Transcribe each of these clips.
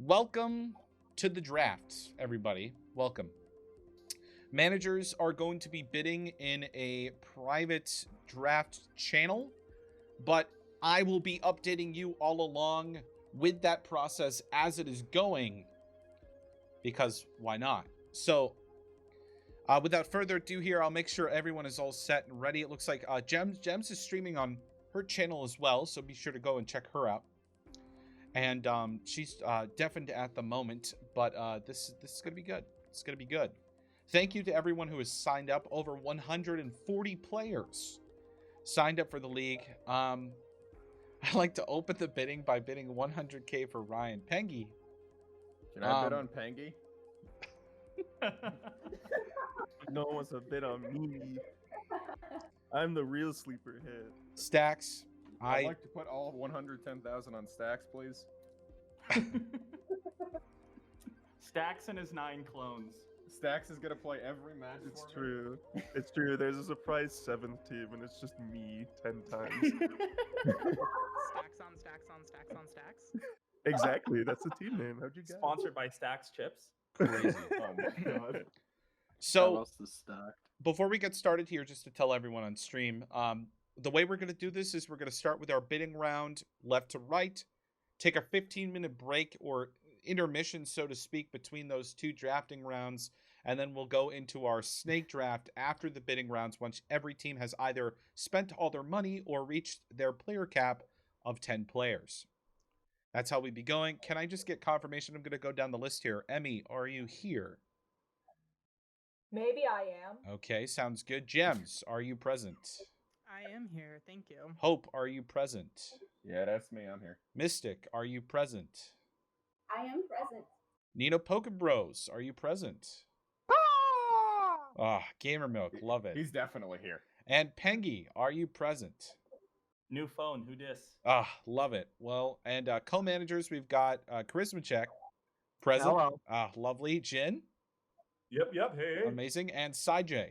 Welcome to the drafts, everybody. Welcome. Managers are going to be bidding in a private draft channel, but I will be updating you all along with that process as it is going, because why not? So, without further ado here, I'll make sure everyone is all set and ready. It looks like Gems is streaming on her channel as well, so be sure to go and check her out. And she's deafened at the moment, but this is gonna be good. It's gonna be good. Thank you to everyone who has signed up. Over 140 players signed up for the league. I like to open the bidding by bidding 100K for Ryan Pengy. Can I bid on Pengy? No one wants to bid on me. I'm the real sleeper hit. Stacks. I'd like to put all 110,000 on Stacks, please. Stacks and his 9 clones. Stacks is gonna play every match. It's for me. true. It's true. There's a surprise 7th team, and it's just me 10 times. Stacks on stacks on stacks on stacks. Exactly. That's the team name. How'd you guess? Sponsored by Stacks Chips. Crazy. Oh my god. So stacked. before we get started here, just to tell everyone on stream, the way we're going to do this is we're going to start with our bidding round left to right, take a 15-minute break or intermission, so to speak, between those two drafting rounds, and then we'll go into our snake draft after the bidding rounds once every team has either spent all their money or reached their player cap of 10 players. That's how we be going. Can I just get confirmation? I'm going to go down the list here. Emmy, are you here? Maybe I am. Okay, sounds good. Gems, are you present? I am here, thank you. Hope, are you present? Yeah, that's me. I'm here. Mystic, are you present? I am present. Nino Pokebros, are you present? Ah, Gamer Milk, love it. He's definitely here. And Pengy, are you present? New phone, who dis? Ah, love it. Well, and co-managers, we've got Charisma Check, present. Hello. Ah, lovely. Jin, Yep. Hey. amazing. And Saijay.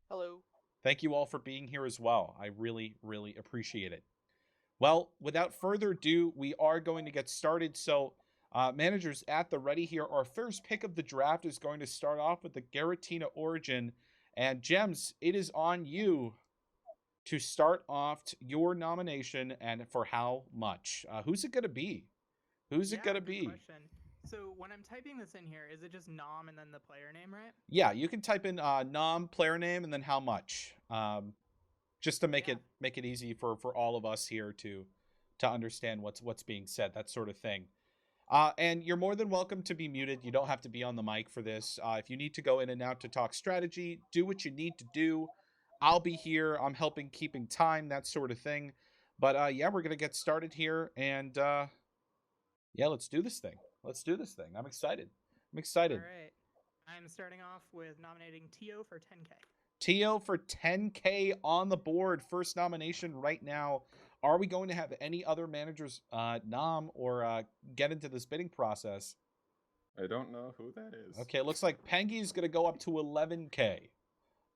Hello. Thank you all for being here as well. I really, really appreciate it. Well, without further ado, we are going to get started. So, managers at the ready here. Our first pick of the draft is going to start off with the Garatina Origin. And Gems, it is on you to start off your nomination, and for how much? Who's it going to be? Who's it going to good be? Question. So when I'm typing this in here, is it just nom and then the player name, right? Yeah, you can type in nom, player name, and then how much. Just to make it easy for all of us here to understand what's being said, that sort of thing. And you're more than welcome to be muted. You don't have to be on the mic for this. If you need to go in and out to talk strategy, do what you need to do. I'll be here. I'm helping keeping time, that sort of thing. But yeah, we're gonna get started here, and yeah, let's do this thing. Let's do this thing. I'm excited. I'm excited. All right. I'm starting off with nominating Tio for 10K. Tio for 10K on the board. First nomination right now. Are we going to have any other managers nom or get into this bidding process? I don't know who that is. Okay, it looks like Pengy is going to go up to 11K.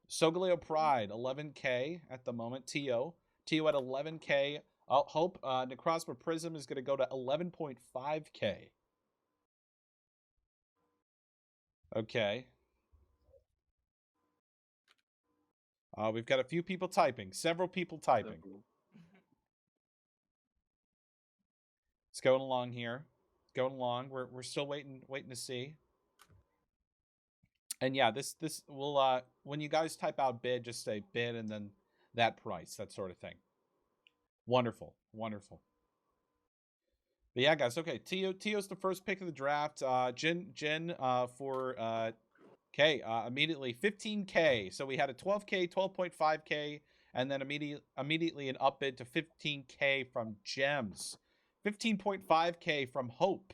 Sogaleo Pride, 11K at the moment. Tio at 11K. Hope Necrosma Prism is going to go to 11.5K. Okay. We've got a few people typing. Several people typing. It's going along here. Going along. We're still waiting to see. And yeah, this will when you guys type out bid, just say bid and then that price, that sort of thing. Wonderful. Wonderful. But yeah, guys, okay. Tio's the first pick of the draft. Jin for immediately 15K. So we had a 12K, 12.5K, and then immediately an up bid to 15K from Gems. 15.5K from Hope.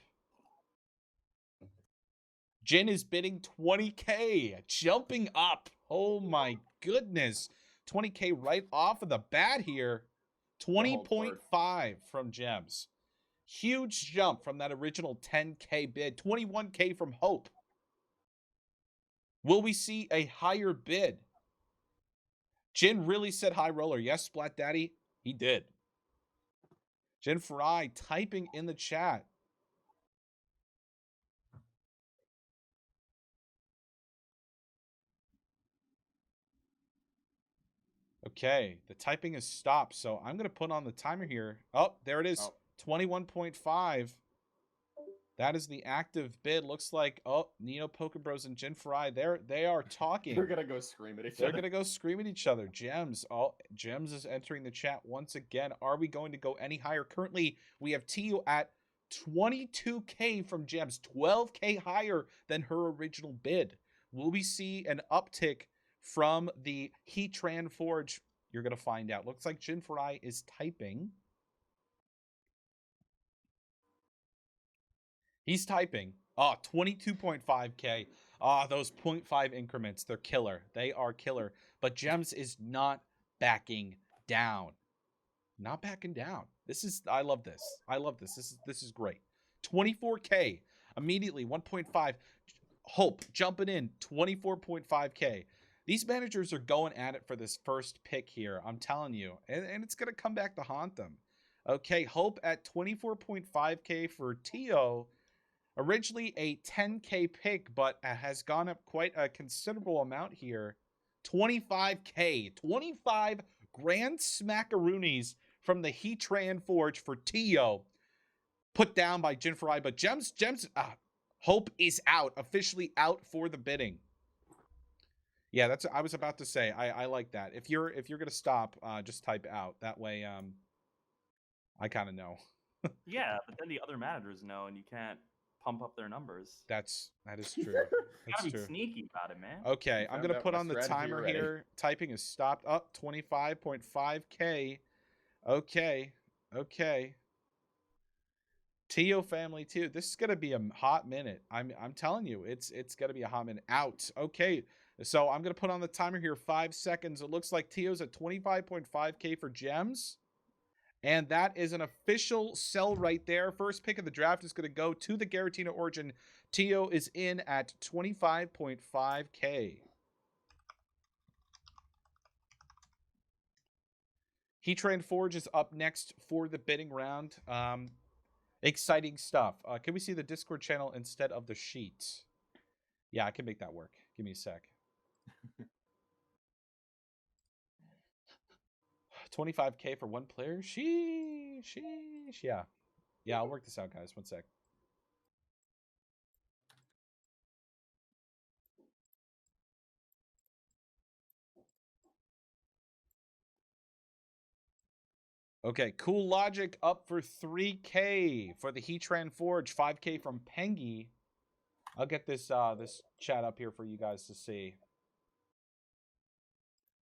Jin is bidding 20K, jumping up. Oh my goodness. 20K right off of the bat here. 20.5 from Gems. Huge jump from that original 10K bid. 21K from Hope. Will we see a higher bid? Jin really said high roller. Yes, Splat Daddy, he did. Jin Fry typing in the chat. Okay, the typing has stopped, so I'm gonna put on the timer here. Oh, there it is. Oh. 21.5. That is the active bid. Looks like Neo Poker Bros and Jin Fry, they are talking. They're gonna go scream at each They're other. gonna go scream at each other. Gems. Oh, Gems is entering the chat once again. Are we going to go any higher? Currently, we have Tio at 22K from Gems, 12K higher than her original bid. Will we see an uptick from the Heatran Forge? You're gonna find out. Looks like Jin Fry is typing. He's typing. 22.5K. Those 0.5 increments, they're killer. They are killer. But Gems is not backing down. Not backing down. I love this. I love this. This is great. 24K. Immediately, 1.5. Hope, jumping in, 24.5K. These managers are going at it for this first pick here. I'm telling you. And it's going to come back to haunt them. Okay, Hope at 24.5K for Tio. Originally a 10K pick, but has gone up quite a considerable amount here. 25K. 25 grand smackaroonies from the Heatran Forge for Tio. Put down by Jin Fry, but Gems, Hope is out. Officially out for the bidding. Yeah, that's what I was about to say. I like that. If you're gonna stop, just type out. That way, I kind of know. Yeah, but then the other managers know, and you can't pump up their numbers. That is true. You That's gotta be true. sneaky about it, man. Okay, You I'm found gonna out put my on the strategy timer already. here. Typing is stopped. Up 25.5K. Okay. Tio family too. This is gonna be a hot minute. I'm telling you, it's gonna be a hot minute. Out. Okay. So I'm gonna put on the timer here. 5 seconds. It looks like Tio's at 25.5K for Gems. And that is an official sell right there. First pick of the draft is going to go to the Garatina Origin. Tio is in at 25.5K. Heatran Forge is up next for the bidding round. Exciting stuff. Can we see the Discord channel instead of the sheet? Yeah, I can make that work. Give me a sec. 25K for one player? Sheesh. Yeah. Yeah, I'll work this out, guys. One sec. Okay, Cool Logic up for 3K for the Heatran Forge, 5K from Pengy. I'll get this this chat up here for you guys to see.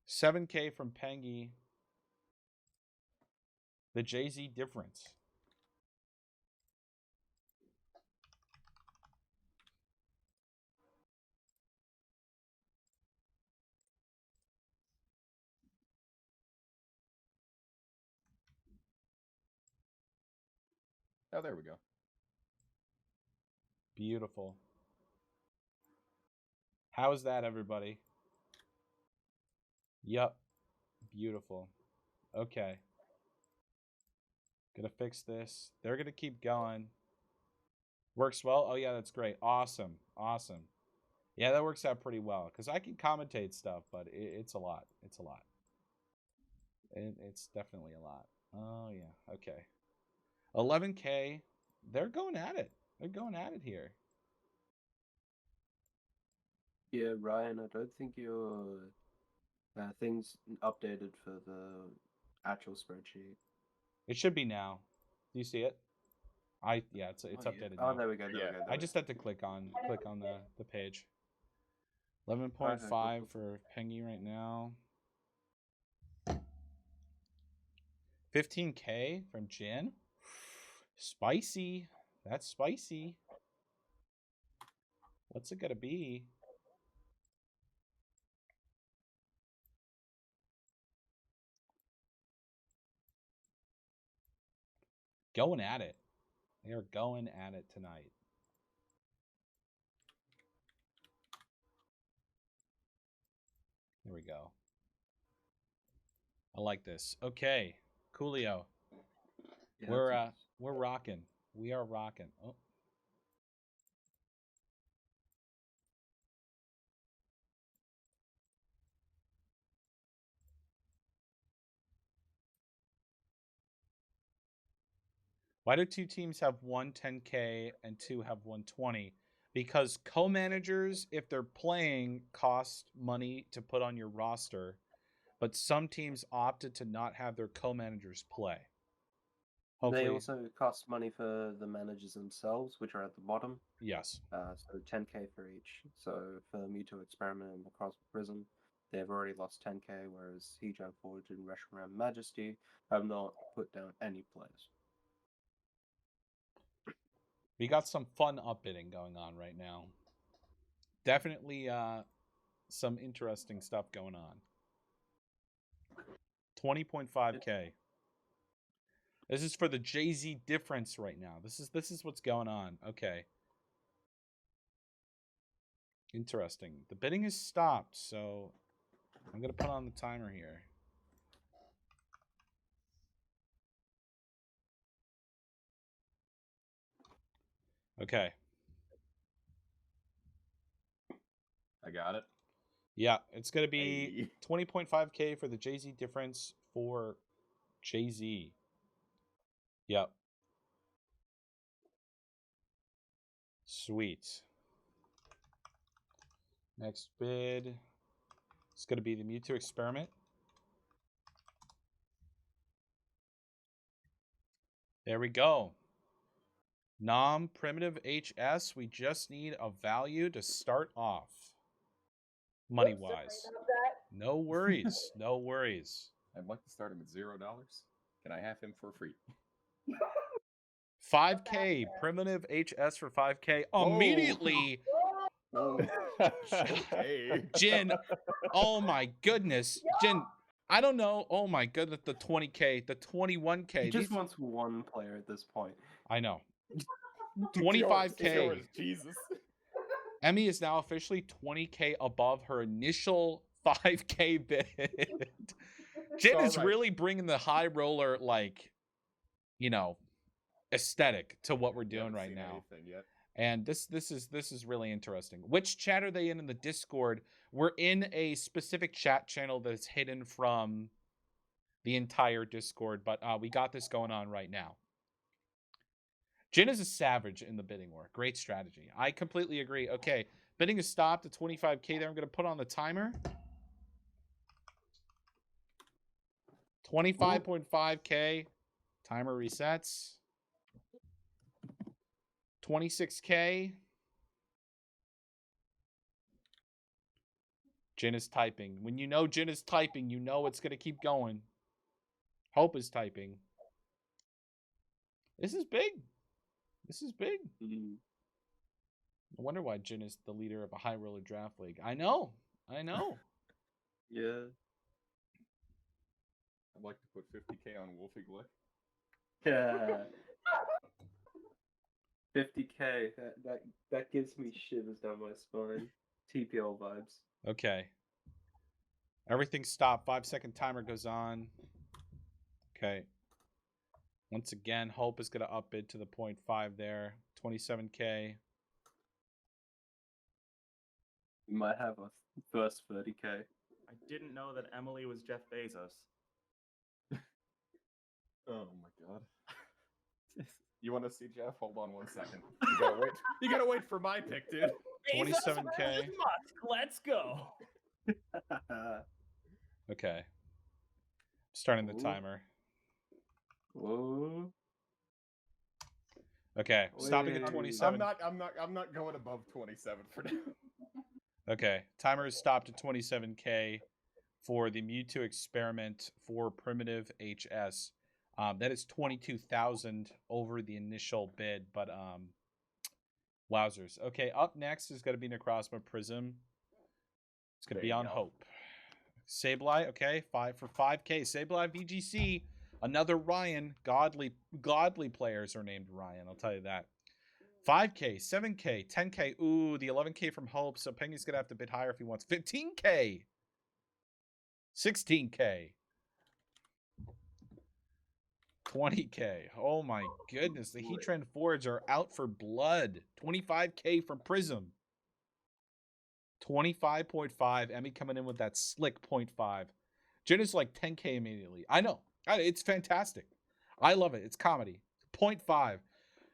7K from Pengy. The Jay-Z difference. Oh, there we go. Beautiful. How is that, everybody? Yup. Beautiful. Okay. Gonna fix this. They're gonna keep going. Works well? Oh, yeah, that's great. Awesome. Yeah, that works out pretty well. Because I can commentate stuff, but it's a lot. It's a lot. It's definitely a lot. Oh, yeah. Okay. 11K. They're going at it. They're going at it here. Yeah, Ryan, I don't think your thing's updated for the actual spreadsheet. It should be now. Do you see it? Yeah, it's updated Oh, now. there we go. I just have to click on the page. 11.5 for Pengy right now. 15K from Jin. Spicy. That's spicy. What's it gonna be? Going at it. They are going at it tonight. Here we go. I like this. Okay, Coolio. Yeah, We're rocking. We are rocking. Oh. Why do 2 teams have one 10K and 2 have 120? Because co-managers, if they're playing, cost money to put on your roster, but some teams opted to not have their co-managers play. Hopefully, They also cost money for the managers themselves, which are at the bottom. yes. So 10K for each. So for Mewtwo Experiment and Across Prism, they've already lost 10K, whereas Hejan Forge and Reshiram Majesty have not put down any players. We got some fun upbidding going on right now. Definitely some interesting stuff going on. 20.5K. This is for the Jay-Z difference right now. This is what's going on. Okay. Interesting. The bidding has stopped, so I'm going to put on the timer here. Okay. I got it. Yeah, it's going to be Hey. 20.5K for the Jay-Z difference for Jay-Z. Yep. Sweet. Next bid is going to be the Mewtwo Experiment. There we go. Nom Primitive HS. We just need a value to start off. Money-wise. No worries. No worries. I'd like to start him at $0. Can I have him for free? 5K. Primitive HS for 5K. Immediately. Oh. Okay. Jin. Oh my goodness. Jin. I don't know. Oh my goodness. The 20K. The 21K. He just wants one player at this point. I know. 25K. Yours, Jesus. Emmy is now officially 20K above her initial 5K bid. Jin is really bringing the high roller, like, you know, aesthetic to what we're doing right now. And this is really interesting. Which chat are they in the Discord? We're in a specific chat channel that's hidden from the entire Discord, but we got this going on right now. Jin is a savage in the bidding war. Great strategy. I completely agree. Okay, bidding is stopped at 25K there. I'm going to put on the timer. 25.5K. Timer resets. 26K. Jin is typing. When you know Jin is typing, you know it's going to keep going. Hope is typing. This is big. This is big. I wonder why Jin is the leader of a high roller draft league. I know. I know. Yeah. I'd like to put 50K on Wolfie Glick. Yeah. 50K. That gives me shivers down my spine. TPL vibes. Okay. Everything stopped. 5-second timer goes on. Okay. Once again, Hope is going to upbid to the 0.5 there. 27K. We might have a first 30K. I didn't know that Emily was Jeff Bezos. Oh my god. You want to see Jeff? Hold on 1 second. You gotta wait for my pick, dude. 27K. Let's go. Okay. Starting the Ooh. timer. Whoa. Okay, stopping at Wait. 27. I'm not going above 27 for now. Okay, timer is stopped at 27K for the Mewtwo Experiment for Primitive HS. That is 22,000 over the initial bid, but wowzers. Okay, up next is going to be Necrozma Prism. It's going to be on Hope. Sableye, okay, 5K. Sableye VGC, another Ryan. Godly players are named Ryan, I'll tell you that. 5K, 7K, 10K. Ooh, the 11K from Hope. So Penguin's going to have to bid higher if he wants 15K. 16K. 20K. Oh my goodness. The Heatran Forge are out for blood. 25K from Prism. 25.5. Emmy coming in with that slick 0.5. Jin is like 10K immediately. I know. It's fantastic. I love it. It's comedy. 0.5.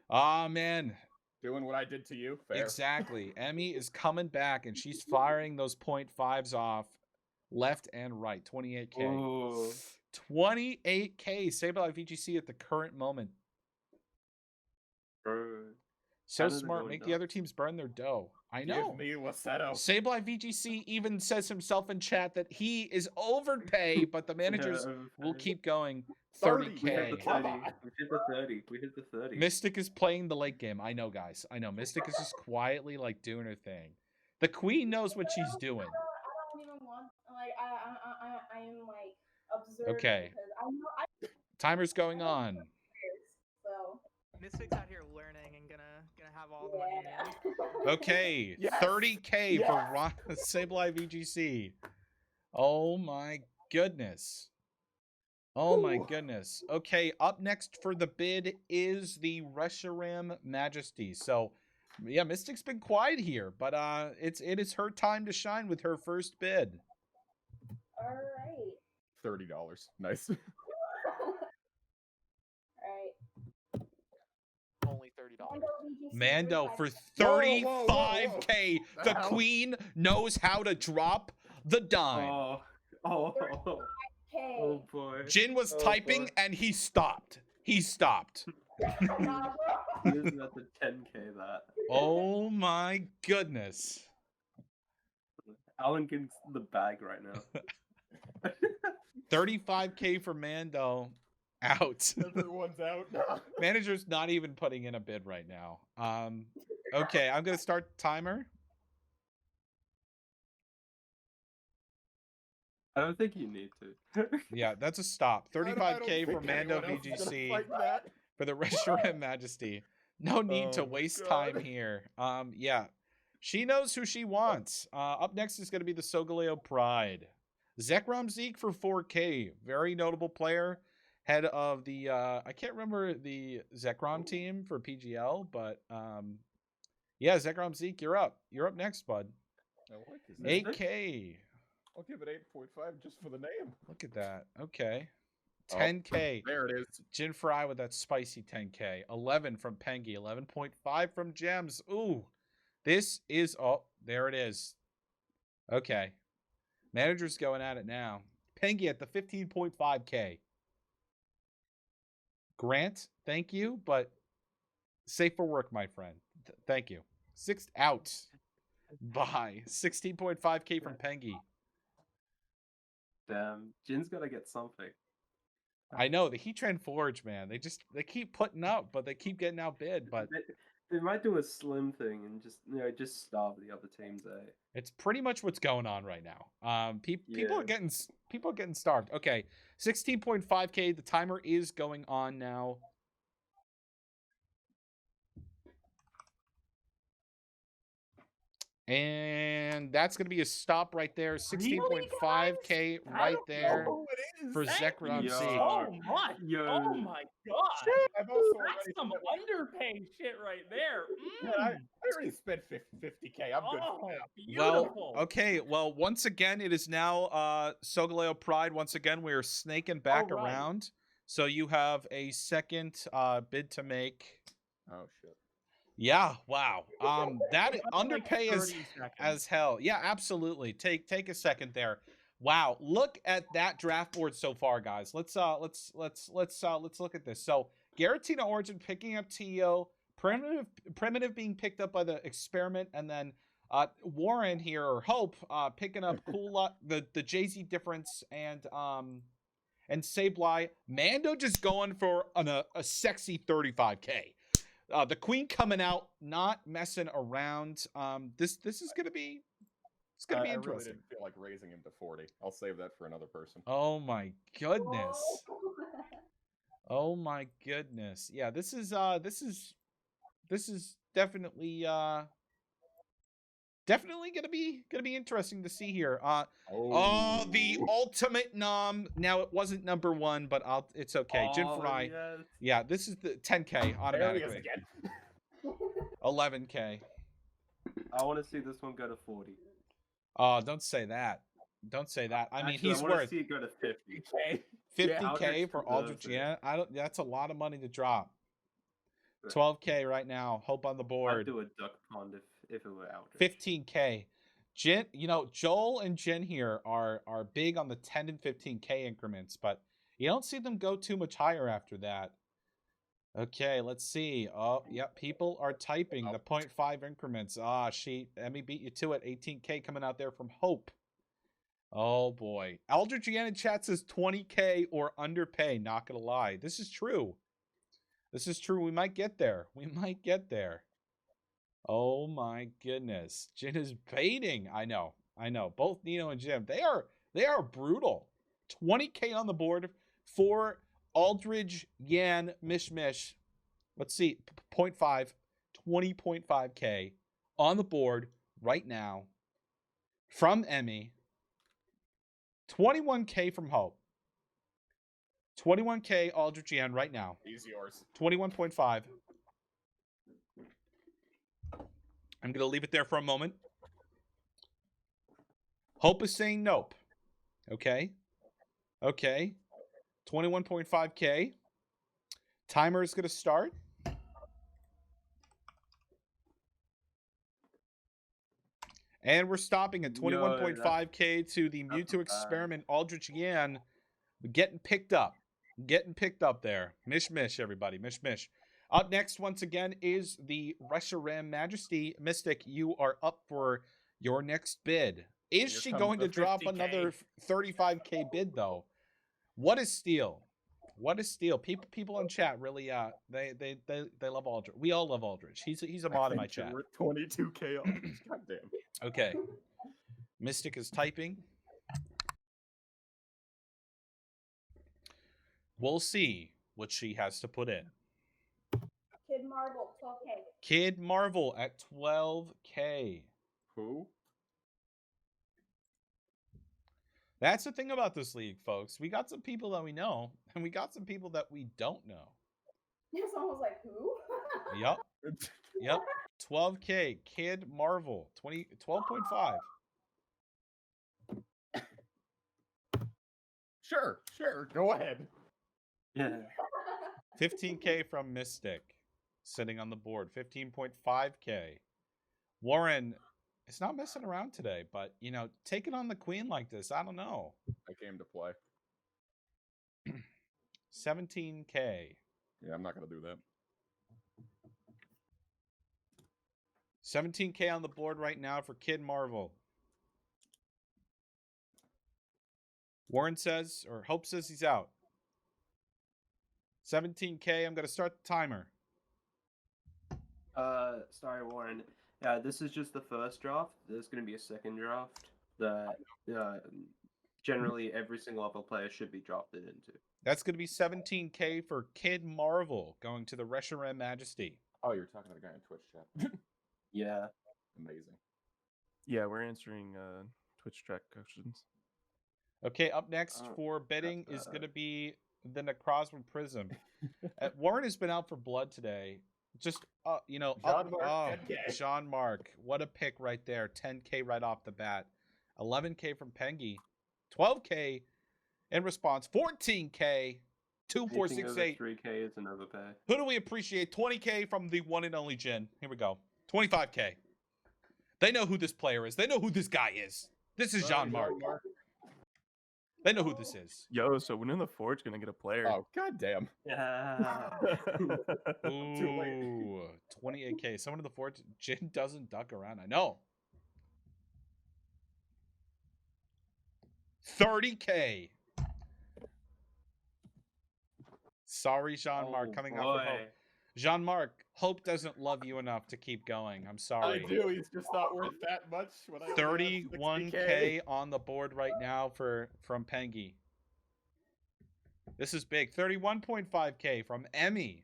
Ah, man. Doing what I did to you. Fair. Exactly. Emmy is coming back, and she's firing those 0.5s off left and right. 28K. Ooh. 28K. Sableye VGC at the current moment. Bro. So Canada smart. going Make the nuts. other teams burn their dough. I know. Give me Wasetto. Sableye VGC even says himself in chat that he is overpay, but the managers will keep going. 30. 30. We hit the 30K. 30. We hit the 30. We hit the 30. Mystic is playing the late game. I know, guys. I know. Mystic is just quietly like doing her thing. The queen knows what she's doing. I don't even want I am like observing. Okay. Because I know Timer's going on. so. Mystic's out here learning and gonna have all the money he needs. Okay. Yes. 30K Yes. for Sableye VGC. Oh my goodness. Oh my goodness. Okay, up next for the bid is the Reshiram Majesty. So, yeah, Mystic's been quiet here, but it is her time to shine with her first bid. All right. $30. Nice. All right. Only $30. Mando for Whoa, whoa, whoa, whoa. 35K. The The hell? queen knows how to drop the dime. Oh Okay. oh boy. Jin was Oh, typing boy. and he stopped. He stopped. Nah, He isn't at the 10K that. Oh my goodness. Alan gets the bag right now. 35K for Mando. Out. Everyone's out. Manager's not even putting in a bid right now. Okay, I'm gonna start the timer. I don't think you need to. Yeah, that's a stop. I don't 35K for think Mando anyone else is gonna VGC fight that. for the Reshiram Majesty. No need to Oh my waste God. time here. Yeah. She knows who she wants. Up next is gonna be the Sogaleo Pride. Zekrom Zeke for 4K. Very notable player. Head of the I can't remember the Zekrom team for PGL, but yeah, Zekrom Zeke, you're up. You're up next, bud. I like his name. 8K. I'll give it 8.5 just for the name. Look at that. Okay. Oh, 10K. There it is. Jin Fry with that spicy 10K. 11 from Pengi. 11.5 from Gems. Ooh. This is there it is. Okay. Manager's going at it now. Pengi at the 15.5K. Grant, thank you, but safe for work, my friend. Thank you. 6 out. Bye. 16.5K from Pengi. Damn, Jin's gotta get something. I know the Heat Trend Forge, man. They keep putting up, but they keep getting outbid. But They might do a slim thing and just starve the other teams. it's pretty much what's going on right now. People are Yeah. getting starved. Okay, 16.5K. The timer is going on now. And that's going to be a stop right there. 16.5K right there for Zekrom Yo. C. So much. Yo. Oh my god. I've also That's already some spent, underpay shit right there. I already spent 50K. I'm good for Oh, now. Well, beautiful. okay. Well, once again, it is now Sogaleo Pride. Once again, we're snaking back All right. around. So you have a second bid to make. Oh shit. Yeah, wow. That Like underpay is 30 seconds. as hell. Yeah, absolutely. Take a second there. Wow, look at that draft board so far, guys. Let's look at this. So Garatina Origin picking up Tio, Primitive being picked up by the Experiment, and then Warren here or Hope picking up the Jay-Z Difference and Sableye. Mando just going for a sexy 35K. The Queen coming out, not messing around. This is gonna be I really interesting. didn't feel like raising him to 40. I'll save that for another person. Oh my goodness. Oh my goodness. Yeah, this is definitely gonna be interesting to see here. Oh, the ultimate nom. Now it wasn't number 1, but it's okay. Jin Fry. Yes. Yeah, this is the 10K There he is automatically. again. 11K. I want to see this one go to 40. Oh, don't say that. Don't say that. I mean, Actually, he's I wanna worth see it go to 50. 50K. 50K Aldrich for Aldrich. deserves it. Yeah, that's a lot of money to drop. 12K right now. Hope on the I'd board. do a duck pond if it were Eldritch. 15K. Jin, Joel and Jin here are big on the 10 and 15K increments, but you don't see them go too much higher after that. Okay, let's see. Oh, yep, people are typing the 0.5 increments. Emmy beat you to it. 18K coming out there from Hope. Oh boy. Eldritch again in chat says 20K or underpay. Not gonna lie. This is true. This is true. We might get there. We might get there. Oh my goodness. Jin is baiting. I know. Both Nino and Jim. They are brutal. 20K on the board for Aldridge, Yan, Mish. Let's see. 0.5. 20.5K on the board right now from Emmy. 21K from Hope. 21K Aldrich Yan right now. He's yours. 21.5. I'm going to leave it there for a moment. Hope is saying nope. Okay. 21.5K. Timer is going to start. And we're stopping at 21.5K to the Mewtwo Experiment Aldrich Yan. Getting picked up. There. Mish, everybody. Mish. Up next, once again, is the Reshiram Majesty. Mystic, you are up for your next bid. Is she going to drop 50K. another 35K bid, though? What is Steel? People in chat really, they love Aldrich. We all love Aldrich. He's a mod in my chat. We're 22K off. Goddamn. Okay. Mystic is typing. We'll see what she has to put in. Kid Marble, 12K. Kid Marvel at 12K. Who? That's the thing about this league, folks. We got some people that we know, and we got some people that we don't know. Yeah, someone was like, who? Yep. 12K. Kid Marvel. 12.5. Sure. Go ahead. Yeah. 15K from Mystic. Sitting on the board. 15.5K. Warren, it's not messing around today, but, taking on the queen like this, I don't know. I came to play. 17K. Yeah, I'm not going to do that. 17K on the board right now for Kid Marvel. Warren says, or Hope says he's out. 17K, I'm going to start the timer. Sorry, Warren. This is just the first draft. There's going to be a second draft that generally every single other player should be drafted into. That's going to be 17K for Kid Marvel going to the Reshiram Majesty. Oh, you're talking to the guy in Twitch chat. Yeah. Amazing. Yeah, we're answering Twitch chat questions. Okay, up next for bidding is going to be the Necrozma Prism. Warren has been out for blood today. Just, Sean Mark. What a pick right there. 10K right off the bat. 11K from Pengy. 12K in response. 14K. 2468. 3K is an overpay. Who do we appreciate? 20K from the one and only Jin. Here we go. 25K. They know who this player is. They know who this guy is. This is Jean Marc. They know who this is. Yo, so when in the Forge gonna get a player? Oh, goddamn. Yeah. Too late. Ooh, 28K. Someone in the Forge. Jin doesn't duck around. I know. 30K. Sorry, Jean-Marc, coming out from Hope. Jean-Marc, Hope doesn't love you enough to keep going. I'm sorry. I do. He's just not worth that much. When I 31K on the board right now from Pengy. This is big. 31.5K from Emmy.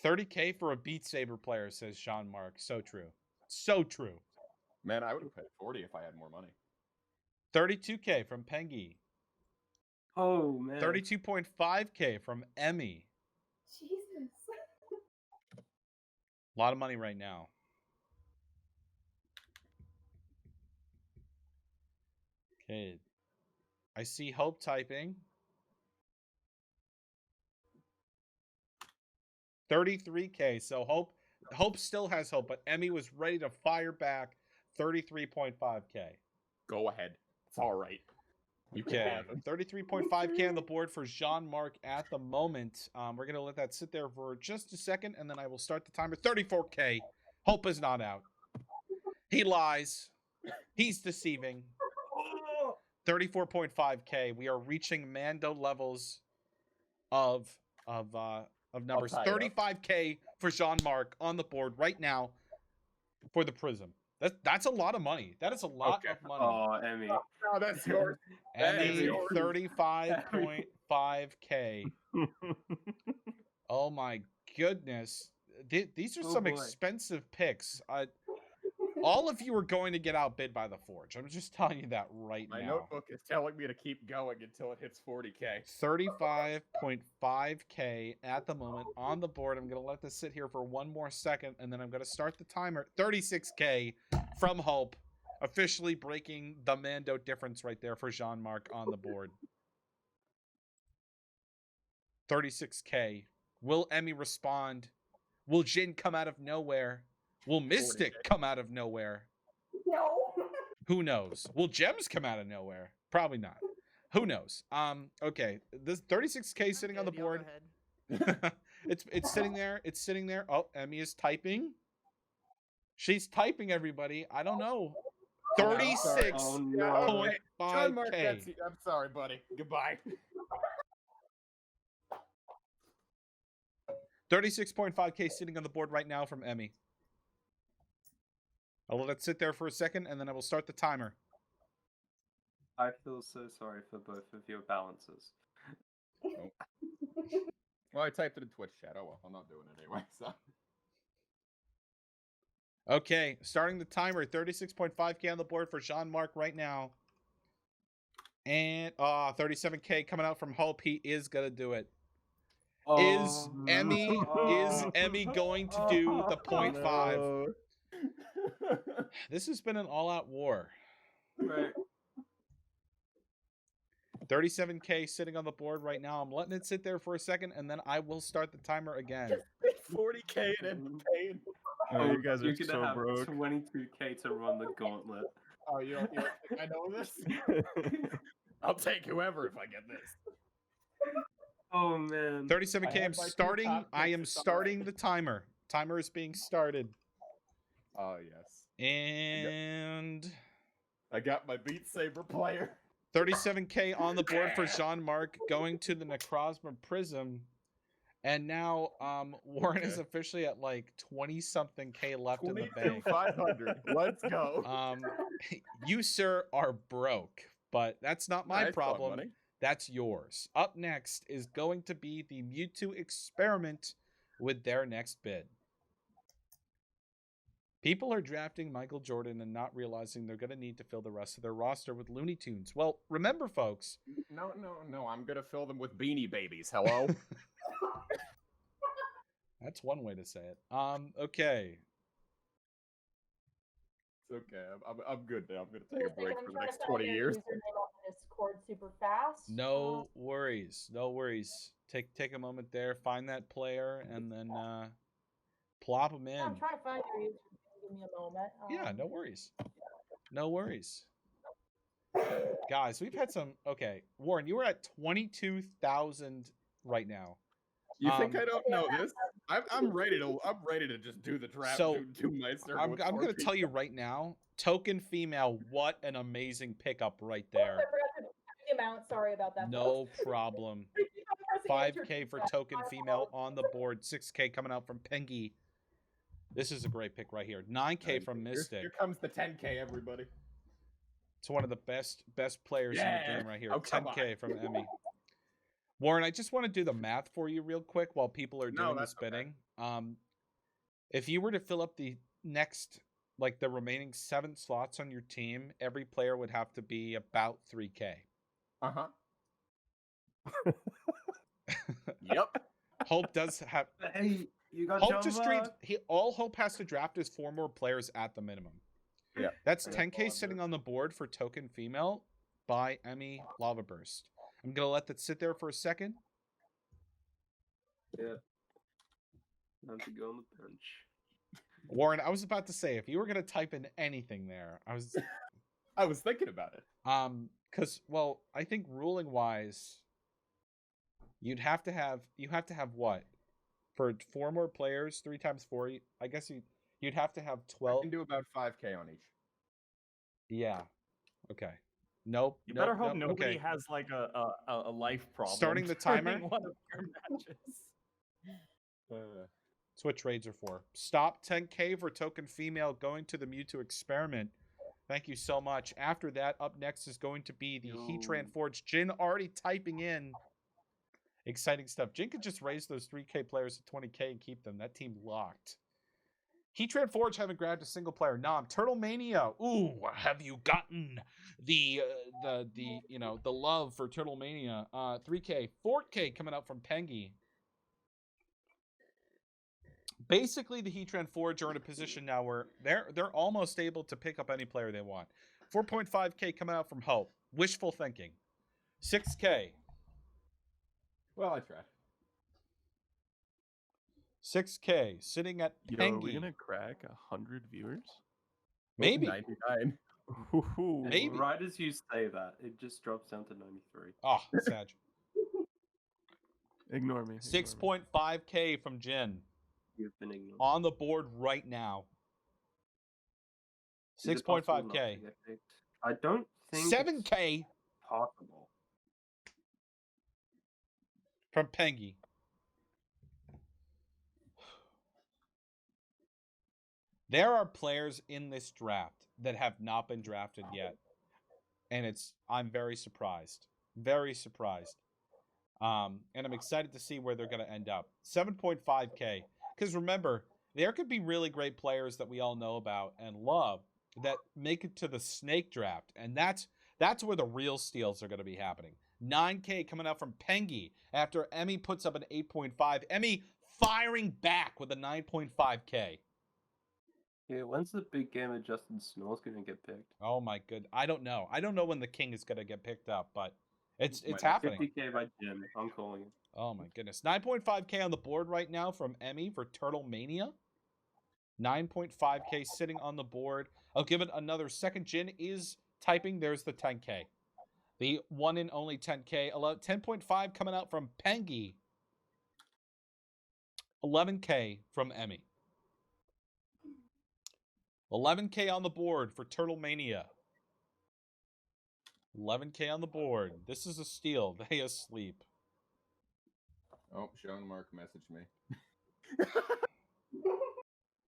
30K for a Beat Saber player, says Jean-Marc. So true. So true. Man, I would have paid 40 if I had more money. 32K from Pengy. Oh, man. 32.5K from Emmy. Jesus. A lot of money right now. Okay. I see Hope typing. 33K. So Hope still has hope, but Emmy was ready to fire back 33.5K. Go ahead. It's all right. You can Okay, have him. 33.5K on the board for Jean-Marc at the moment. We're going to let that sit there for just a second, and then I will start the timer. 34K. Hope is not out. He lies. He's deceiving. 34.5K. We are reaching Mando levels of numbers. tie it up. 35K for Jean-Marc on the board right now for the Prism. That's a lot of money. That is a lot of money. Oh, Emmy. Oh, that's yours. Emmy, yours. 35.5K. Oh my goodness. These are some boy. expensive picks. All of you are going to get outbid by the Forge. I'm just telling you that right My now. notebook is telling me to keep going until it hits 40K. 35.5K at the moment on the board. I'm going to let this sit here for one more second, and then I'm going to start the timer. 36K from Hope, officially breaking the Mando difference right there for Jean-Marc on the board. 36K. Will Emmy respond? Will Jin come out of nowhere? Will Mystic 40K. come out of nowhere? No. Who knows? Will Gems come out of nowhere? Probably not. Who knows? Okay. This 36K sitting on the Good, y'all go board. ahead. It's sitting there. It's sitting there. Oh, Emmy is typing. She's typing, everybody. I don't know. I'm sorry. 36.5K. Oh, no. Jean-Marc, I'm sorry, buddy. Goodbye. 36.5K sitting on the board right now from Emmy. I'll let it sit there for a second, and then I will start the timer. I feel so sorry for both of your balances. Well, I typed it in Twitch chat. Oh, well, I'm not doing it anyway, so. Okay, starting the timer. 36.5K on the board for Jean-Marc right now. And 37K coming out from Hope. He is going to do it. Is Emmy going to do the 0.5? No. This has been an all-out war. Right. 37K sitting on the board right now. I'm letting it sit there for a second, and then I will start the timer again. 40K and then pain. Oh, you guys You're are gonna so have broke. 22K to run the gauntlet. Oh, you don't think I know this? I'll take whoever if I get this. Oh man. 37K. I I'm have my two starting. top I picks am to start. starting the timer. Timer is being started. Oh, yes. And I got my Beat Saber player. 37K on the board for Jean-Marc going to the Necrozma Prism. And now Warren is officially at like 20-something K left in the bank. 22,500. Let's go. You, sir, are broke, but that's not my Nice fun, problem. buddy. That's yours. Up next is going to be the Mewtwo Experiment with their next bid. People are drafting Michael Jordan and not realizing they're going to need to fill the rest of their roster with Looney Tunes. Well, remember, folks. No. I'm going to fill them with Beanie Babies. Hello? That's one way to say it. Okay. It's okay. I'm good now. I'm going to take a Just a break second, for I'm the trying next to find 20 your years. username on Discord super fast. No worries. No worries. Take a moment there. Find that player and then plop them in. I'm trying to find your username. Give me a moment. Yeah, no worries. No worries. Guys, we've had some... Okay, Warren, you were at 22,000 right now. You think I don't know this? I'm ready to just do the draft. So, do my circle I'm with going to 4 tell you people. right now, Token Female, what an amazing pickup right there. I forgot to put the amount. Sorry about that. No problem. 5K for Token Female on the board. 6K coming out from Pengy. This is a great pick right here. 9K from Mystic. Here comes the 10K, everybody. It's one of the best players in the game right here. Oh, come 10K from Emmy. Warren, I just want to do the math for you real quick while people are doing the spinning. Okay. If you were to fill up the next, like the remaining 7 slots on your team, every player would have to be about 3K. Uh-huh. Yep. Hope does have... Hey, you got Hope just streamed... All Hope has to draft is 4 more players at the minimum. Yeah. That's 10K sitting on the board for Token Female by Emmy Lava Burst. I'm going to let that sit there for a second. Yeah. Time to go on the bench. Warren, I was about to say, if you were gonna type in anything there, I was thinking about it. because well, I think ruling wise, you have to have what for 4 more players, 3 times 4. I guess you'd have to have I 12. can do about 5K on each. Yeah. Okay. Nope. You nope, better hope nope, nobody okay. has like a life problem. Starting the during timer? one of your matches. That's what trades are for. Stop 10K for token female going to the Mewtwo experiment. Thank you so much. After that, up next is going to be the Heatran Forge. Jin already typing in exciting stuff. Jin could just raise those 3K players to 20K and keep them. That team locked. Heatran Forge haven't grabbed a single player. Nom. Turtle Mania. Ooh, have you gotten the love for Turtle Mania? 3K, 4K coming out from Pengy. Basically, the Heatran Forge are in a position now where they're almost able to pick up any player they want. 4.5K coming out from Hope. Wishful thinking. 6K. Well, I tried. 6K sitting at Yo, Pengy. are we gonna crack 100 viewers? Maybe. 99. Ooh. Maybe. Right as you say that, it just drops down to 93. Oh, sad. Ignore me. 6.5K from Jin. You've been ignored. On the board right now. Is it possible not to 6.5K. get picked? I don't think 7K it's possible. from Pengy. There are players in this draft that have not been drafted yet. And I'm very surprised. Very surprised. And I'm excited to see where they're going to end up. 7.5K. Because remember, there could be really great players that we all know about and love that make it to the snake draft. And that's where the real steals are going to be happening. 9K coming out from Pengy after Emmy puts up an 8.5. Emmy firing back with a 9.5K. Yeah, when's the big game of Justin Snow's gonna get picked? Oh my good. I don't know. I don't know when the king is going to get picked up, but it's Might- happening. 50K by Jim. I'm calling it. Oh my goodness. 9.5K on the board right now from Emmy for Turtle Mania. 9.5K sitting on the board. I'll give it another second. Jin is typing. There's the 10K. The one and only 10K. 10.5 coming out from Pengy. 11K from Emmy. 11K on the board for Turtle Mania. 11K on the board. This is a steal. They asleep. Oh, Sean Mark messaged me.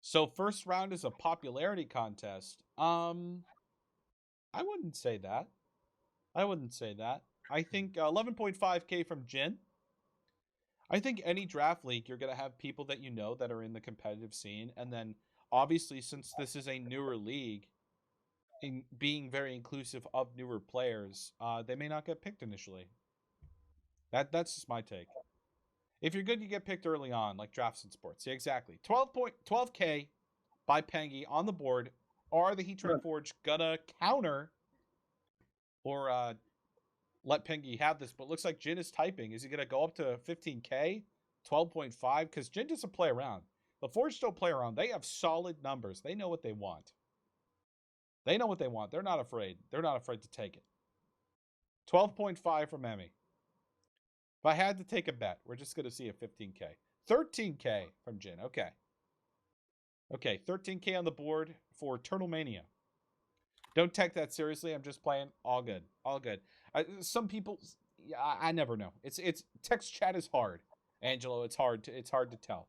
So first round is a popularity contest. I wouldn't say that. I wouldn't say that. I think 11.5K from Jin. I think any draft league, you're going to have people that you know that are in the competitive scene. And then, obviously, since this is a newer league, in being very inclusive of newer players, they may not get picked initially. That's just my take. If you're good, you get picked early on, like drafts in sports. Yeah, exactly. 12K by Pengy on the board. Are the Heatran Forge gonna counter or let Pengy have this? But it looks like Jin is typing. Is he gonna go up to 15K? 12.5? Because Jin doesn't play around. The Forge don't play around. They have solid numbers. They know what they want. They know what they want. They're not afraid. They're not afraid to take it. 12.5 from Emmy. If I had to take a bet, we're just going to see a 15K. 13K from Jin. Okay. Okay, 13K on the board for Turtle Mania. Don't take that seriously. I'm just playing. All good. All good. Some people, I never know. It's text chat is hard. Angelo, it's hard to tell.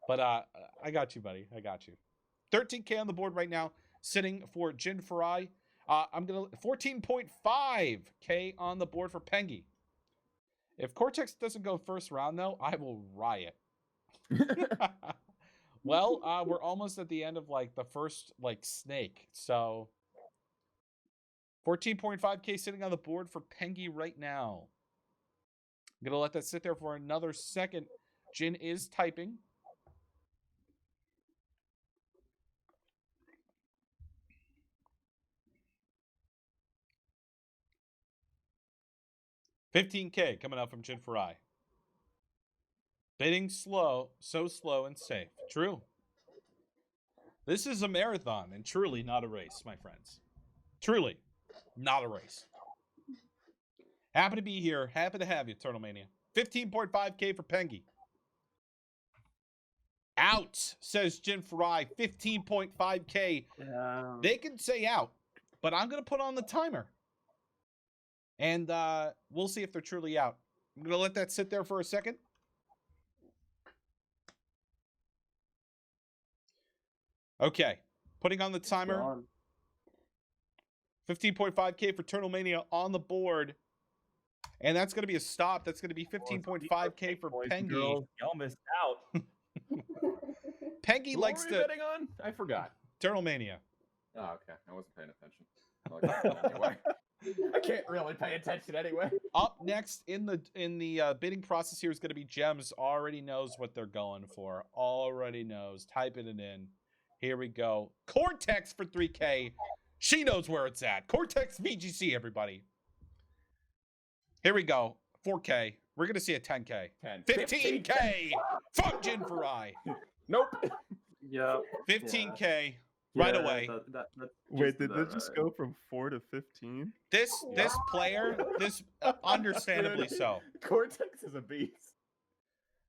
But I got you, buddy. I got you. 13K on the board right now, sitting for Jin Farai. I'm going to 14.5K on the board for Pengy. If Cortex doesn't go first round, though, I will riot. Well, we're almost at the end of, like, the first, like, snake. So, 14.5K sitting on the board for Pengy right now. I'm going to let that sit there for another second. Jin is typing. $15K coming out from Jin Farai. Bidding slow, so slow and safe. True. This is a marathon and truly not a race, my friends. Truly not a race. Happy to be here. Happy to have you, Turtle Mania. 15.5K for Pengy. Out, says Jin Farai. 15.5K. Yeah. They can say out, but I'm going to put on the timer. And we'll see if they're truly out. I'm going to let that sit there for a second. Okay. Putting on the timer. 15.5K for Turtle Mania on the board. And that's going to be a stop. That's going to be 15.5K for Pengy. Y'all missed out. Pengy Who likes were we to... betting on? I forgot. Turtle Mania. Oh, okay. I wasn't paying attention. Anyway. I can't really pay attention anyway. Up next in the bidding process here is going to be Gems. Already knows what they're going for. Already knows. Typing it in. Here we go. Cortex for 3K. She knows where it's at. Cortex VGC, everybody. Here we go. 4K. We're going to see a 10K. 10. 15K from Jin Farai. Nope. Yeah. 15K right away. Wait, did they just go from 4 to 15? This player, understandably so. Cortex is a beast.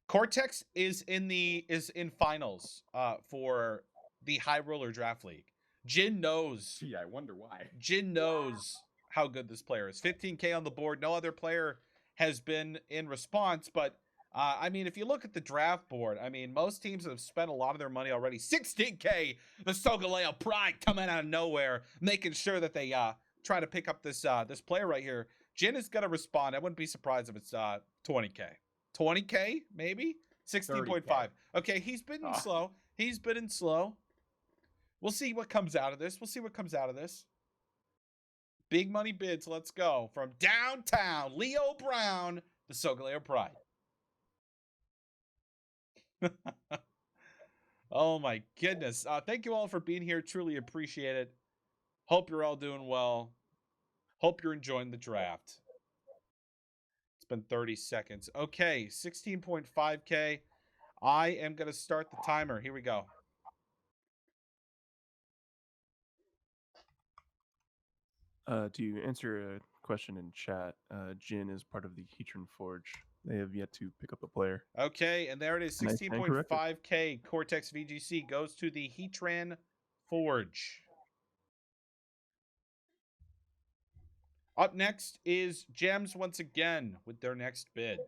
Cortex is in finals for the High Roller Draft League. Jin knows. Gee, I wonder why. Jin knows how good this player is. 15K on the board. No other player has been in response, but I mean, if you look at the draft board, I mean, most teams have spent a lot of their money already. 16K, the Sogaleo Pride coming out of nowhere, making sure that they try to pick up this player right here. Jin is going to respond. I wouldn't be surprised if it's 20K. 20K, maybe? 16.5. Okay, he's bidding slow. He's bidding slow. We'll see what comes out of this. Big money bids. Let's go. From downtown, Leo Brown, the Sogaleo Pride. Oh my goodness. Thank you all for being here. Truly appreciate it. Hope you're all doing well. Hope you're enjoying the draft. It's been 30 seconds. Okay, 16.5K. I am going to start the timer. Here we go. To answer a question in chat, Jin is part of the Heatran Forge. They have yet to pick up a player. Okay, and there it is. 16.5K. Cortex VGC goes to the Heatran Forge. Up next is Gems once again with their next bid.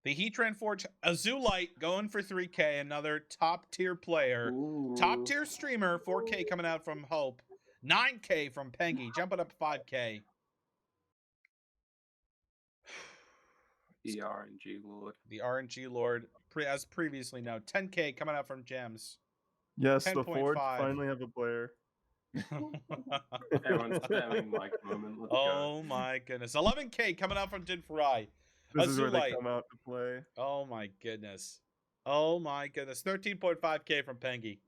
The Heatran Forge, Azulite going for 3K, another top tier player. Ooh. Top tier streamer, 4K coming out from Hope. 9K from Pengy, jumping up 5K. The RNG Lord. The RNG Lord, as previously known. 10K coming out from Gems. Yes, the 10.5. Forge finally have a player. Everyone's spamming like moment. Let's go. Oh my goodness. 11K coming out from Jin Farai. This is where they Azulite. come out to play. Oh my goodness. Oh my goodness. 13.5K from Pengy.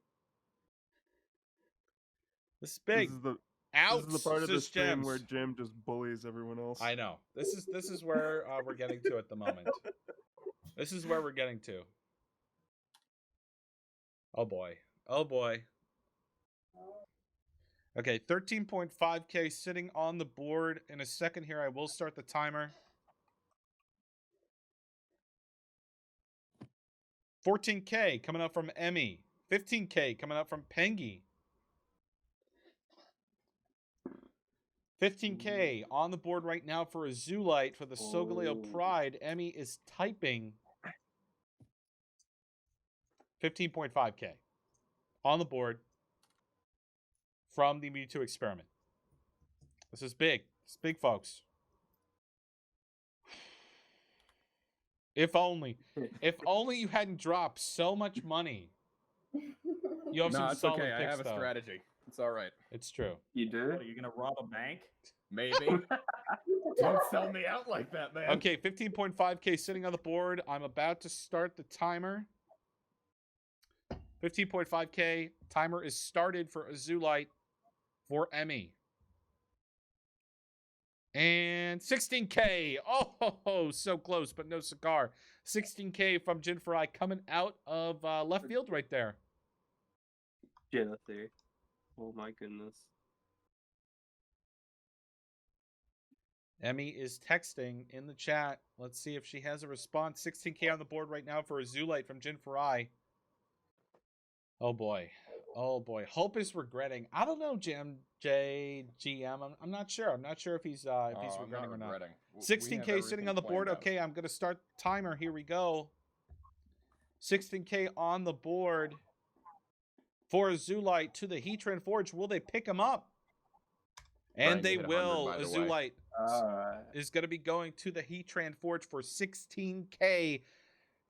This is big. This is the part of the says stream Gems. where Jim just bullies everyone else. I know. This is where we're getting to at the moment. This is where we're getting to. Oh boy. Oh boy. Okay, 13.5K sitting on the board. In a second here, I will start the timer. 14K coming out from Emmy. 15K coming out from Pengy. 15K on the board right now for Azulite for the Sogaleo Pride. Emmy is typing 15.5K on the board from the Mewtwo experiment. This is big. It's big, folks. If only you hadn't dropped so much money. You have No, some it's solid okay. I picks, have a though. strategy. It's all right. It's true. You do? What, are you gonna rob a bank? Maybe. Don't sell me out like that, man. Okay, 15.5K sitting on the board. I'm about to start the timer. 15.5K. Timer is started for Azulite for Emmy. And 16K. Oh, so close, but no cigar. 16K from Jin Fry coming out of left field right there. Jennifer. Oh my goodness. Emmy is texting in the chat. Let's see if she has a response. 16K on the board right now for Azulite from Jin Fry. Oh boy. Oh boy. Hope is regretting. I don't know, GM. I'm not sure. I'm not sure if he's regretting or not. 16K sitting on the board. Okay, I'm gonna start the timer. Here we go. 16K on the board for Azulite to the Heatran Forge. Will they pick him up? And Brian, they you hit 100, will. by the way. Azulite is going to be going to the Heatran Forge for 16K,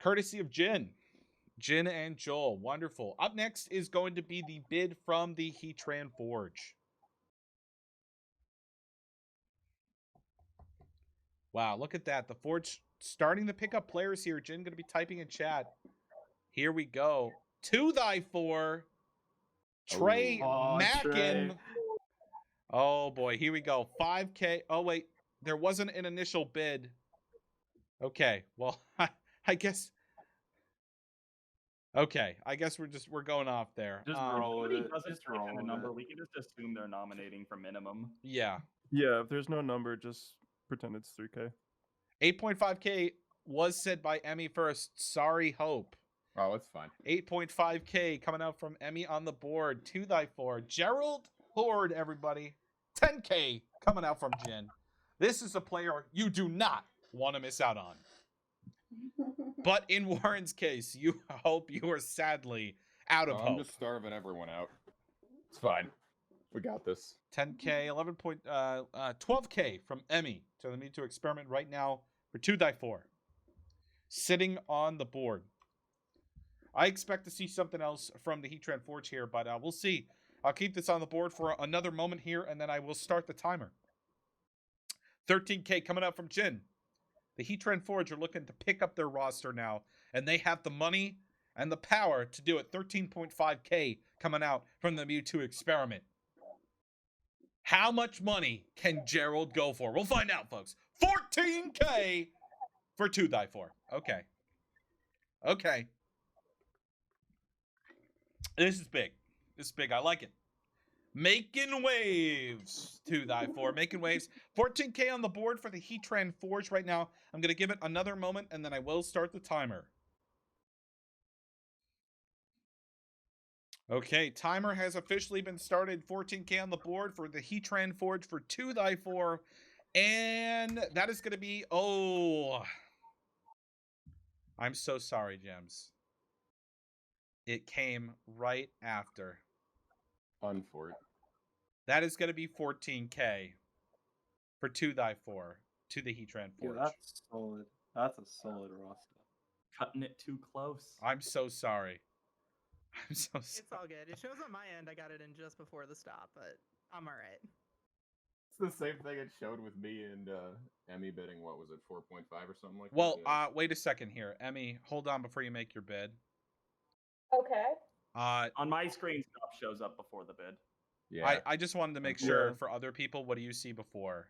courtesy of Jin. Jin and Joel. Wonderful. Up next is going to be the bid from the Heatran Forge. Wow, look at that. The Forge starting to pick up players here. Jin going to be typing in chat. Here we go. To thy four. Trey Mackin. Trey. Oh boy, here we go. 5K. Oh wait, there wasn't an initial bid. Okay, well, I guess. Okay, I guess we're going off there. Just If roll with somebody it. doesn't Just type roll in a with number, it. we can just assume they're nominating for minimum. Yeah. Yeah, if there's no number, just pretend it's 3K. 8.5K was said by Emmy first. Sorry, Hope. Oh, it's fine. 8.5K coming out from Emmy on the board. To thy four. Gerald Horde, everybody. 10K coming out from Jin. This is a player you do not want to miss out on. But in Warren's case, you hope you are sadly out of I'm hope. just starving everyone out. It's fine. We got this. 10K, 12K from Emmy. So they need to experiment right now for 2 die 4. Sitting on the board. I expect to see something else from the Heatran Forge here, but we'll see. I'll keep this on the board for another moment here, and then I will start the timer. 13K coming out from Jin. The Heatran Forge are looking to pick up their roster now, and they have the money and the power to do it. 13.5K coming out from the Mewtwo experiment. How much money can Gerald go for? We'll find out, folks. 14K for 2 die 4. Okay. Okay. This is big. This is big. I like it. Making waves. 2 die 4. Making waves. 14K on the board for the Heatran Forge right now. I'm going to give it another moment, and then I will start the timer. Okay, timer has officially been started. 14K on the board for the Heatran Forge for 2 die 4. And that is going to be... Oh. I'm so sorry, Gems. It came right after. Unfort. That is going to be 14K for 2 die 4 to the Heatran Yeah, Forge. that's solid. That's a solid roster. Cutting it too close. I'm so sorry. I'm so sorry. It's all good. It shows on my end I got it in just before the stop, but I'm all right. It's the same thing it showed with me and Emmy bidding, what was it, 4.5 or something like Well, that? wait a second here. Emmy, hold on before you make your bid. Okay. On my screen, stuff shows up before the bid. Yeah. I just wanted to make Yeah. sure for other people, what do you see before?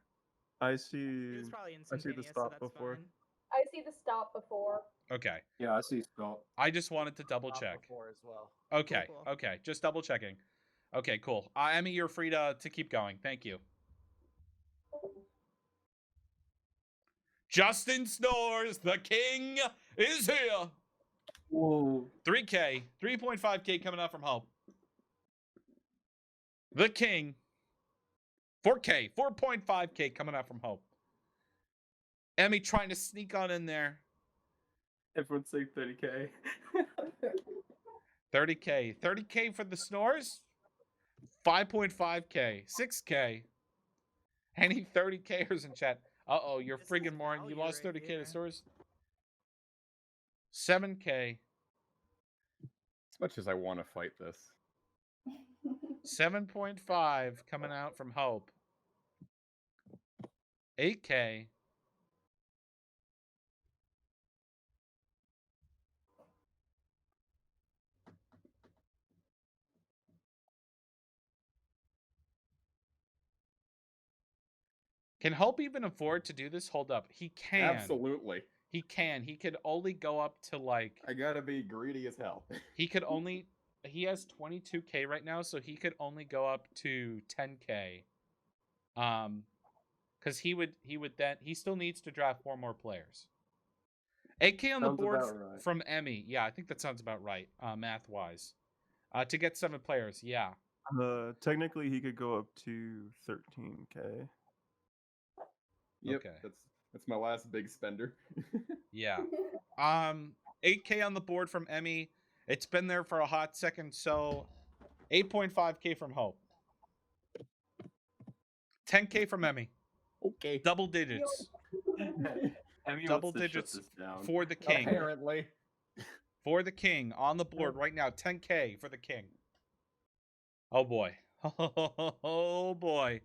I see. It was probably I see instantaneous, the so stop that's before. fine. I see the stop before. Okay. Yeah, I see Scott. I just wanted to double Top check. before as well. Okay. Cool, cool. Okay. Just double checking. Okay, cool. Emmy, you're free to keep going. Thank you. Justin Snores, the king, is here. Whoa. 3K, 3.5K coming out from Hope. The king. 4K, 4.5K coming out from Hope. Emmy trying to sneak on in there. Everyone's saying 30K. 30K. 30K for the Snores. 5.5K. 6K. Any 30Kers in chat? Uh-oh, you're This is friggin' Morin. You value lost right 30K to here. Snores. 7K. As much as I want to fight this. 7.5 coming out from Hope. 8K. Can Hope even afford to do this? Hold up. He can. Absolutely. He can. He could only go up to like. I gotta be greedy as hell. He could only. He has 22K right now, so he could only go up to 10K. Because he would then he still needs to draft 4 more players. 8K on the Sounds board about right. from Emmy. Yeah, I think that sounds about right, math wise. To get 7 players, yeah. Technically, he could go up to 13K. Yep, Okay. that's my last big spender. Yeah. 8K on the board from Emmy. It's been there for a hot second, so 8.5K from Hope. 10K from Emmy. Okay. Double digits. Emmy Double wants to shut digits this down. for the king. Apparently. For the king on the board right now. 10K for the king. Oh boy. Oh boy.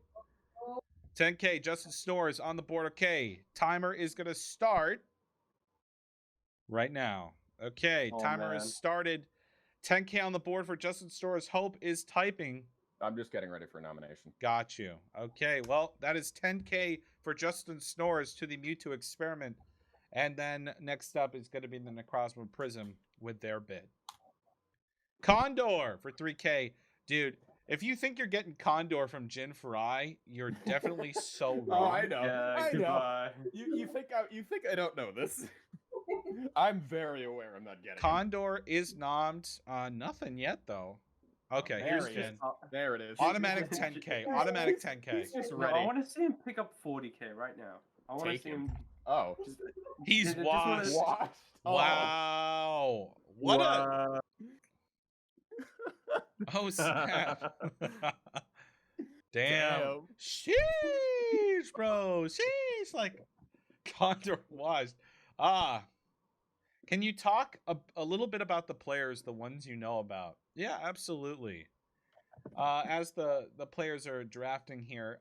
10K. Justin Snores on the board. Okay. Timer is going to start right now. Okay. Oh, Timer man. is started. 10K on the board for Justin Snores. Hope is typing. I'm just getting ready for nomination. Got you. Okay. Well, that is 10K for Justin Snores to the Mewtwo experiment. And then next up is going to be the Necrozma Prism with their bid. Condor for 3K. Dude, if you think you're getting Condor from Jin Farai, you're definitely so wrong. Oh, I know. Yeah, I know. goodbye. You think I don't know this? I'm very aware I'm not getting it. Condor is nommed. Nothing yet, though. Okay, here's There he Jin. is. There it is. Automatic 10K. Automatic 10K. He's just No, ready. I want to see him pick up 40K right now. I want to Take see him. him. Oh. Just, He's just wanna- washed. Washed. Oh. Wow. What a... Wow. Oh, snap. Damn. Damn. Sheesh, bro. Sheesh. Like, Condor washed. Can you talk a little bit about the players, the ones you know about? Yeah, absolutely. As the players are drafting here.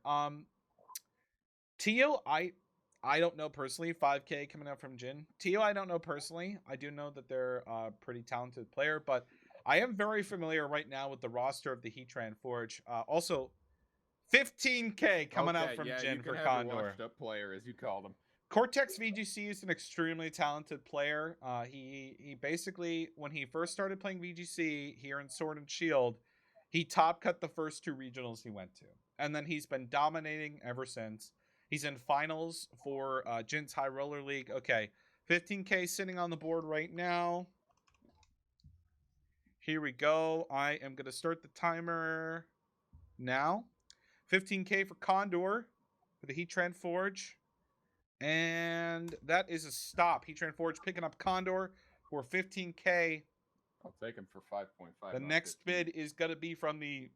Tio, I don't know personally. 5K coming out from Jin. Tio, I don't know personally. I do know that they're a pretty talented player, but I am very familiar right now with the roster of the Heatran Forge. Also, 15K coming out from Jin for Condor. Washed up player, as you call them. Cortex VGC is an extremely talented player. He basically, when he first started playing VGC here in Sword and Shield, he top cut the first 2 regionals he went to. And then he's been dominating ever since. He's in finals for Jin's High Roller League. Okay, 15K sitting on the board right now. Here we go. I am going to start the timer now. 15K for Condor for the Heatran Forge. And that is a stop. Heatran Forge picking up Condor for 15K. I'll take him for 5.5. The next bid is going to be from the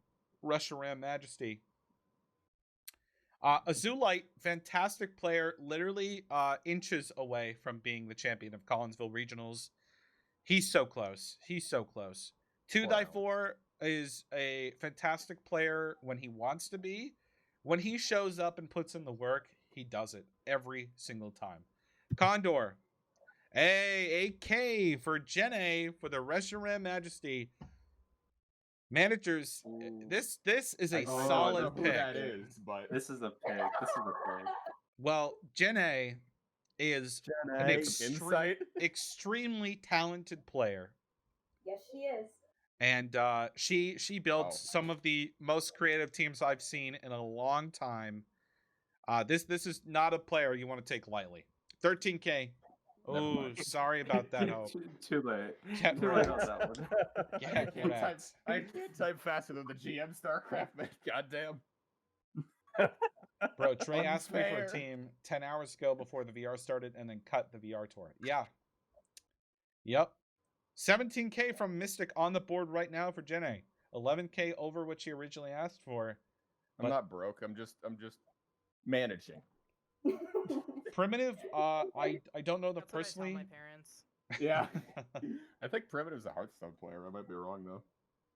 Reshiram Majesty. Azulite, fantastic player, literally inches away from being the champion of Collinsville Regionals. He's so close. He's so close. 2-4 is a fantastic player when he wants to be. When he shows up and puts in the work, he does it every single time. Condor. Hey, 8K for Jenny for the Reshiram Majesty. Managers, this is a I don't solid know who pick. that is, but This is a pick. This is a pick. Well, Jenny is an insight. extremely talented player. Yes, she is. And she builds some of the most creative teams I've seen in a long time. This is not a player you want to take lightly. 13K. Oh, mind. sorry about that, Hope. Too late. Get Too wrecked. late on that one. Get wrecked. I can't type faster than the GM StarCraft, man. Goddamn. Bro, Trey asked me for Unfair. a team 10 hours ago before the VR started and then cut the VR tour. Yeah. Yep. 17K from Mystic on the board right now for Jenny. 11K over what she originally asked for. I'm not broke. I'm just managing. Primitive, I don't know the That's what I tell personally. my parents. Yeah. I think Primitive's a Hearthstone player. I might be wrong though.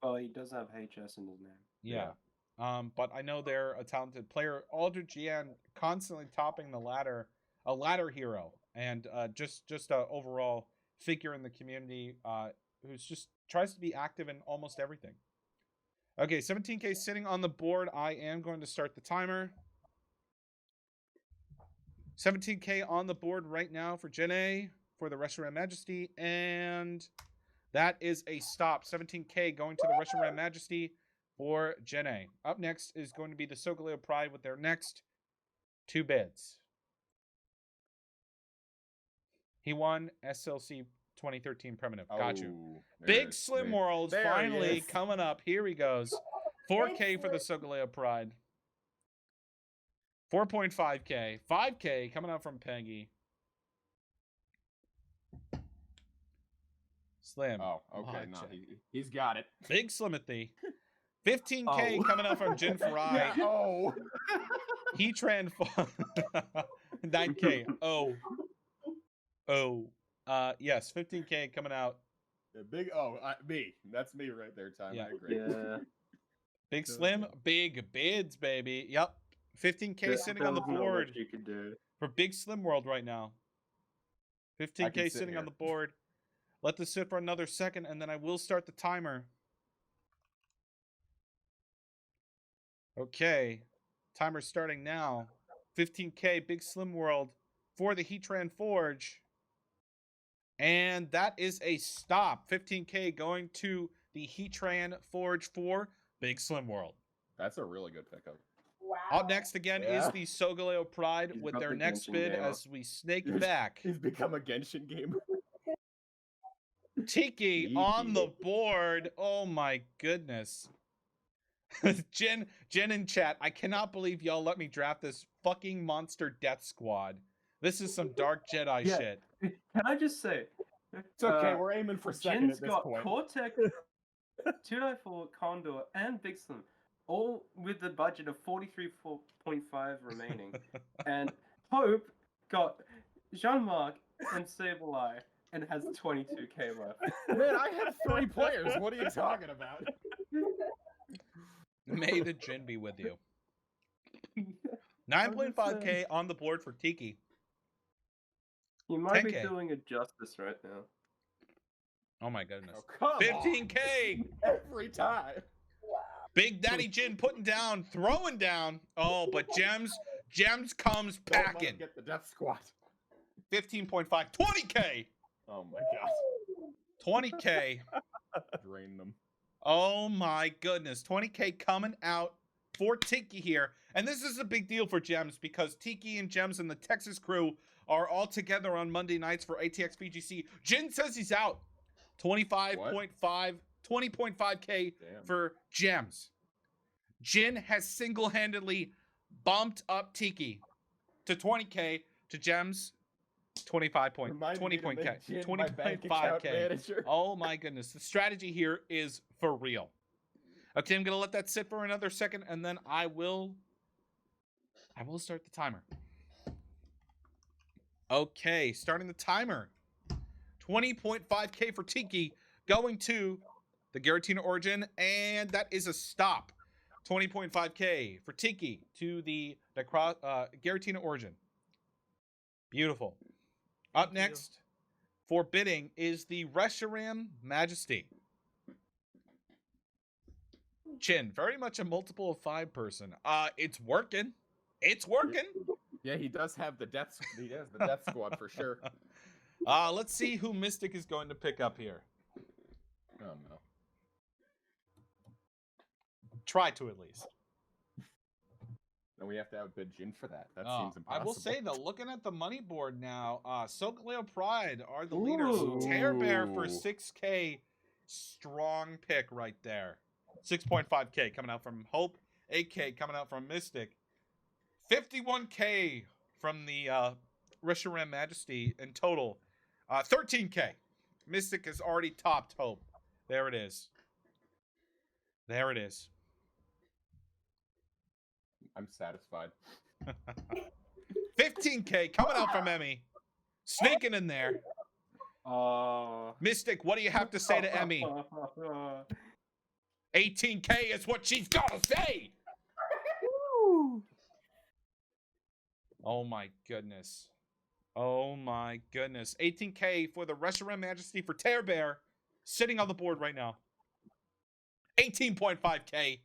Well, he does have HS in his name. Yeah. But I know they're a talented player. Aldred Gian constantly topping the ladder, a ladder hero, and just a overall figure in the community who's just tries to be active in almost everything. Okay, 17K sitting on the board. I am going to start the timer. 17K on the board right now for Jenna for the Restaurant Majesty, and that is a stop. 17K going to the Restaurant Majesty for Jenna. Up next is going to be the Sogaleo Pride with their next 2 bids. He won SLC 2013 primitive. Got you. Oh, Big Slim World There he finally is. coming up. Here he goes. 4K for the Sogaleo Pride. 4.5K. 5K coming out from Peggy. Slim. Oh, okay. No, Watch it. he's got it. Big Slimothy. 15K Oh. coming out from Jin Fry. Oh. Heatran 9K. Oh. Yes, 15K coming out. Big me. That's me right there, Time. Yeah. I agree. Yeah. Big Slim, big bids, baby. Yep. 15K sitting on the There's not board much you can do. for Big Slim World right now. I 15K can sit sitting on here. the board. Let this sit for another second, and then I will start the timer. Okay. Timer starting now. 15K Big Slim World for the Heatran Forge. And that is a stop. 15K going to the Heatran Forge for Big Slim World. That's a really good pickup. Wow. Up next again Yeah. is the Sogaleo Pride He's with got their the next Genshin bid game up. as we snake back. He's become a Genshin gamer. Tiki on the Yeeky. board. Oh my goodness. Jen in chat. I cannot believe y'all let me draft this fucking monster death squad. This is some Dark Jedi Yeah. shit. Can I just say, It's okay. We're aiming for second Jin's at this got point. Cortex, 294, Condor, and Big Slim, all with the budget of 43.5 remaining. And Hope got Jean-Marc and Sableye and has 22k left. Man, I had 3 players. What are you talking about? May the Jin be with you. 9.5K on the board for Tiki. You might 10K. be doing it justice right now. Oh my goodness. Oh, come on. 15K. Every time. Big Daddy Jin putting down, throwing down. Oh, but Gems comes Don't let him packing. get the death squad. 15.5, 20K. Oh my god. 20K. Drain them. Oh my goodness. 20K coming out for Tiki here. And this is a big deal for Gems because Tiki and Gems and the Texas crew are all together on Monday nights for ATX VGC. Jin says he's out. 20.5K Damn. for Gems. Jin has single-handedly bumped up Tiki to 20K to Gems 20K. Remind me to make Jin my bank account 20.5K. manager. Oh my goodness. The strategy here is for real. Okay, I'm going to let that sit for another second and then I will start the timer. Okay, starting the timer. 20.5K for Tiki going to the Giratina Origin, and that is a stop. 20.5K for Tiki to the Giratina Origin. Beautiful. Up next for bidding is the Reshiram Majesty. Chin, very much a multiple of 5 person. It's working. It's working. Yeah, he does have the death. He has the death squad for sure. Let's see who Mystic is going to pick up here. Oh no. Try to at least. And we have to outbid Jin for that. That Oh, seems impossible. I will say though, looking at the money board now, Sogaleo Pride are the leaders. Ooh. Tear Bear for 6K, strong pick right there. 6.5K coming out from Hope, 8K coming out from Mystic, 51K from the Reshiram Majesty in total, 13K. Mystic has already topped Hope. There it is. There it is. I'm satisfied. 15K coming out from Emmy. Sneaking in there. Mystic, what do you have to say to Emmy? 18K is what she's gotta say. Oh my goodness. Oh my goodness. 18K for the Reshiram Majesty for Tear Bear. Sitting on the board right now. 18.5K.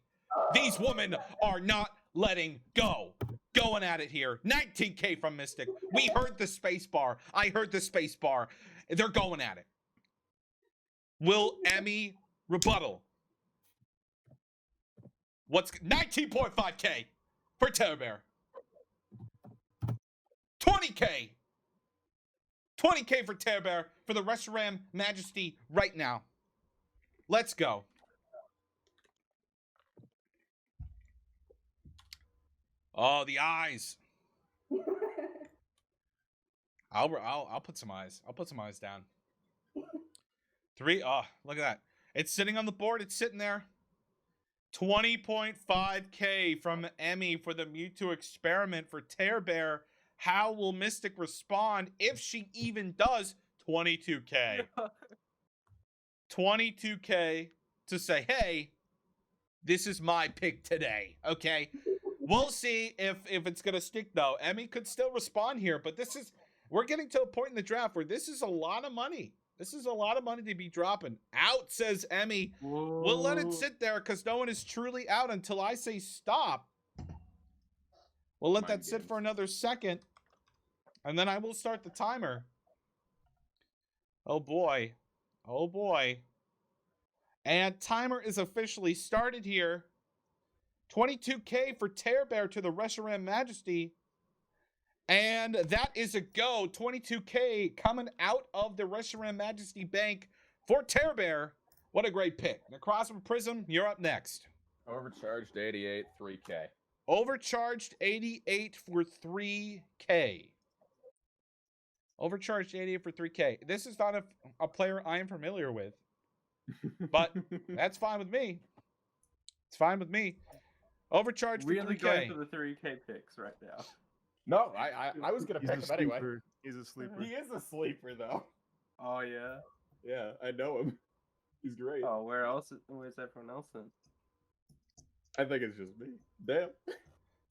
These women are not letting go. Going at it here. 19K from Mystic. We heard the space bar. I heard the space bar. They're going at it. Will Emmy rebuttal? What's 19.5K for Terror Bear? 20K. 20K for Terror Bear for the Reshiram Majesty right now. Let's go. Oh, the eyes. I'll put some eyes. I'll put some eyes down. 3. Oh, look at that. It's sitting on the board. It's sitting there. 20.5K from Emmy for the Mewtwo experiment for Terror Bear. How will Mystic respond if she even does? 22K. 22K to say, hey, this is my pick today. Okay. We'll see if it's going to stick, though. Emmy could still respond here, but we're getting to a point in the draft where this is a lot of money. This is a lot of money to be dropping. Out, says Emmy. Whoa. We'll let it sit there because no one is truly out until I say stop. We'll let that sit for another second, and then I will start the timer. Oh, boy. Oh, boy. And timer is officially started here. 22K for Terror Bear to the Reshiram Majesty. And that is a go. 22K coming out of the Reshiram Majesty Bank for Terror Bear. What a great pick. Necrosma Prism, you're up next. Overcharged 88, 3K. Overcharged 88 for 3K. Overcharged 88 for 3K. This is not a player I am familiar with. But that's fine with me. It's fine with me. Overcharged for Really 3K. going for the 3K picks right now. No, I was gonna He's pick a him anyway. sleeper. He's a sleeper. He is a sleeper though. Oh yeah. Yeah, I know him. He's great. Oh, where's everyone else then? I think it's just me. Damn.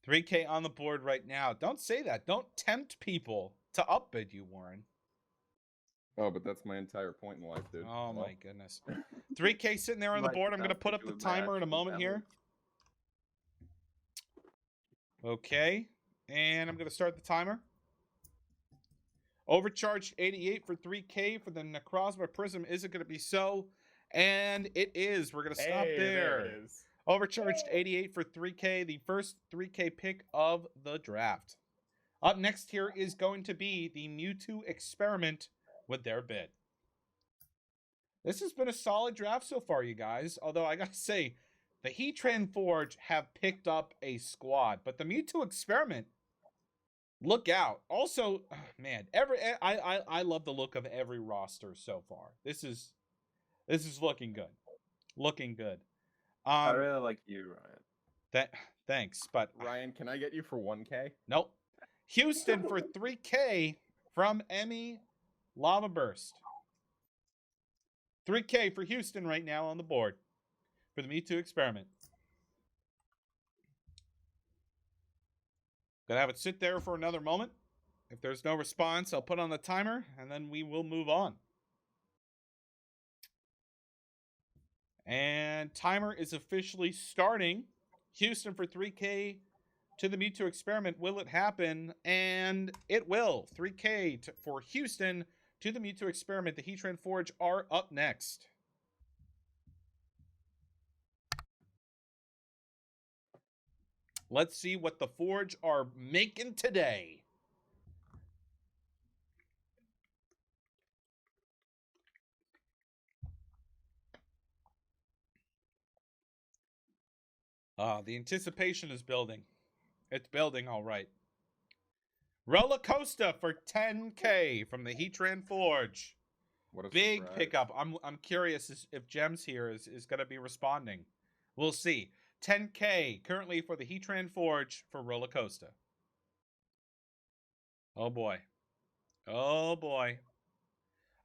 3K on the board right now. Don't say that. Don't tempt people to upbid you, Warren. Oh, but that's my entire point in life, dude. Oh my goodness. 3K sitting there on the Like board. I'm going to that put up to the do a timer in a match moment with here. Okay. And I'm going to start the timer. Overcharged 88 for 3K for the Necrosma Prism. Is it going to be so? And it is. We're going to stop there. It is. Overcharged 88 for 3K, the first 3K pick of the draft. Up next here is going to be the Mewtwo experiment with their bid. This has been a solid draft so far, you guys. Although I gotta say, the Heatran Forge have picked up a squad, but the Mewtwo experiment, look out. Also, man, I love the look of every roster so far. This is looking good, looking good. I really like you, Ryan. Thanks, but Ryan, can I get you for 1K? nope. Houston for 3K from Emmy Lava Burst. 3K for Houston right now on the board for the Mewtwo experiment. Gonna have it sit there for another moment. If there's no response, I'll put on the timer and then we will move on. And timer is officially starting. Houston for 3K to the Mewtwo experiment. Will it happen? And it will. 3K for Houston to the Mewtwo experiment. The Heatran Forge are up next. Let's see what the Forge are making today. The anticipation is building. It's building all right. Roller Coaster for 10K from the Heatran Forge. What a Big surprise. pickup. I'm curious if Gems here is going to be responding. We'll see. 10K currently for the Heatran Forge for Roller Coaster. Oh boy. Oh boy.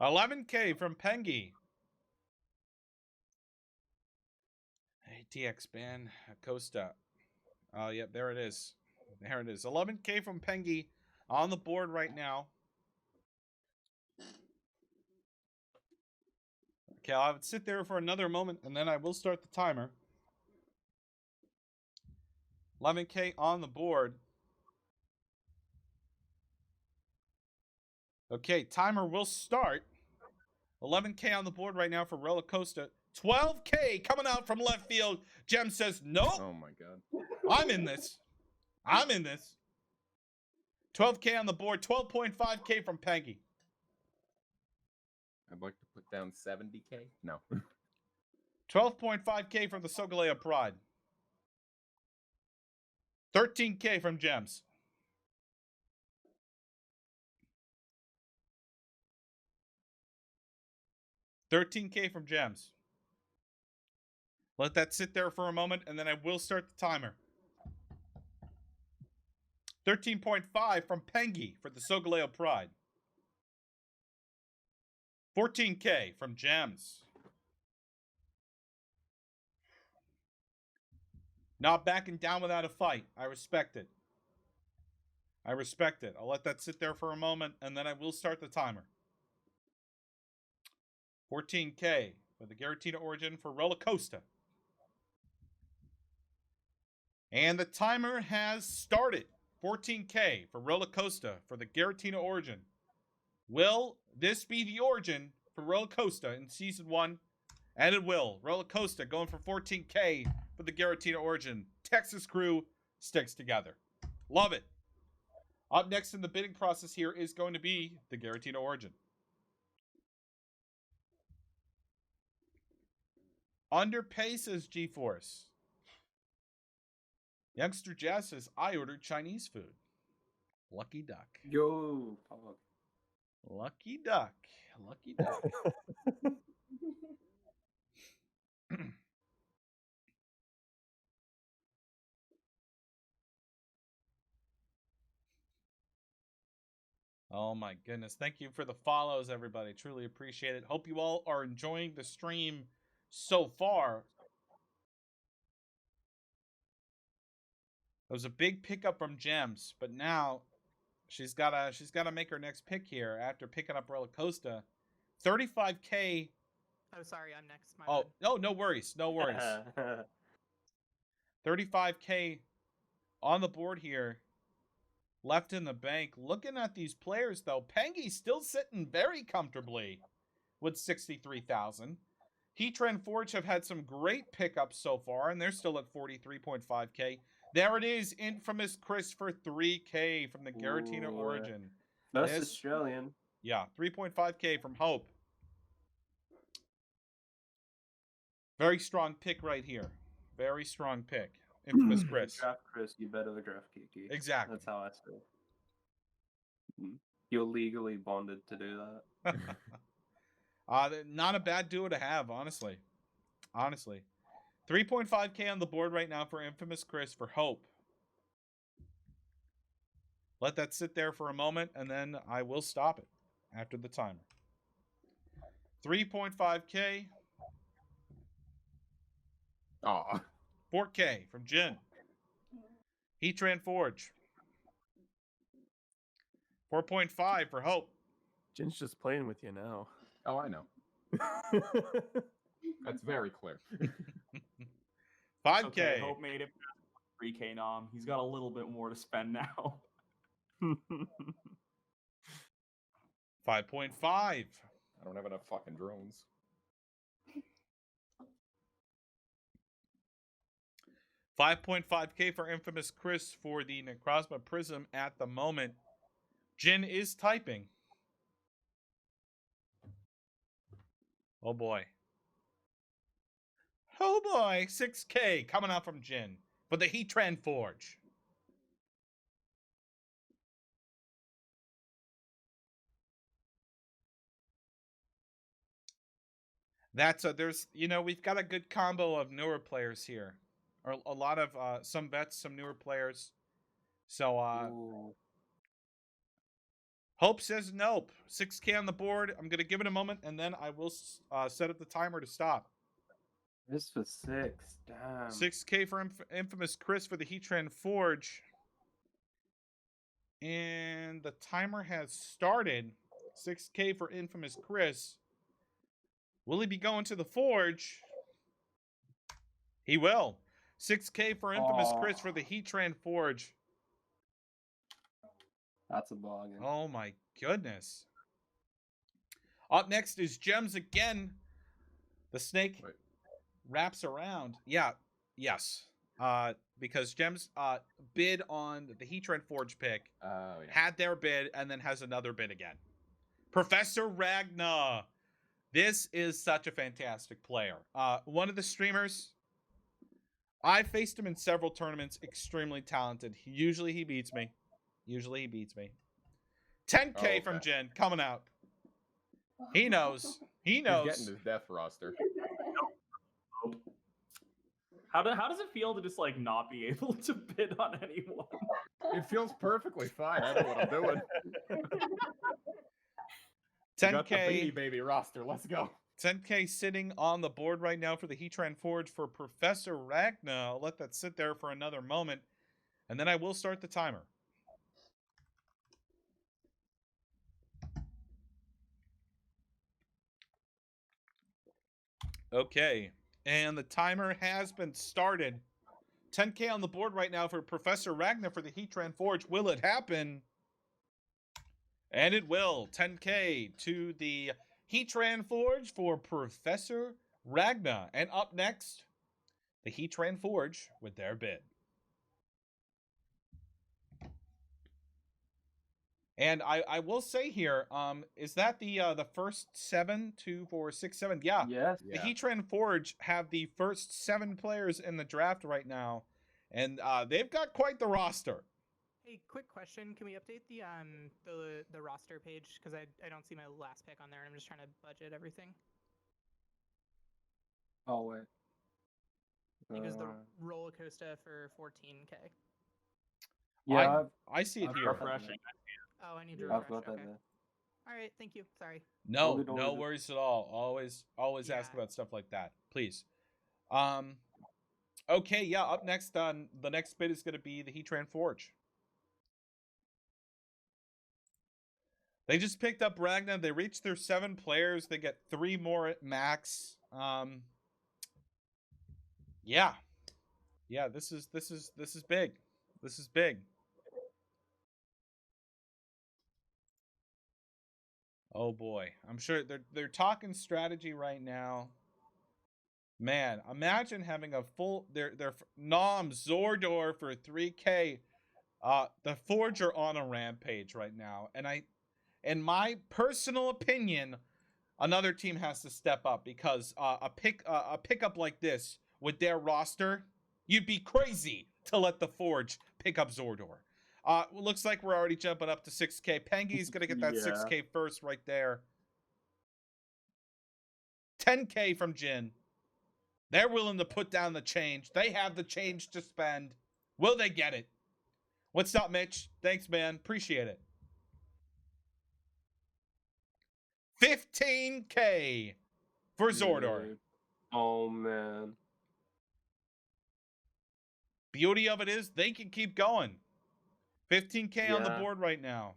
11K from Pengy. Hey, TX ban Costa. Oh, yeah, there it is. There it is. 11K from Pengy on the board right now. Okay, I'll have it sit there for another moment, and then I will start the timer. 11K on the board. Okay, timer will start. 11K on the board right now for Roller Coaster. 12K coming out from left field. Jem says, nope, Oh my god. I'm in this. I'm in this. 12K on the board. 12.5K from Peggy. I'd like to put down 70K. No. 12.5K from the Sogaleo Pride. 13K from Gems. $13K from Gems. Let that sit there for a moment, and then I will start the timer. 13.5 from Pengy for the Sogaleo Pride. 14K from Gems. Not backing down without a fight. I respect it. I respect it. I'll let that sit there for a moment, and then I will start the timer. 14K for the Garatina Origin for Roller Coaster. And the timer has started. 14K for Roller Coaster for the Garatina Origin. Will this be the origin for Roller Coaster in Season 1? And it will. Roller Coaster going for 14K for the Garatina Origin. Texas crew sticks together. Love it. Up next in the bidding process here is going to be the Garatina Origin. Underpay says GeForce. Youngster Jazz says, I ordered Chinese food. Lucky duck. Yo, fuck. Lucky duck. Lucky duck. Oh my goodness. Thank you for the follows, everybody. Truly appreciate it. Hope you all are enjoying the stream so far. It was a big pickup from Gems, but now she's gotta make her next pick here after picking up Roller Coaster. 35K. Oh, sorry, I'm next. My Oh, bad. no, no worries. No worries. 35K on the board here. Left in the bank. Looking at these players, though, Pengy's still sitting very comfortably with 63,000. Heatran Forge have had some great pickups so far, and they're still at 43.5K. There it is, Infamous Chris for 3K from the Garatina Ooh, Origin. That's This- Australian. Yeah, 3.5K from Hope. Very strong pick right here. Very strong pick. Infamous Chris. Draft Chris, you better the draft Kiki. Exactly. That's how I feel. You're legally bonded to do that. Not a bad duo to have, honestly. Honestly. 3.5K on the board right now for Infamous Chris for Hope. Let that sit there for a moment, and then I will stop it after the timer. 3.5K. Aw. 4K from Jin. Heatran Forge. 4.5 for Hope. Jin's just playing with you now. Oh, I know. That's very clear. 5K. Okay, Hope made it 3K nom. He's got a little bit more to spend now. 5.5. I don't have enough fucking drones. 5.5K for Infamous Chris for the Necrozma Prism at the moment. Jin is typing. Oh boy. Oh boy. 6K coming out from Jin for the Heatran Forge. There's, we've got a good combo of newer players here. Or a lot of, some vets, some newer players. So, Ooh. Hope says nope. 6K on the board. I'm going to give it a moment, and then I will set up the timer to stop. This was 6. Damn. 6K for Infamous Chris for the Heatran Forge. And the timer has started. 6K for Infamous Chris. Will he be going to the Forge? He will. 6K for Infamous Chris for the Heatran Forge. That's a bargain. Oh my goodness. Up next is Gems again. The snake Wait. wraps around. Yes. Because Gems bid on the Heatran Forge pick, Oh, yeah. had their bid, and then has another bid again. Professor Ragnar. This is such a fantastic player. One of the streamers. I faced him in several tournaments. Extremely talented. Usually he beats me. 10K from okay. Jin coming out. He knows. He He's knows. getting his death roster. How does it feel to just like not be able to bid on anyone? It feels perfectly fine. I know what I'm doing. 10K. Got the Beanie Baby roster. Let's go. 10K sitting on the board right now for the Heatran Forge for Professor Ragnar. I'll let that sit there for another moment, and then I will start the timer. Okay, and the timer has been started. 10K on the board right now for Professor Ragnar for the Heatran Forge. Will it happen? And it will. 10K to the Heatran Forge for Professor Ragnar. And up next, the Heatran Forge with their bid. And I will say here, is that the first 7, 2, 4, 6, 7? Yeah. Yes. The Heatran Forge have the first 7 players in the draft right now, and they've got quite the roster. Hey, quick question. Can we update the roster page? Because I don't see my last pick on there, and I'm just trying to budget everything. Oh, wait. It was the roller coaster for 14K. Yeah, I see it I've here. got that Refreshing. Oh, I need to I've refresh. got that Okay. there. All right, thank you. Sorry. No, All good, all no good. worries at all. Always ask Yeah. about stuff like that, please. Okay, yeah. Up next on the next bid is going to be the Heatran Forge. They just picked up Ragnar. They reached their 7 players. They get 3 more at max. Yeah. This is big. This is big. Oh boy, I'm sure they're talking strategy right now. Man, imagine having a full their Nom Zordor for 3K. The Forge are on a rampage right now, and in my personal opinion, another team has to step up because a pickup like this with their roster, you'd be crazy to let the Forge pick up Zordor. Looks like we're already jumping up to 6K. Pengy's gonna get that Yeah. 6K first right there. 10K from Jin. They're willing to put down the change. They have the change to spend. Will they get it? What's up, Mitch? Thanks, man. Appreciate it. 15K for Zordor. Oh, man. Beauty of it is they can keep going. 15K on the Yeah. board right now.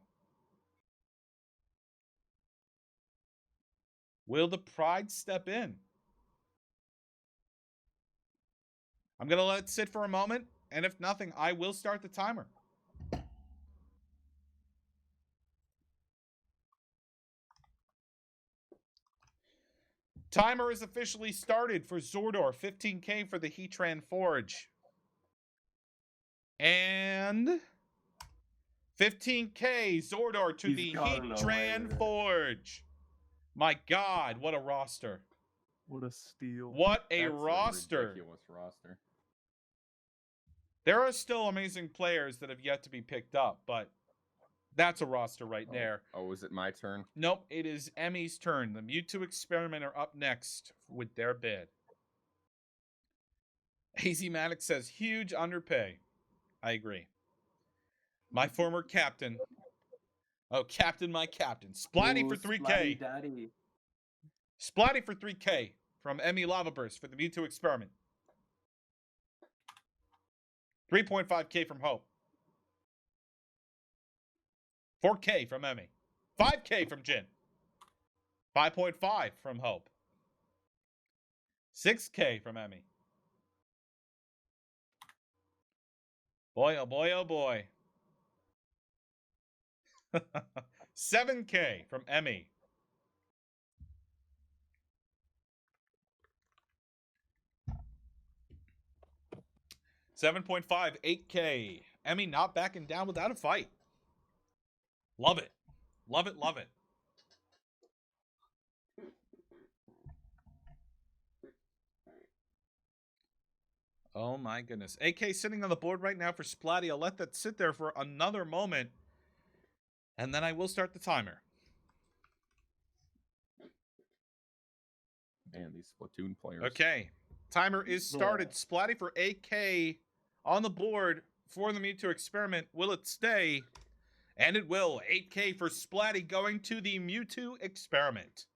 Will the Pride step in? I'm going to let it sit for a moment, and if nothing, I will start the timer. Timer is officially started for Zordor. 15K for the Heatran Forge. And 15K Zordor to the He's gotten away Heatran with it. Forge. My God, what a roster. What a steal. What a That's roster. ridiculous roster. There are still amazing players that have yet to be picked up, but that's a roster right there. Oh, is it my turn? Nope, it is Emmy's turn. The Mewtwo Experiment are up next with their bid. AZ Maddox says, huge underpay. I agree. My former captain. Oh, captain, my captain. Splatty Ooh, for 3K. Splatty Daddy. Splatty for 3K from Emmy Lava Burst for the Mewtwo Experiment. 3.5K from Hope. 4K from Emmy. 5K from Jin. 5.5 from Hope. 6K from Emmy. Boy, oh boy, oh boy. 7K from Emmy. 7.5, 8K. Emmy not backing down without a fight. Love it. Love it, love it. Oh my goodness. AK sitting on the board right now for Splatty. I'll let that sit there for another moment. And then I will start the timer. Man, these Splatoon players. Okay. Timer is started. Splatty for AK on the board for the Mewtwo experiment. Will it stay? And it will. 8K for Splatty going to the Mewtwo experiment.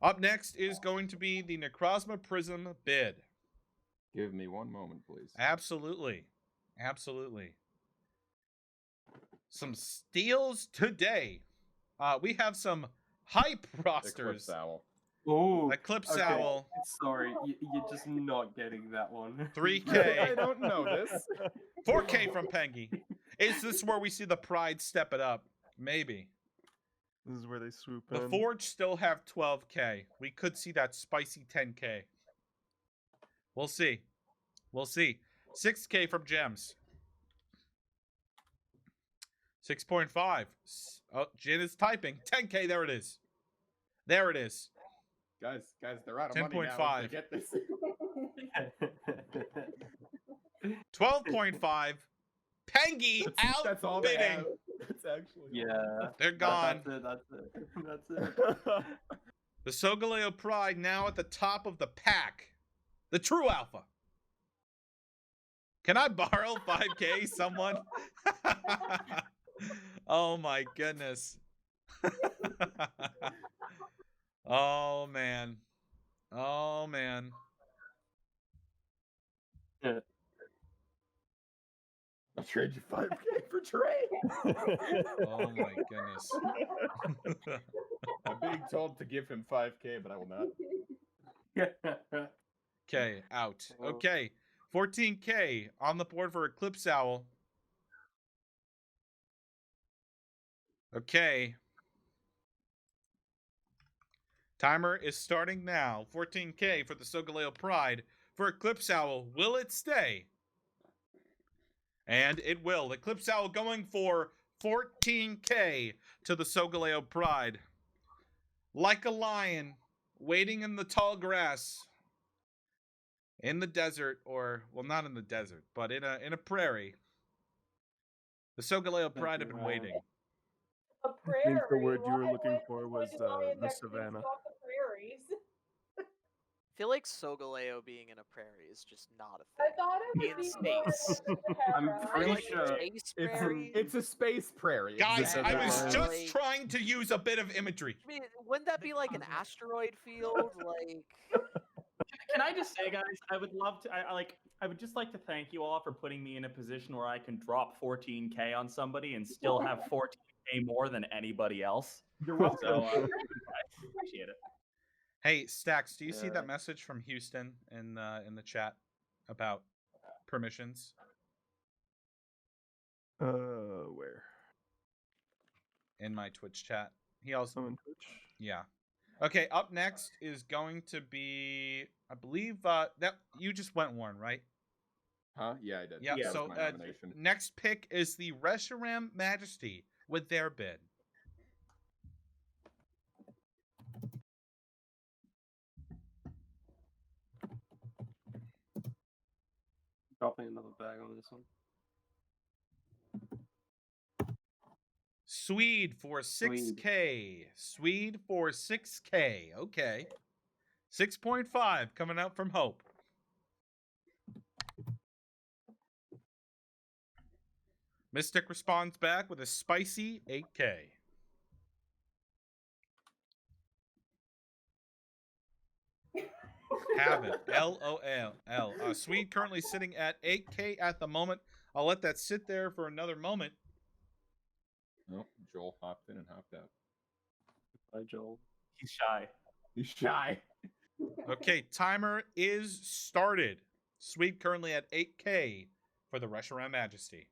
Up next is going to be the Necrozma Prism bid. Give me one moment, please. Absolutely. Absolutely. Some steals today. We have some hype rosters. Eclipse Owl. Oh, Eclipse okay. Owl. Sorry, you're just not getting that one. 3K. I don't know this. 4K from Pengy. Is this where we see the Pride step it up? Maybe. This is where they swoop The in. Forge still have 12K. We could see that spicy 10K. We'll see. We'll see. 6K from Gems. 6.5. Oh, Jin is typing. 10K, there it is. There it is. Guys, they're out of money now. 10.5. If they get this. 12.5. Pengy That's all they outbidding. have. That's actually. Yeah. They're gone. That's it. The Sogaleo Pride now at the top of the pack. The true alpha. Can I borrow 5K, someone? Oh my goodness. Oh man. Oh man. I'll trade you 5K for trade. Oh my goodness. I'm being told to give him 5K, but I will not. Okay, out. Okay. 14K on the board for Eclipse Owl. Okay. Timer is starting now. 14K for the Sogaleo Pride. For Eclipse Owl, will it stay? And it will. Eclipse Owl going for 14K to the Sogaleo Pride. Like a lion, waiting in the tall grass. In the desert, or, well, not in the desert, but in a prairie. The Sogaleo Pride have been waiting. A prairie. I think the word you were Why- looking why- for why was does Lion the Dex savannah. stop the prairies? I feel like Sogaleo being in a prairie is just not a I thing. thought it In was space. I'm I feel pretty like sure space prairie. It's a space prairie. Guys, This I was is just like- trying to use a bit of imagery. I mean, wouldn't that be like an asteroid field? Like, Can I just say, guys, I would love to. I would just like to thank you all for putting me in a position where I can drop 14K on somebody and still have 14K more than anybody else. You're welcome. So I appreciate it. Hey, Stacks, do you see Yeah. that message from Houston in the chat about permissions? Where? In my Twitch chat. He also, Oh, in Twitch. yeah. Okay, up next is going to be, I believe, that you just went Warren, right? Huh? Yeah, I did. Yeah, That so was my nomination. next pick is the Reshiram Majesty with their bid. Dropping another bag on this one. Swede for 6K. Swede for 6K. Okay. 6.5 coming out from Hope. Mystic responds back with a spicy 8K. Have it. LOL. Swede currently sitting at 8K at the moment. I'll let that sit there for another moment. Nope. Joel hopped in and hopped out. Bye, Joel. He's shy. He's shy. Okay, timer is started. Swede currently at 8K for the Reshiram Majesty.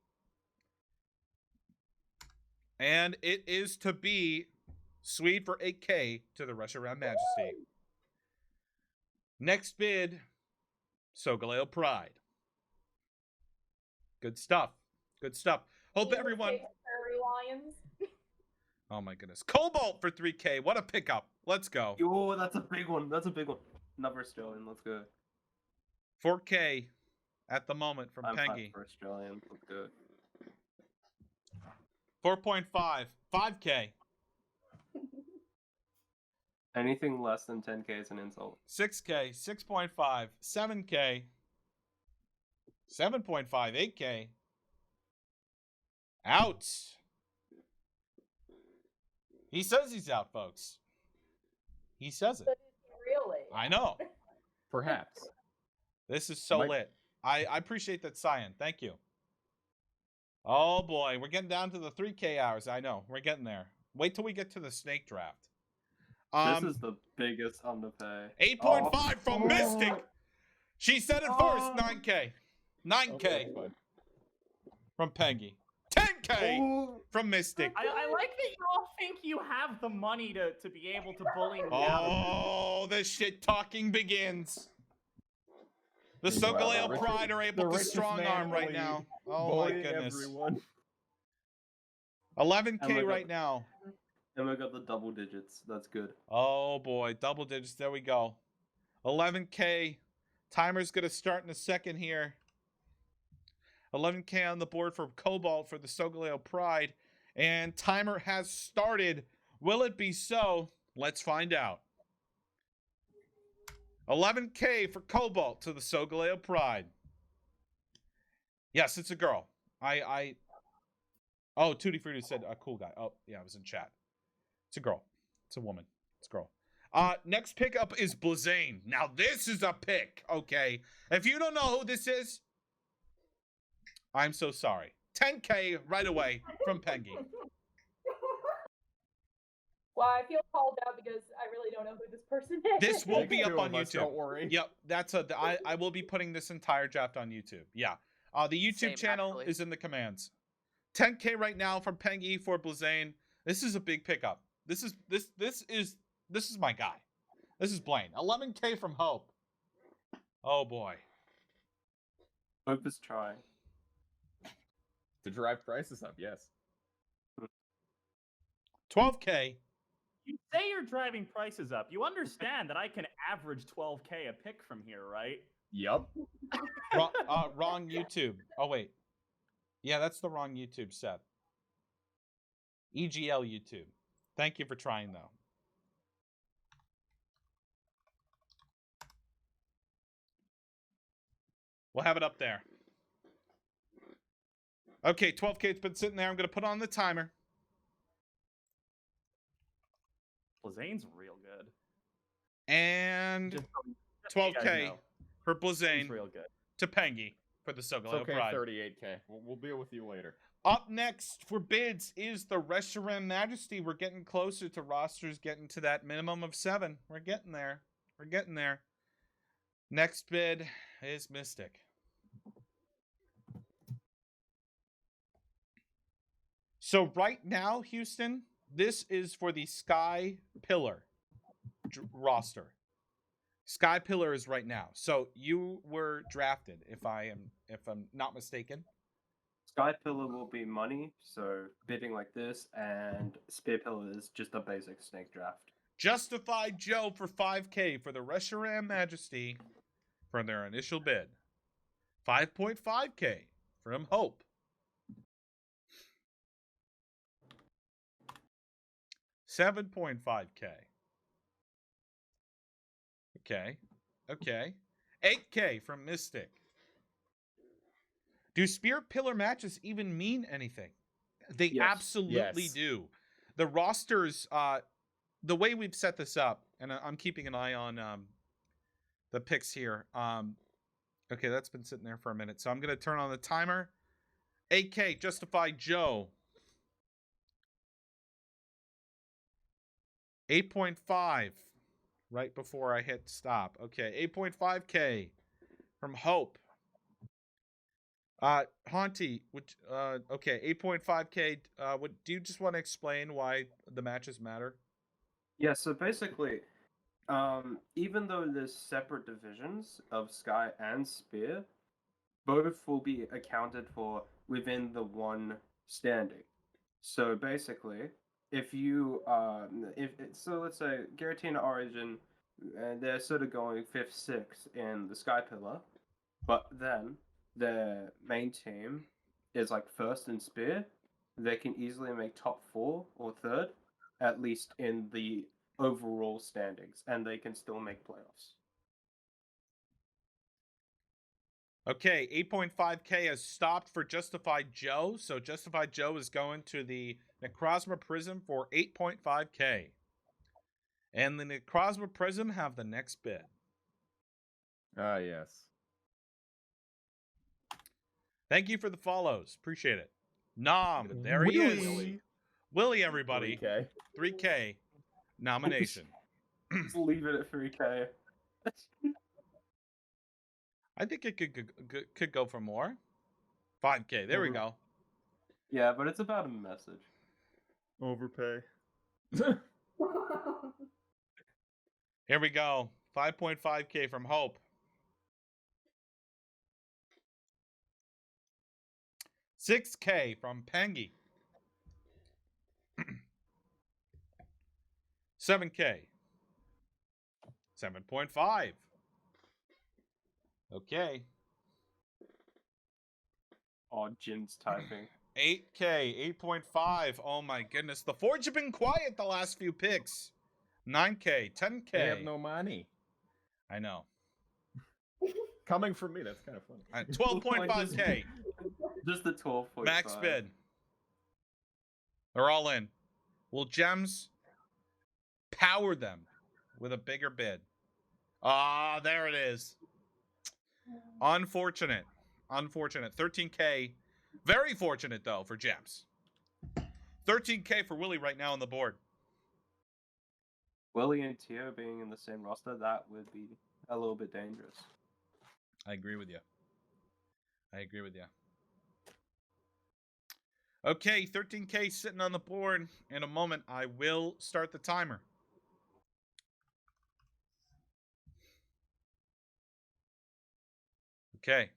And it is to be Swede for 8K to the Reshiram Majesty. Next bid, Sogaleo Pride. Good stuff. Good stuff. Hope Eagles everyone. take Prairie Lions. Oh my goodness. Cobalt for 3K. What a pickup. Let's go. Oh, that's a big one. That's a big one. Another Australian. Let's go. 4K at the moment from I'm Pengy. for Australian. Let's go. 4.5. 5K. Anything less than 10K is an insult. 6K. 6.5. 7K. 7.5. 8K. Out. He says he's out, folks. He says it. But it's really. I know. Perhaps. This is so Might- lit. I appreciate that, Cyan. Thank you. Oh boy, we're getting down to the 3K hours. I know. We're getting there. Wait till we get to the snake draft. This is the biggest underpay. 8.5 from Oh. Mystic. She said it first. 9K. 9K Okay, that's fine. from Peggy. 10K Oh. from Mystic. I like that you all think you have the money to be able to bully me out. Oh, the shit talking begins. The Wow, the Sogaleo richest- Pride are able the to richest strong man arm in the right league. now. Oh my Bullying goodness. everyone. 11K Oh my God. right now. And we got the double digits. That's good. Oh boy, double digits. There we go. 11K. Timer's going to start in a second here. 11K on the board for Cobalt for the Sogaleo Pride. And timer has started. Will it be so? Let's find out. 11K for Cobalt to the Sogaleo Pride. Yes, it's a girl. Oh, Tutti Frutti said a cool guy. Oh, yeah, I was in chat. It's a girl. It's a woman. It's a girl. Next pickup is Blazane. Now, this is a pick, okay? If you don't know who this is, I'm so sorry. 10K right away from Pengy. Well, I feel called out because I really don't know who this person is. This will Next be up two on of us, YouTube. Don't worry. Yep, I will be putting this entire draft on YouTube. Yeah. The YouTube Same, channel actually. is in the commands. 10K right now from Pengy for Blazane. This is a big pickup. This is my guy. This is Blaine. 11K from Hope. Oh boy. Hope is trying. To drive prices up, yes. 12K. You say you're driving prices up. You understand that I can average 12K a pick from here, right? Yup. Wrong YouTube. Oh wait. Yeah, that's the wrong YouTube set. EGL YouTube. Thank you for trying though. We'll have it up there. Okay, 12K, it's been sitting there. I'm going to put on the timer. Blazane's real good. And Just so you guys 12K know, for Blazane's Blazane real good. to Pengy for the It's Sogaleo okay, Pride. 38K. We'll deal with you later. Up next for bids is the Reshiram Majesty. We're getting closer to rosters getting to that minimum of 7. We're getting there. We're getting there. Next bid is Mystic. So right now, Houston, this is for the Sky Pillar roster. Sky Pillar is right now. So you were drafted, if I'm not mistaken. Sky Pillar will be money, so bidding like this, and Spear Pillar is just a basic snake draft. Justified Joe for 5K for the Reshiram Majesty for their initial bid. 5.5K from Hope. $7.5K. Okay. 8K from Mystic. Do Spirit Pillar matches even mean anything? They Yes. absolutely Yes. do. The rosters, the way we've set this up, and I'm keeping an eye on the picks here. Okay, that's been sitting there for a minute. So I'm going to turn on the timer. 8K, Justified Joe. 8.5 right before I hit stop. Okay, 8.5K from Hope. Haunty, which okay, 8.5K. Do you just want to explain why the matches matter? Yeah, so basically, even though there's separate divisions of Sky and Spear, both will be accounted for within the one standing. So basically, if you so let's say Giratina Origin, and they're sort of going 5th, 6th in the Sky Pillar, but then their main team is like 1st in Spear, they can easily make top 4 or 3rd, at least in the overall standings, and they can still make playoffs. Okay, 8.5K has stopped for Justified Joe, so Justified Joe is going to the Necrozma Prism for 8.5K. And the Necrozma Prism have the next bid. Ah, yes. Thank you for the follows. Appreciate it. Nom, there he is. Willie. Willie, everybody. 3K. 3K nomination. Just leave it at 3K. I think it could go for more. 5K. There we go. Yeah, but it's about a message. Overpay. Here we go. 5.5K from Hope. 6K from Pengy. 7K. 7.5. Okay. Oh, Jin's typing. 8K. 8.5. Oh my goodness. The Forge have been quiet the last few picks. 9K. 10K. They have no money. I know. Coming from me, that's kind of funny. 12.5K. Just the 12.5. Max bid. They're all in. Will Gems power them with a bigger bid? Ah, there it is. Unfortunate. Unfortunate. 13K. Very fortunate, though, for Gems. 13K for Willie right now on the board. Willie and Tio being in the same roster, that would be a little bit dangerous. I agree with you. I agree with you. Okay, 13K sitting on the board. In a moment, I will start the timer. Okay.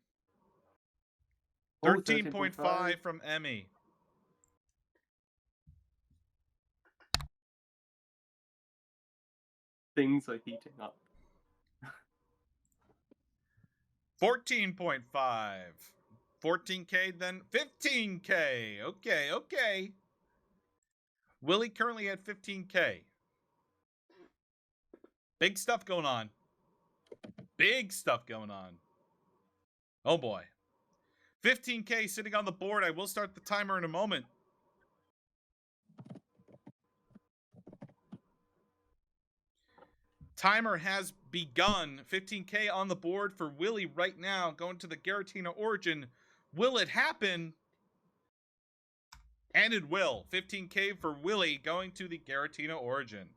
13.5 from Emmy. Things are heating up. 14.5. 14K, then 15K. Okay, okay. Willie currently at 15K. Big stuff going on. Big stuff going on. Oh boy. 15K sitting on the board. I will start the timer in a moment. Timer has begun. 15K on the board for Willie right now. Going to the Giratina Origin. Will it happen? And it will. 15K for Willie going to the Giratina Origin.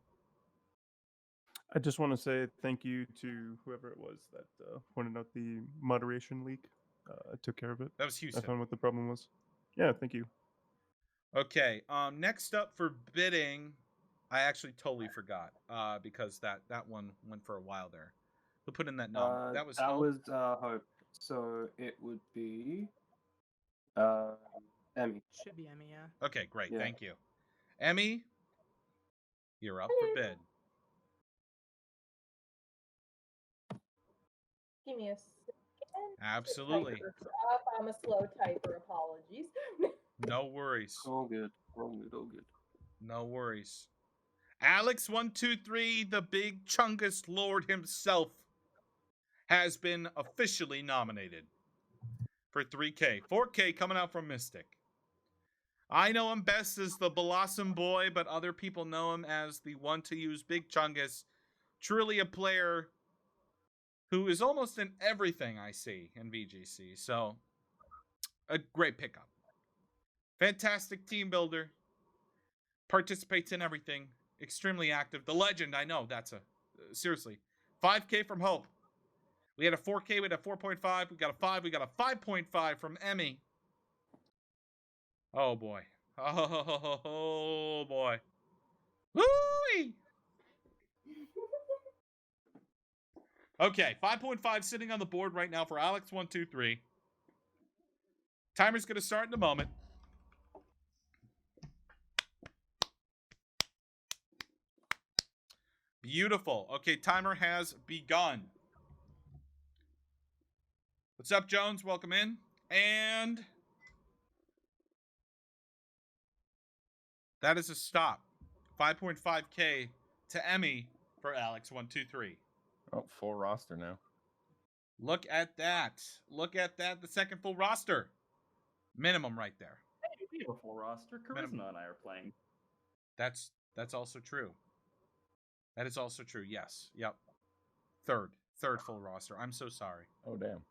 I just want to say thank you to whoever it was that pointed out the moderation leak. I took care of it. That was Houston. I found what the problem was. Yeah, thank you. Okay. Next up for bidding, I actually totally forgot because that one went for a while there. Who put in that number? That was Hope. Hope. So it would be Emmy. Should be Emmy, yeah. Okay, great. Yeah. Thank you. Emmy, you're up for bid. Give me a second. Absolutely. I'm a slow typer. Apologies. No worries. All good. All good. All good. No worries. Alex123, the big Chungus Lord himself, has been officially nominated for 3K. 4K coming out from Mystic. I know him best as the Blossom Boy, but other people know him as the one to use Big Chungus. Truly a player who is almost in everything I see in VGC. So, a great pickup. Fantastic team builder. Participates in everything. Extremely active. The legend, I know. That's a... seriously. 5K from Hope. We had a 4K. We had a 4.5. We got a 5. We got a 5.5 from Emmy. Oh, boy. Oh, boy. Woo-wee! Okay, 5.5 sitting on the board right now for Alex123. Timer's going to start in a moment. Beautiful. Okay, timer has begun. What's up, Jones? Welcome in. And that is a stop. 5.5K to Emmy for Alex123. Oh, full roster now. Look at that. Look at that. The second full roster. Minimum right there. Hey, we have a full roster. Charisma and I are playing. That's also true. That is also true. Yes. Yep. Third full roster. I'm so sorry. Oh, damn.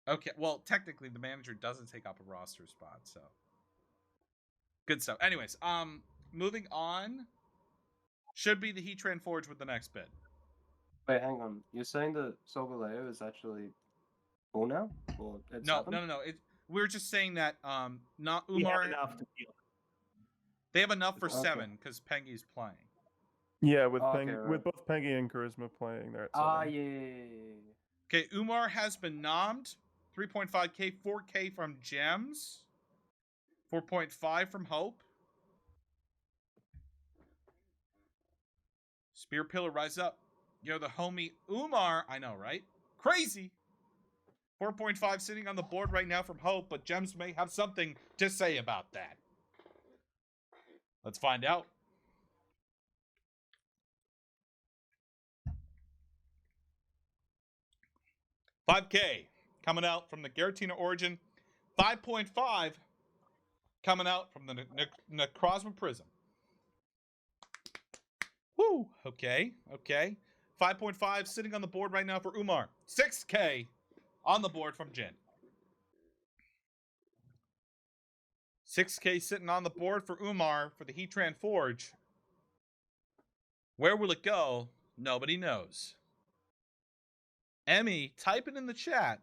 Okay, well, technically the manager doesn't take up a roster spot, so good stuff. Anyways, moving on. Should be the Heatran Forge with the next bid. Wait, hang on. You're saying that Solgaleo is actually full now? Or it's No. happened? We're just saying that not We Umar. have enough to deal. They have enough for Okay. 7 because Pengy's playing. Yeah, with Okay, with right. both Pengy and Charisma playing, they're at 7. Ah, yeah. Okay, Umar has been nommed. 3.5K, 4K from Gems. 4.5 from Hope. Spear Pillar, rise up. You're the homie Umar. I know, right? Crazy. 4.5 sitting on the board right now from Hope, but Gems may have something to say about that. Let's find out. $5K coming out from the Giratina Origin. 5.5 coming out from the Necrozma Prism. Woo! Okay. 5.5 sitting on the board right now for Umar. 6K on the board from Jin. 6K sitting on the board for Umar for the Heatran Forge. Where will it go? Nobody knows. Emmy, type it in the chat.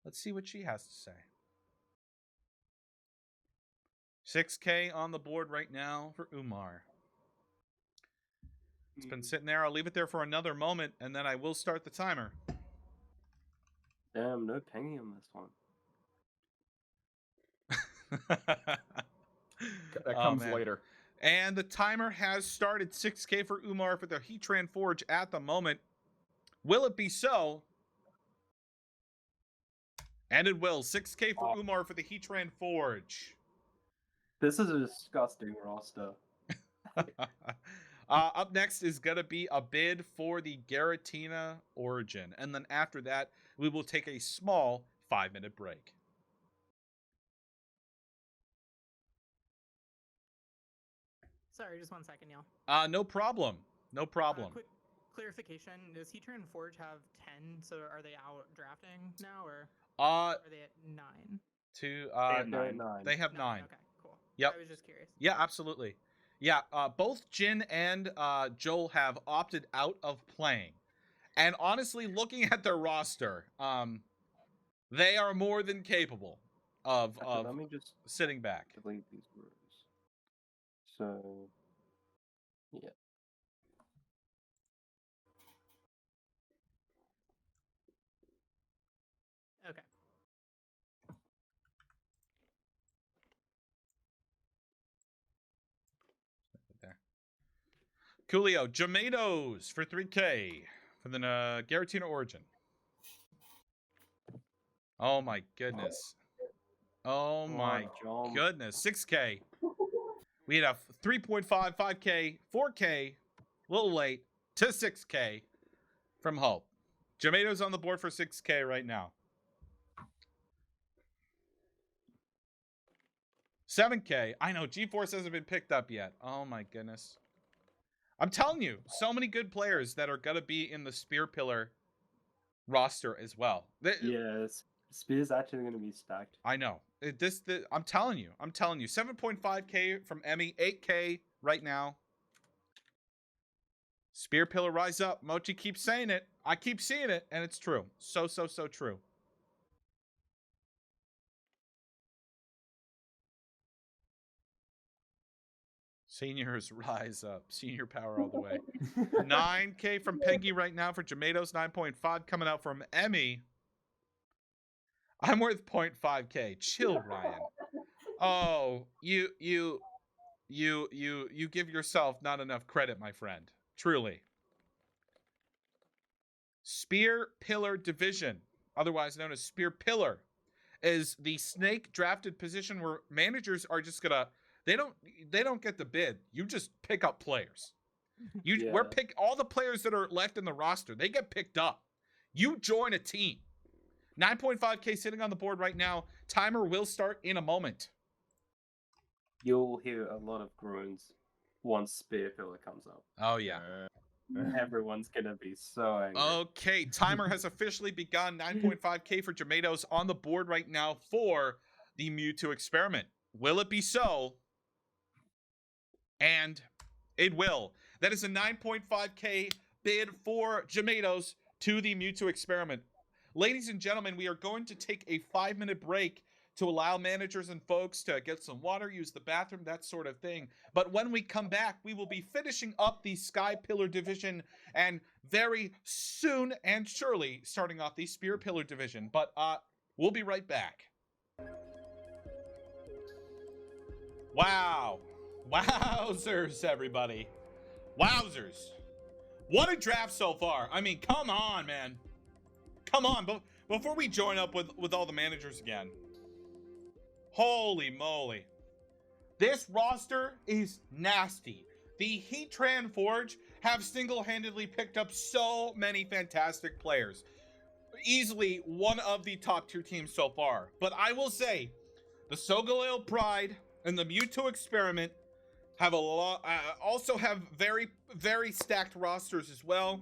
Let's see what she has to say. 6K on the board right now for Umar. It's been sitting there. I'll leave it there for another moment, and then I will start the timer. Damn, no Pengy on this one. That comes later. And the timer has started. 6K for Umar for the Heatran Forge at the moment. Will it be so? And it will. 6K for Umar for the Heatran Forge. This is a disgusting roster. Up next is going to be a bid for the Giratina Origin. And then after that, we will take a small 5-minute break. Sorry, just 1 second, y'all. No problem. No problem. Quick clarification: does Heatran and Forge have 10? So are they out drafting now, or are they at 9? They have 9. They have 9. Okay, cool. Yep. I was just curious. Yeah, absolutely. Yeah, both Jin and Joel have opted out of playing. And honestly, looking at their roster, they are more than capable of Let me just sitting back. delete these rows. So, yeah. Okay. There. Coolio, Tomatoes for 3K for the Giratina Origin. Oh my goodness. Oh my goodness. 6K. We had a 3.5, 5K, 4K, a little late, to 6K from Hope. Tomatoes on the board for 6K right now. 7K. I know, G-Force hasn't been picked up yet. Oh my goodness. I'm telling you, so many good players that are going to be in the Spear Pillar roster as well. Yeah, Spear's actually going to be stacked. I know. I'm telling you. 7.5K from Emmy, 8K right now. Spear Pillar, rise up. Mochi keeps saying it. I keep seeing it, and it's true. So true. Seniors rise up. Senior power all the way. 9K from Peggy right now for Jamados. 9.5 coming out from Emmy. I'm worth 0.5K. Chill, Ryan. Oh, you give yourself not enough credit, my friend. Truly. Spear Pillar Division, otherwise known as Spear Pillar, is the snake drafted position where managers are just gonna they don't get the bid. You just pick up players. We're pick all the players that are left in the roster. They get picked up. You join a team. 9.5K sitting on the board right now. Timer will start in a moment. You'll hear a lot of groans once Spear Pillar comes up. Oh yeah. Everyone's gonna be so angry. Okay, timer has officially begun. 9.5K for Jamados on the board right now for the Mewtwo experiment. Will it be so? And it will. That is a 9.5K bid for Jamados to the Mewtwo experiment. Ladies and gentlemen, we are going to take a 5-minute break to allow managers and folks to get some water, use the bathroom, that sort of thing. But when we come back, we will be finishing up the Sky Pillar division and very soon and surely starting off the Spear Pillar division. But we'll be right back. Wow. Wowzers, everybody. Wowzers. What a draft so far. I mean, come on, man. Come on. But before we join up with all the managers again, holy moly. This roster is nasty. The Heatran Forge have single-handedly picked up so many fantastic players. Easily one of the top tier teams so far. But I will say, the Solgaleo Pride and the Mewtwo Experiment have a lot, also have very, very stacked rosters as well.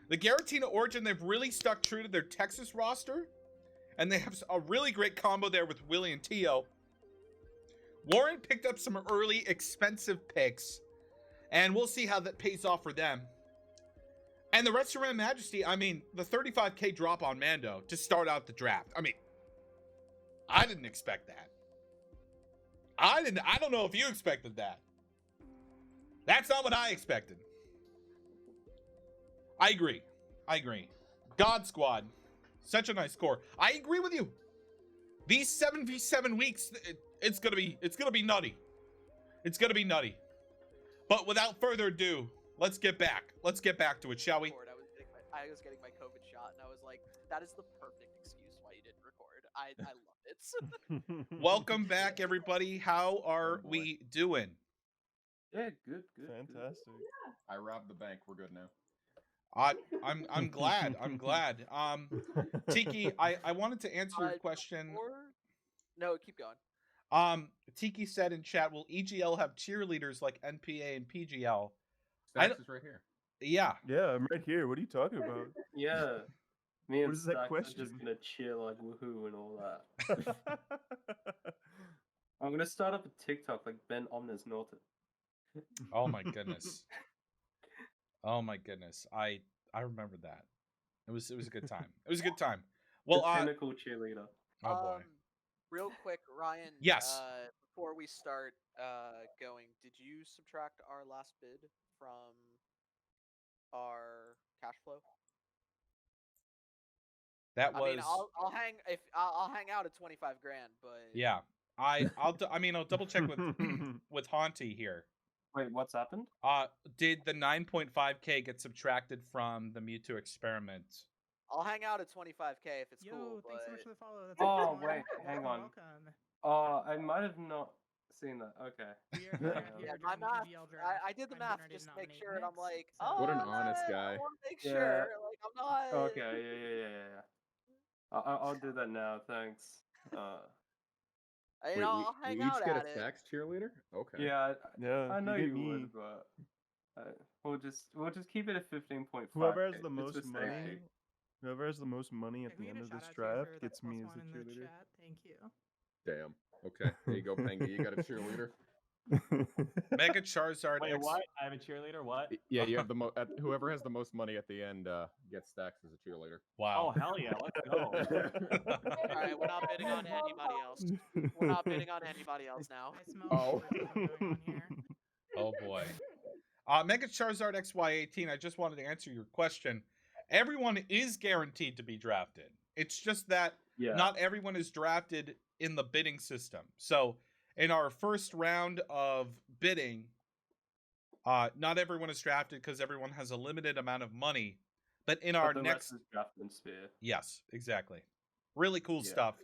The Giratina Origin, they've really stuck true to their Texas roster. And they have a really great combo there with Willie and Tio. Warren picked up some early expensive picks. And we'll see how that pays off for them. And the Reshiram Majesty, I mean, the 35K drop on Mando to start out the draft. I mean, I didn't expect that. I don't know if you expected that. That's not what I expected. I agree. God Squad. Such a nice score. I agree with you. These 7v7 weeks, it's gonna be nutty. It's gonna be nutty. But without further ado, let's get back to it, shall we? I was getting my COVID shot, and I was like, that is the perfect excuse why you didn't record. I love it. Welcome back, everybody. How are we doing? Yeah, good. Fantastic. I robbed the bank. We're good now. I'm glad. Tiki, I wanted to answer your question. No, keep going. Tiki said in chat, will EGL have cheerleaders like NPA and PGL? Stacks is right here. Yeah. Yeah, I'm right here. What are you talking about? Yeah. Me and What is that Stacks question? are just gonna cheer like woohoo and all that. I'm gonna start up a TikTok like Ben Omnis Norton. Oh my goodness. Oh my goodness. I remember that. It was a good time. It was a good time. Well, the tentacle cheerleader. Oh boy. Real quick, Ryan. Yes. Before we start going, did you subtract our last bid from our cash flow? That was. I mean, I'll hang out at 25 grand, but yeah. I'll double check with Haunty here. Wait, what's happened? Did the 9.5K get subtracted from the Mewtwo experiment? I'll hang out at 25K if it's cool. Thanks so much for the follow. That's oh, awesome. wait, hang on. Welcome. I might have not seen that. Okay. Yeah, my math. I did the math just to make sure, and I'm like, oh, what an honest guy. I want to make sure. Like, I'm not. Okay, yeah. I'll do that now. Thanks. You know, I'll hang out get at a it. Stacks cheerleader? Okay. Yeah, Yeah, I know you you get me. would, but we'll just keep it at 15.5. Whoever has the most just for money, safety. whoever has the most money at the end of this draft gets me as the cheerleader. Thank you. Damn. Okay. There you go, Pengy. You got a cheerleader. Mega Charizard. Wait, what? I have a cheerleader. What? Yeah, you have the whoever has the most money at the end gets Stacks as a cheerleader. Wow. Oh hell yeah! Let's go. All right, we're not bidding on anybody else. We're not bidding on anybody else now. I smell Oh. going on here. Oh Oh boy. Mega Charizard XY18, I just wanted to answer your question. Everyone is guaranteed to be drafted. It's just that Yeah. not everyone is drafted in the bidding system. So in our first round of bidding, not everyone is drafted because everyone has a limited amount of money. But in our the next, rest is drafted in Spear. yes, exactly, really cool Yeah. stuff.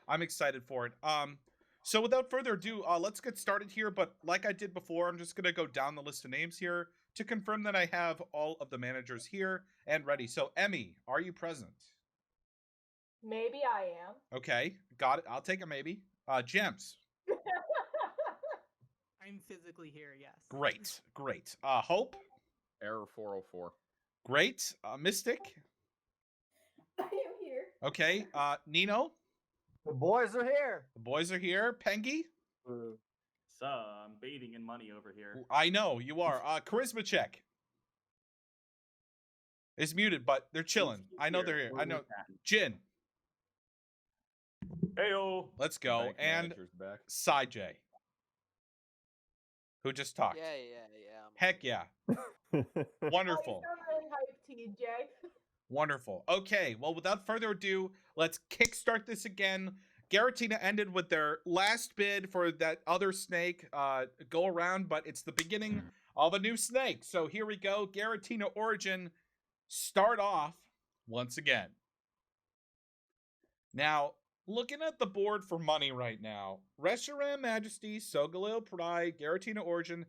I'm excited for it. So without further ado, let's get started here. But like I did before, I'm just gonna go down the list of names here to confirm that I have all of the managers here and ready. So Emmy, are you present? Maybe I am. Okay, got it. I'll take a maybe. Gems, I'm physically here, yes. great, great. Hope, Error 404. great. Mystic, I am here. okay. Nino, The boys are here. the boys are here. Pengy, So I'm baiting in money over here. I know you are. Charisma check is muted, but they're chilling. I know they're here. I know. Jin, Heyo. let's go. Bank And manager's back. Sai J, who just talked. Yeah, yeah. Heck yeah. Wonderful. Oh, you sound really hyped, TJ. Wonderful. Okay, well, without further ado, let's kickstart this again. Garatina ended with their last bid for that other snake go around, but it's the beginning of a new snake. So here we go. Garatina Origin start off once again. Now, looking at the board for money right now, Reshiram Majesty, Sogaleo Pride, Garatina Origin,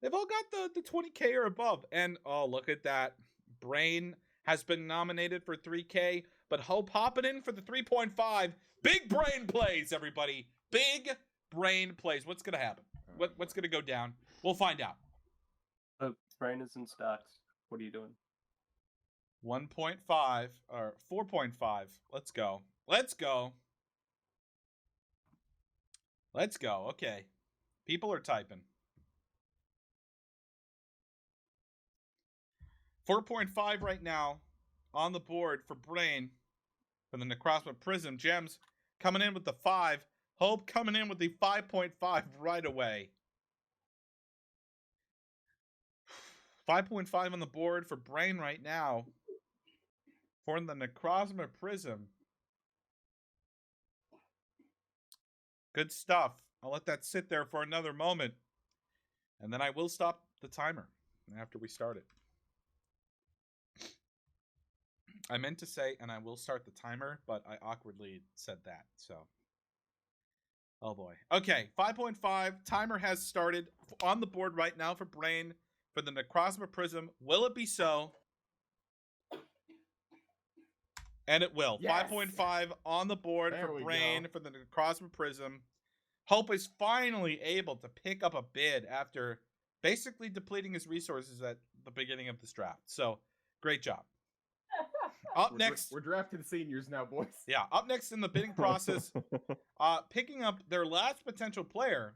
they've all got the 20K or above. And oh, look at that. Brain has been nominated for 3K, but Hope hopping in for the 3.5. Big brain plays, everybody. Big brain plays. What's going to happen? What's going to go down? We'll find out. Brain is in stacks. What are you doing? 1.5 or 4.5. Let's go. Let's go. Let's go. Okay. People are typing. 4.5 right now on the board for Brain for the Necrosma Prism. Gems coming in with the 5. Hope coming in with the 5.5 right away. 5.5 on the board for Brain right now for the Necrosma Prism. Good stuff. I'll let that sit there for another moment. And then I will stop the timer after we start it. I meant to say, and I will start the timer, but I awkwardly said that, so. Oh boy. Okay, 5.5. Timer has started on the board right now for Brain for the Necrosma Prism. Will it be so? And it will. Yes. 5.5 on the board There for we Brain go. for the Necrosma Prism. Hope is finally able to pick up a bid after basically depleting his resources at the beginning of this draft. So, great job. Up next, We're drafting seniors now, boys. yeah, up next in the bidding process, picking up their last potential player.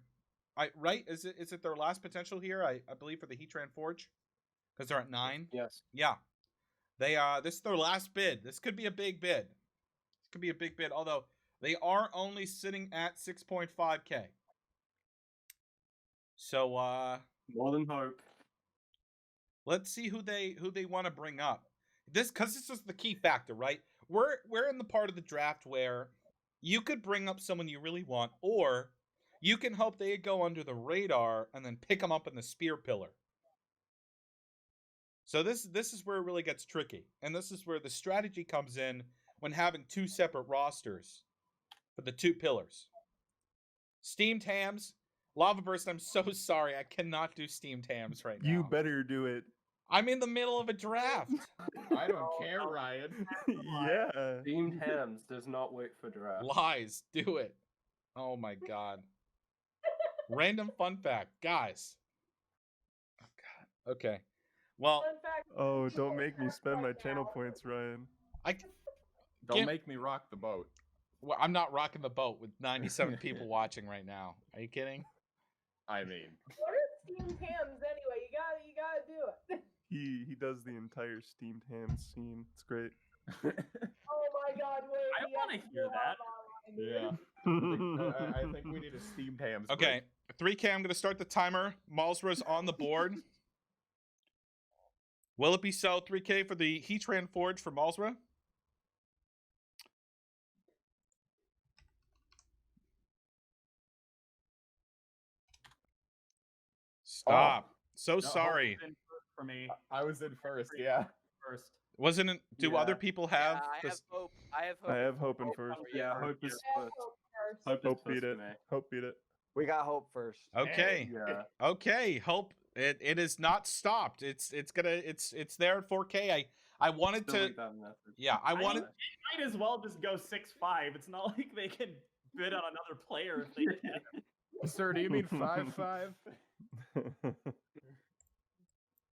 Right? Is it their last potential here? I believe for the Heatran Forge, because they're at 9. Yes. Yeah, they this is their last bid. This could be a big bid. This could be a big bid. Although they are only sitting at 6.5K. So More than hope. let's see who they want to bring up. This is the key factor, right? We're in the part of the draft where you could bring up someone you really want, or you can hope they go under the radar and then pick them up in the spear pillar. So this is where it really gets tricky, and this is where the strategy comes in when having two separate rosters for the two pillars. Steamed hams, Lava Burst. I'm so sorry, I cannot do steamed hams right now. You better do it. I'm in the middle of a draft. I don't care, Ryan. Yeah. Steamed hams does not wait for draft. Lies, do it. Oh my god. Random fun fact, guys. Oh god. Okay. Well, Fun fact, Oh, don't TJ make me has spend my right channel now. points, Ryan. Don't Can't- make me rock the boat. well, I'm not rocking the boat with 97 people watching right now. Are you kidding? I mean, What are steamed hams anyway? You gotta do it. He does the entire steamed ham scene. It's great. Oh my god, wait. I we wanna have to hear go that. online, dude. yeah. I think we need a steamed hams. Okay. 3K, I'm going to start the timer. Malsra's on the board. Will it be so? 3K for the Heatran Forge for Malsra? Stop. So No, sorry. Hope was in first for me. I was in first, yeah. First. Wasn't it? Do Yeah. other people have? Yeah, I have this? hope. I have hope. I have Hope in first. Yeah, Hope is Yeah, first. hope first. Hope is Hope first beat for it. me. Hope beat it. We got Hope first. Okay. Yeah. Okay. Hope it is not stopped. It's there at 4K. I wanted to. Delete that message. Yeah, I wanted. Might as well just go 6-5. It's not like they can bid on another player if they can. Sir, do you mean 5-5?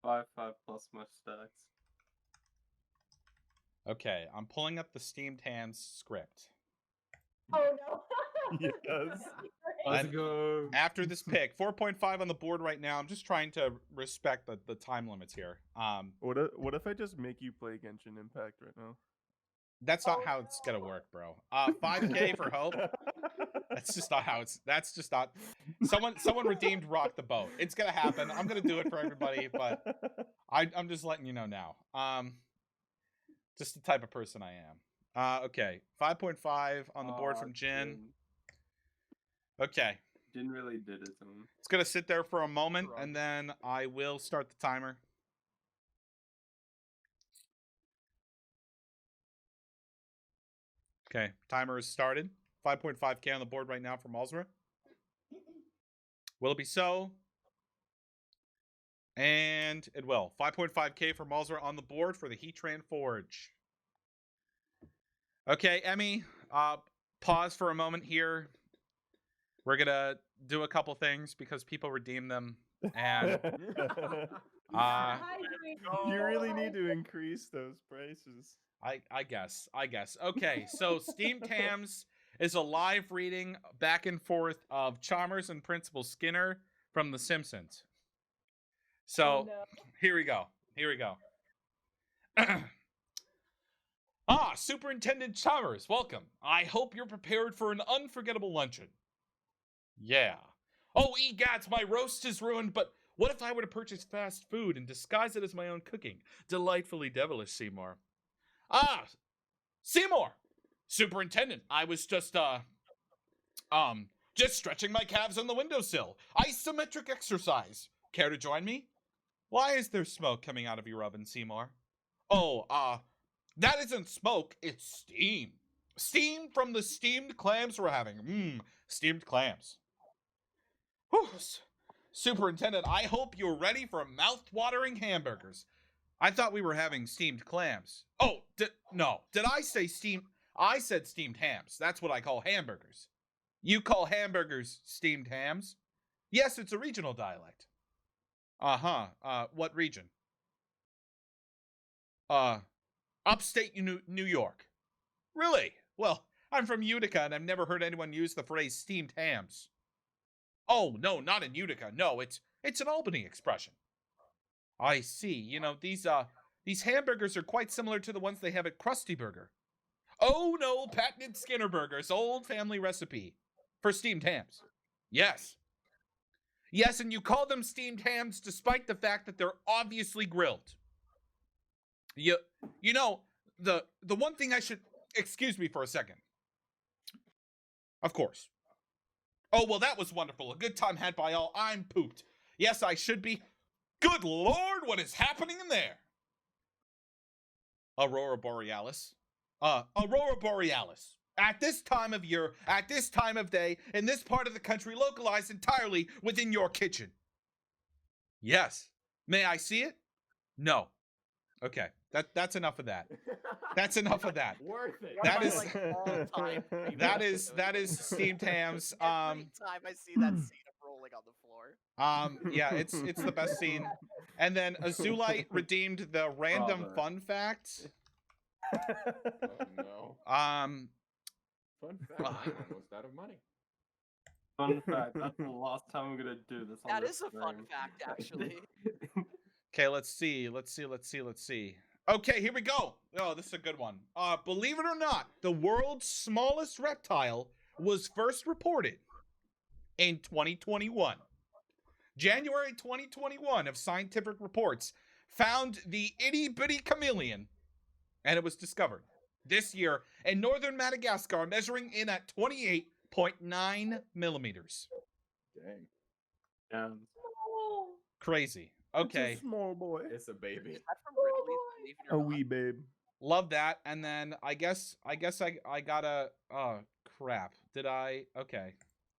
5 plus my stacks. Okay, I'm pulling up the Steamed Hands script. Oh no. Yes. Let's And go. after this pick, 4.5 on the board right now. I'm just trying to respect the time limits here. What if I just make you play Genshin Impact right now? That's not how it's gonna work, bro. 5K for Hope. That's just not how it's. That's just not. Someone redeemed Rock the Boat. It's gonna happen. I'm gonna do it for everybody, but I'm just letting you know now. Just the type of person I am. Okay, 5.5 on the board from Jin. Okay, Jin really did his own. it's gonna sit there for a moment, and then I will start the timer. Okay, timer is started. 5.5K on the board right now for Malsra. Will it be so? And it will. 5.5K for Malsra on the board for the Heatran Forge. Okay, Emmy, pause for a moment here. We're going to do a couple things because people redeem them. And you really need to increase those prices. I guess. Okay, so Steam Tams is a live reading back and forth of Chalmers and Principal Skinner from The Simpsons. So, here we go. Superintendent Chalmers, welcome. I hope you're prepared for an unforgettable luncheon. Yeah. Oh, egads, my roast is ruined, but what if I were to purchase fast food and disguise it as my own cooking? Delightfully devilish, Seymour. Seymour! Superintendent, I was just stretching my calves on the windowsill. Isometric exercise. Care to join me? Why is there smoke coming out of your oven, Seymour? Oh, that isn't smoke, it's steam. Steam from the steamed clams we're having. Steamed clams. Whew. Superintendent, I hope you're ready for mouth-watering hamburgers. I thought we were having steamed clams. Oh, no. Did I say steamed? I said steamed hams. That's what I call hamburgers. You call hamburgers steamed hams? Yes, it's a regional dialect. What region? Upstate New York. Really? Well, I'm from Utica and I've never heard anyone use the phrase steamed hams. Oh, no, not in Utica. No, it's an Albany expression. I see. You know, these hamburgers are quite similar to the ones they have at Krusty Burger. Oh, no, patented Skinner Burgers, old family recipe for steamed hams. Yes. Yes, and you call them steamed hams despite the fact that they're obviously grilled. You know, the one thing I should... Excuse me for a second. Of course. Oh, well, that was wonderful. A good time had by all. I'm pooped. Yes, I should be. Good Lord, what is happening in there? Aurora Borealis. Aurora Borealis. At this time of year, at this time of day, in this part of the country, localized entirely within your kitchen. Yes. May I see it? No. Okay. That's enough of that. That's enough of that. Worth it. That is That is steamed hams. Every time I see that scene of rolling on the floor. Yeah, it's the best scene. And then Azulite redeemed the random fun fact. Oh, no. Fun fact, I almost out of money. Fun fact, that's the last time I'm gonna do this. That is a fun fact, actually. Okay, let's see. Okay, here we go. Oh, this is a good one. Believe it or not, the world's smallest reptile was first reported in 2021. January 2021 of Scientific Reports found the itty bitty chameleon, and it was discovered this year in northern Madagascar, measuring in at 28.9 millimeters. Dang. Crazy. It's Okay. a small boy. It's a baby. Is that from Ripley's Believe It A or Not? wee babe. Love that. And then I guess I gotta, oh crap. Did I? Okay.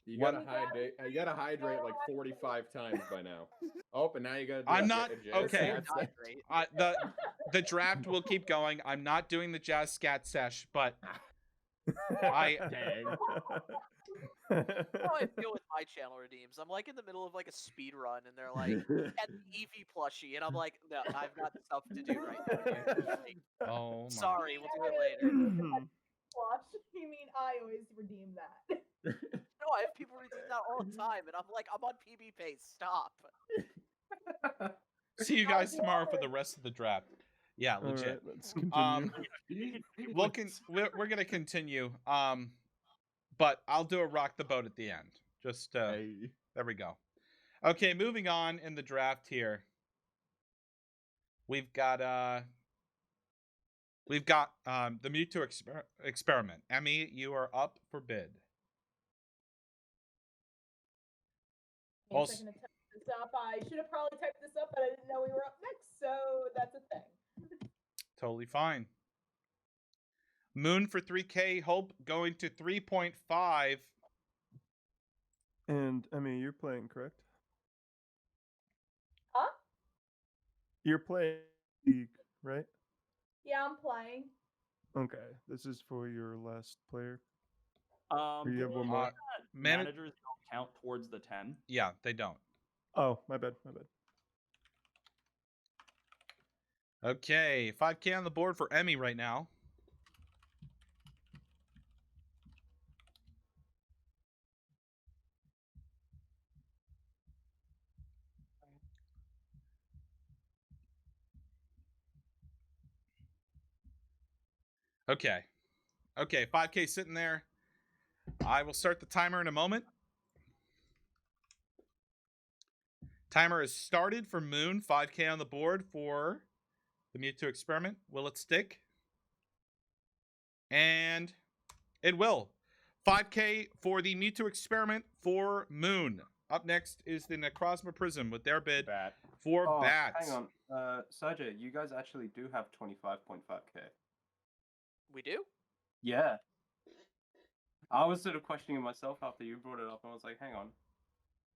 You What- gotta hydrate. You gotta hydrate like 45 times by now. Oh, and now you gotta. Do I'm that not- jazz okay. scat sesh. Hydrate. The draft will keep going. I'm not doing the jazz scat sesh, but I Dang. That's how I feel with my channel redeems. I'm like in the middle of like a speed run, and they're like, "Get the Eevee plushie," and I'm like, "No, I've got stuff to do right now. dude. Like, oh my. sorry, we'll do it later." Watch. You mean I always redeem that? No, I have people redeem that all the time, and I'm like, I'm on PB pace. Stop. See you guys tomorrow for the rest of the draft. Yeah, All legit. right, let's continue. We're gonna continue. But I'll do a rock the boat at the end. Just there we go. Okay, moving on in the draft here. We've got the Mewtwo experiment. Emmy, you are up for bid. Give me a second to type this up. I should have probably typed this up, but I didn't know we were up next, so that's a thing. Totally fine. Moon for 3K. Hope going to 3.5. And Emmy, you're playing, correct? Huh? You're playing League, right? Yeah, I'm playing. Okay, this is for your last player. Um, You have do one we more. know that managers don't count towards the 10. Yeah, they don't. Oh, my bad. Okay, 5K on the board for Emmy right now. Okay. Okay, 5K sitting there. I will start the timer in a moment. Timer is started for Moon. 5K on the board for the Mewtwo experiment. Will it stick? And it will. 5K for the Mewtwo experiment for Moon. Up next is the Necrozma Prism with their bid for Bats. Hang on. Sergio, you guys actually do have 25.5k. We do? Yeah. I was sort of questioning myself after you brought it up, and I was like, hang on.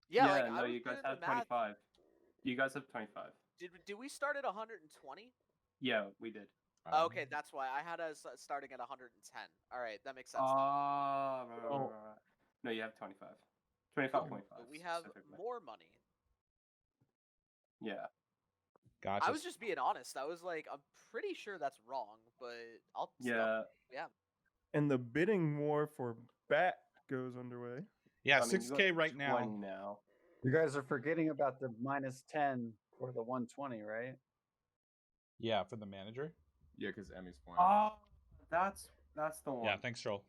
Yeah, like, I no, was you guys doing the have math. 25. You guys have 25. Did we start at 120? Yeah, we did. Okay, that's why I had us starting at 110. All right, that makes sense. then. Right. No, you have 25. 25.5. But we have specifically. more money. Yeah. Gotcha. I was just being honest. I was like, I'm pretty sure that's wrong, but I'll. Yeah. Yeah. And the bidding war for Bat goes underway. Yeah, I mean, you got 6K right now. 20 now. You guys are forgetting about the -10 for the 120, right? Yeah, for the manager. Yeah, because Emmy's playing. Oh, that's the one. Yeah, thanks, Troll.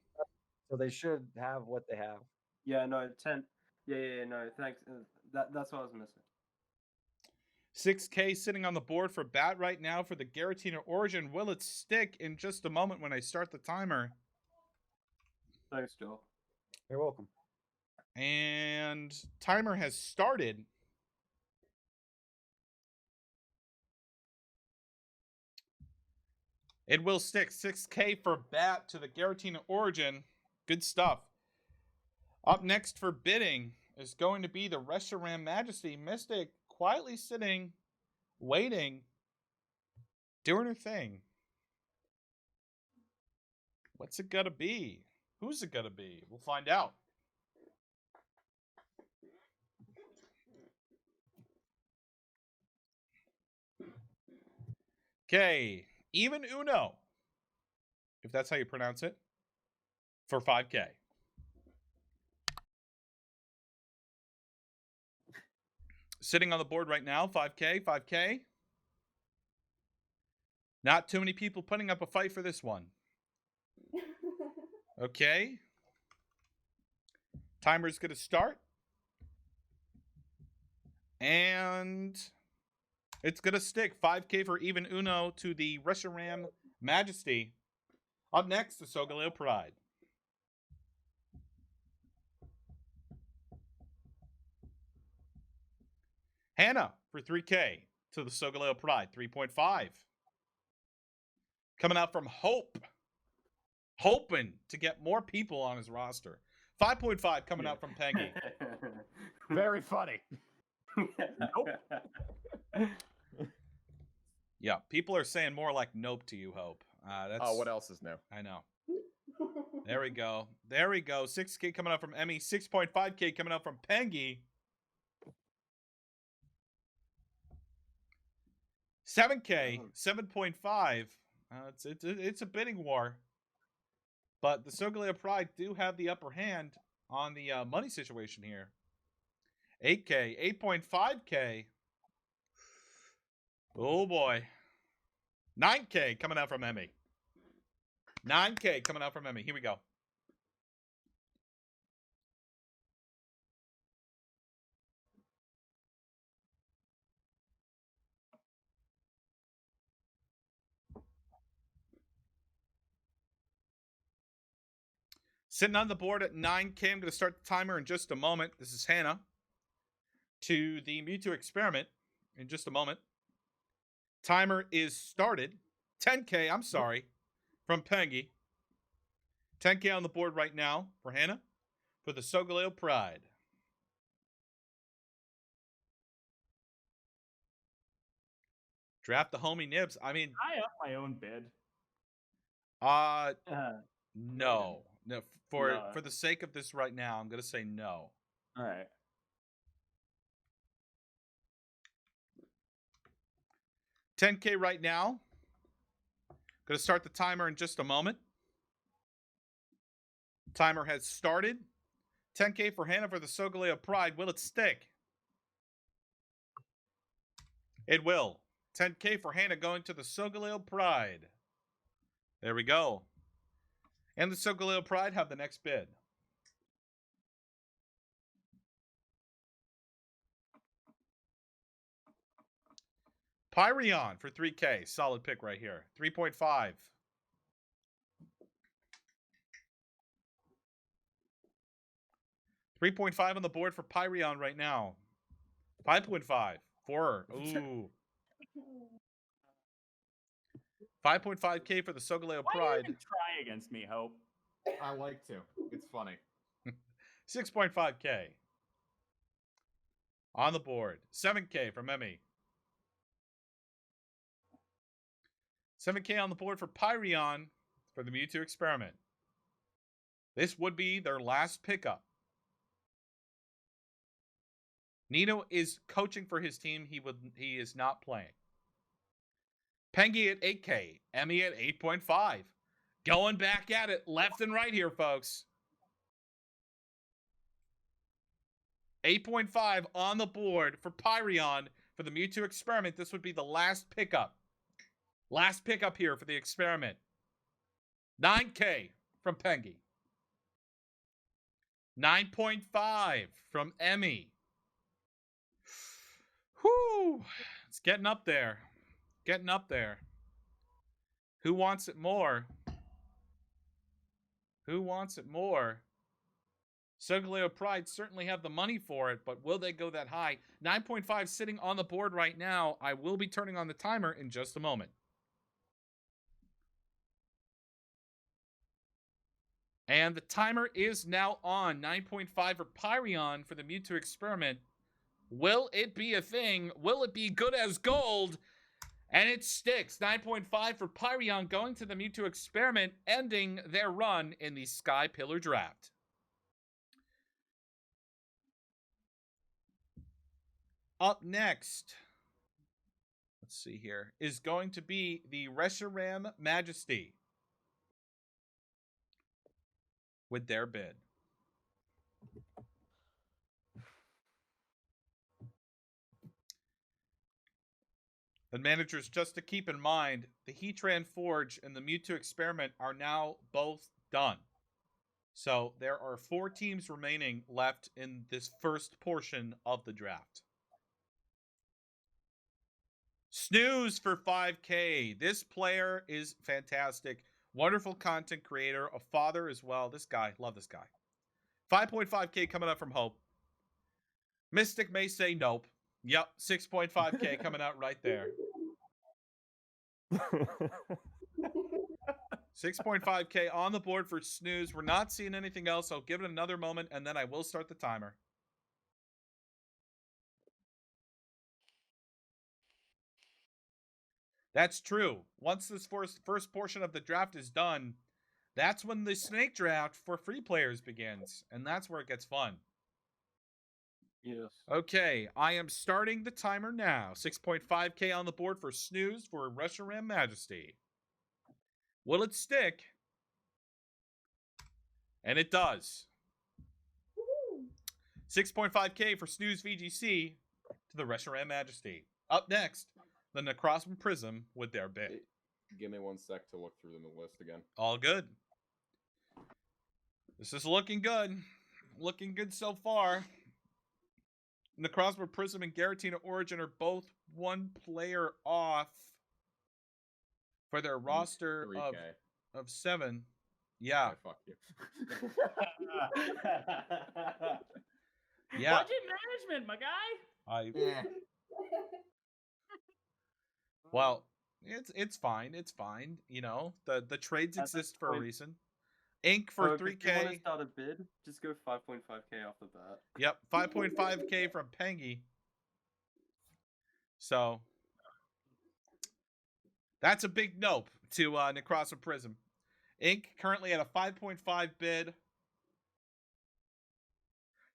So they should have what they have. Yeah, no, 10. Yeah, no, thanks. That's what I was missing. 6K sitting on the board for Bat right now for the Giratina Origin. Will it stick in just a moment when I start the timer? Thanks, Joel. You're welcome. And timer has started. It will stick. 6K for Bat to the Giratina Origin. Good stuff. Up next for bidding is going to be the Reshiram Majesty. Mystic quietly sitting, waiting, doing her thing. What's it gonna be? Who's it gonna be? We'll find out. Okay, even Uno, if that's how you pronounce it, for 5K. Sitting on the board right now, 5K, 5K. Not too many people putting up a fight for this one. Okay. Timer's going to start. And it's going to stick. 5K for even Uno to the Reshiram Majesty. Up next, the Sogaleo Pride. Hannah for 3K to the Sogaleo Pride. 3.5. Coming out from Hope. Hoping to get more people on his roster. 5.5 coming out from Pengy. Very funny. Yeah, people are saying more like nope to you, Hope. That's, Oh, what else is new? I know. There we go. There we go. 6K coming out from Emmy. 6.5K coming out from Pengy. 7K, 7.5. It's a bidding war. But the Sogaleo Pride do have the upper hand on the money situation here. 8K, 8.5K. Oh boy. 9K coming out from Emmy. 9K coming out from Emmy. Here we go. Sitting on the board at 9K. I'm going to start the timer in just a moment. This is Hannah. To the Mewtwo experiment in just a moment. Timer is started. 10K, I'm sorry, from Pengy. 10K on the board right now for Hannah for the Sogaleo Pride. Draft the homie Nibs. I mean, I up my own bid. no. No, for No. the sake of this right now, I'm going to say no. All right. $10K right now. Going to start the timer in just a moment. Timer has started. 10K for Hannah for the Sogaleo Pride. Will it stick? It will. 10K for Hannah going to the Sogaleo Pride. There we go. And the Sogaleo Pride have the next bid. Pyreon for 3K. Solid pick right here. 3.5. $3.5 on the board for Pyreon right now. 5.5. 4. Ooh. 5.5K for the Sogaleo Why do you Pride. even try against me, Hope? I like to. It's funny. 6.5K. On the board. 7K from Emmy. 7K on the board for Pyreon for the Mewtwo experiment. This would be their last pickup. Nino is coaching for his team. He is not playing. Pengy at 8K. Emmy at 8.5. Going back at it left and right here, folks. 8.5 on the board for Pyreon for the Mewtwo experiment. This would be the last pickup. Last pickup here for the experiment. 9K from Pengy. 9.5 from Emmy. Whew. It's getting up there. Getting up there. Who wants it more? Who wants it more? Sogaleo Pride certainly have the money for it, but will they go that high? 9.5 sitting on the board right now. I will be turning on the timer in just a moment. And the timer is now on. 9.5 for Pyreon for the Mewtwo experiment. Will it be a thing? Will it be good as gold? And it sticks. 9.5 for Pyreon going to the Mewtwo experiment, ending their run in the Sky Pillar draft. Up next, let's see here, is going to be the Reshiram Majesty with their bid. And managers, just to keep in mind, the Heatran Forge and the Mewtwo experiment are now both done. So there are 4 teams remaining left in this first portion of the draft. Snooze for 5K. This player is fantastic. Wonderful content creator, a father as well. This guy, love this guy. 5.5K coming up from Hope. Mystic may say nope. Yep, 6.5K coming out right there. 6.5K on the board for Snooze. We're not seeing anything else. I'll give it another moment, and then I will start the timer. That's true. Once this first portion of the draft is done, that's when the snake draft for free players begins, and that's where it gets fun. Yes. Okay, I am starting the timer now. 6.5K on the board for Snooze for Russian Ram Majesty. Will it stick? And it does. 6.5K for Snooze VGC to the Russian Ram Majesty. Up next, the Necrosm Prism with their bid. Give me 1 sec to look through the list again. All good. This is looking good. Looking good so far. Necrosm Prism and Garatina Origin are both 1 player off for their roster 3K. of 7. Yeah. Fuck you. Yeah. Budget management, my guy. Well, it's fine. It's fine. You know, the trades At exist this for a point- reason. Ink for If you want to 3K. start a bid, just go 5.5K off the bat. Yep, 5.5K from Pengy. So that's a big nope to Necrosm Prism. Ink currently at a 5.5 bid.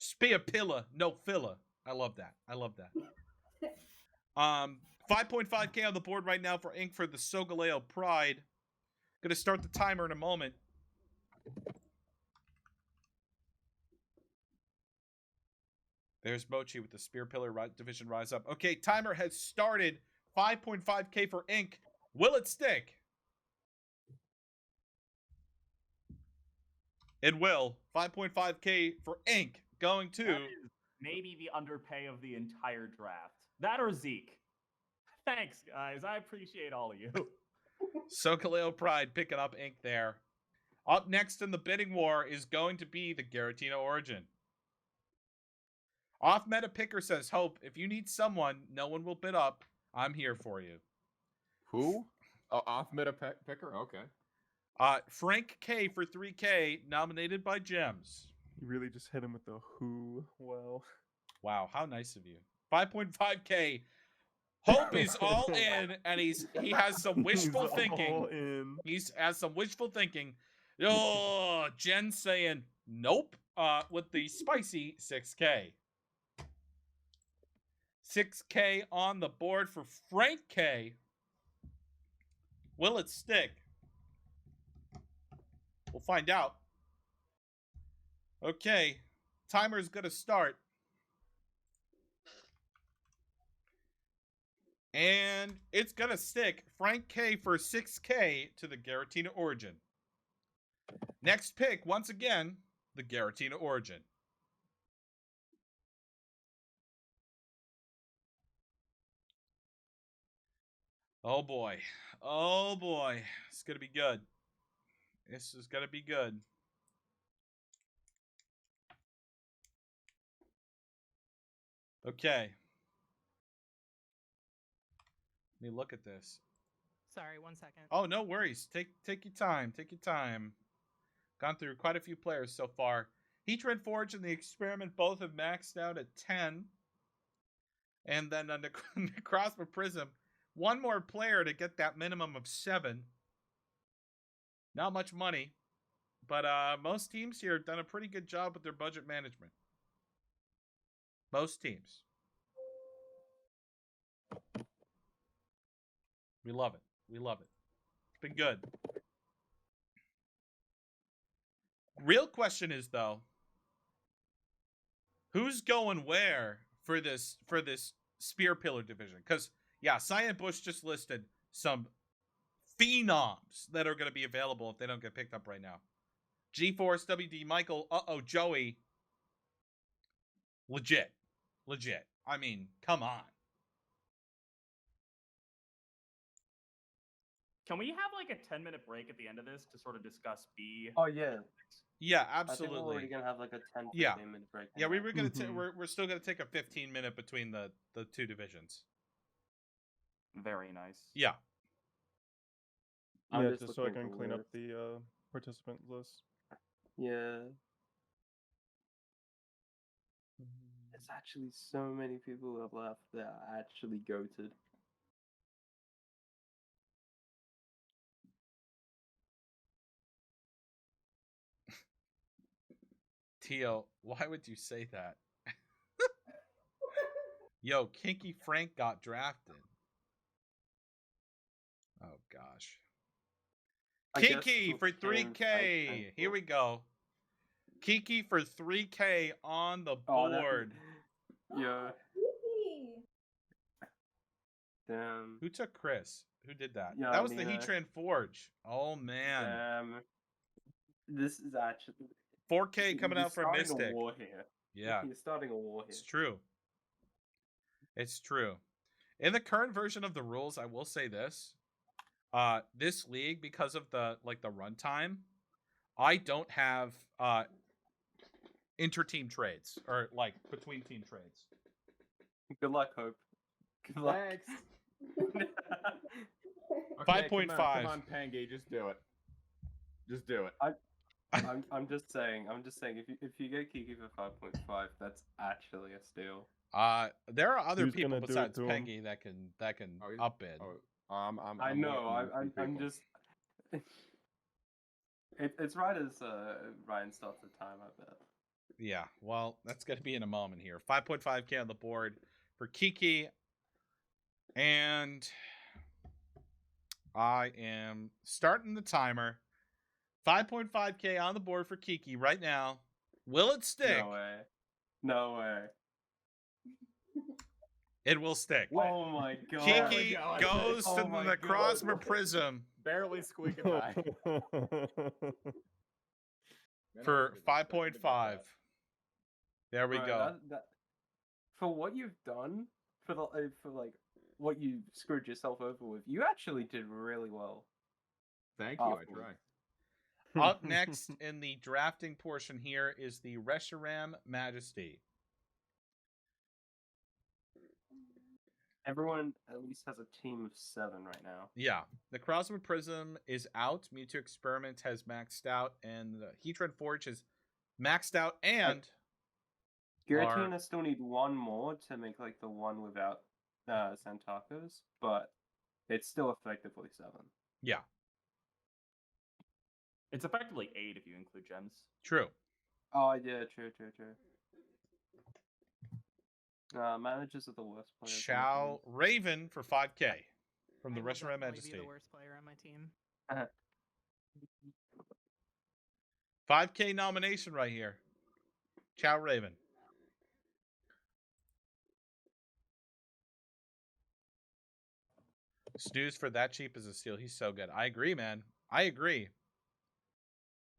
Spearpilla, no filler. I love that. 5.5K on the board right now for Ink for the Sogaleo Pride. Gonna start the timer in a moment. There's Mochi with the Spear Pillar Division Rise Up. Okay, timer has started. 5.5K for Ink. Will it stick? It will. 5.5K for Ink. Going to... That is maybe the underpay of the entire draft. That or Zeke. Thanks, guys. I appreciate all of you. Sogaleo Pride picking up Ink there. Up next in the bidding war is going to be the Garatina Origin. Off Meta Picker says, Hope, if you need someone, no one will bid up. I'm here for you. Who? Oh, off meta picker? Okay. Frank K for 3K, nominated by Gems. You really just hit him with the who. Well. Wow, how nice of you. 5.5K. Hope is all in, and he has some wishful thinking. All in. He has some wishful thinking. Oh, Jen saying nope with the spicy 6K. 6K on the board for Frank K. Will it stick? We'll find out. Okay, timer's gonna start. And it's gonna stick. Frank K for 6K to the Garatina Origin. Next pick, once again, the Garatina Origin. Oh boy. Oh boy. It's gonna be good. This is gonna be good. Okay. Let me look at this. Sorry, 1 second. Oh, no worries. Take your time. Take your time. Gone through quite a few players so far. Heatran Forge and the Experiment both have maxed out at 10. And then Necrosma Prism. One more player to get that minimum of 7. Not much money. But most teams here have done a pretty good job with their budget management. Most teams. We love it. We love it. It's been good. Real question is, though, who's going where for this Spear Pillar division? Because, yeah, Cyan Bush just listed some phenoms that are going to be available if they don't get picked up right now. G-Force, WD, Michael, Joey. Legit. I mean, come on. Can we have like a 10-minute break at the end of this to sort of discuss B? Oh yeah. Yeah, I think we're already absolutely. gonna have like a 10, 15 Yeah. minute break. Yeah, we were gonna Mhm. we're still gonna take a 15-minute between the two divisions. Very nice. Yeah. I'm Yeah, just just so I looking can for clean up words. the participant list. Yeah. There's actually so many people who have left that are actually goated. Tio, why would you say that? Yo, Kinky Frank got drafted. Oh gosh. I guess Kiki with for K and Frank 3K. and Here we go. Kiki for 3K on the Oh, that- board. Yeah. Yippee. Damn. Who took Chris? Who did that? Yeah, That I was the mean, Heatran Forge. Oh man. Damn. This is actually 4K coming you're out for starting Mystic. a war here. Yeah. You're starting a war here. It's true. It's true. In the current version of the rules, I will say this. This league, because of the runtime, I don't have inter-team trades or like between team trades. Good luck, Hope. Good luck. Thanks. Okay, 5.5. 5.5. Come on, Pangy, just do it. Just do it. I'm just saying if you get Kiki for 5.5, that's actually a steal. There are other Who's people gonna do it besides to him? Peggy that can Oh, he's- up bid. I know. I'm just. It's right as Ryan starts the time. I bet. Yeah, well, that's going to be in a moment here. 5.5K on the board for Kiki. And I am starting the timer. 5.5K on the board for Kiki right now. Will it stick? No way. No way. It will stick. Oh my god. Kiki Oh my God. goes Oh to my the God. Crossmer Prism Barely squeaking by. for 5.5. There we Bro, go. that, for what you've done, for like what you screwed yourself over with, you actually did really well. Thank you, I Awful. try. Up next in the drafting portion here is the Reshiram Majesty. Everyone at least has a team of 7 right now. Yeah, the Crossman Prism is out. Mewtwo Experiment has maxed out, and the Heatran Forge is maxed out. And Giratina still need one more to make like the one without Santakos, but it's still effectively 7. yeah, It's effectively 8 if you include gems. true. Oh yeah, true. Managers are the worst players. on the Chow Raven for 5K from the I will Reshiram definitely Majesty. Be the worst player on my team. team. 5K nomination right here. Chow Raven. Snooze for that cheap is a steal. He's so good. I agree, man. I agree.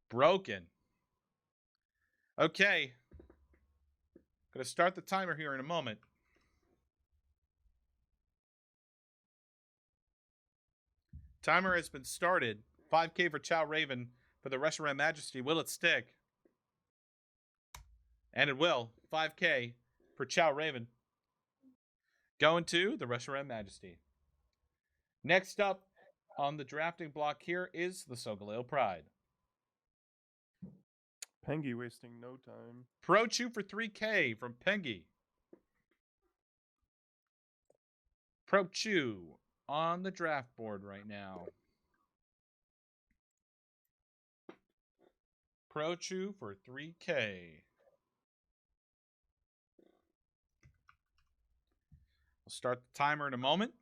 Broken. Okay. Gonna start the timer here in a moment. Timer has been started. 5K for Chow Raven for the Reshiram Majesty. Will it stick? And it will. 5K for Chow Raven. Going to the Reshiram Majesty. Next up on the drafting block here is the Sogaleo Pride. Pengy wasting no time. Pro Chew for 3K from Pengy. Pro Chew on the draft board right now. Pro Chew for 3K. We'll start the timer in a moment.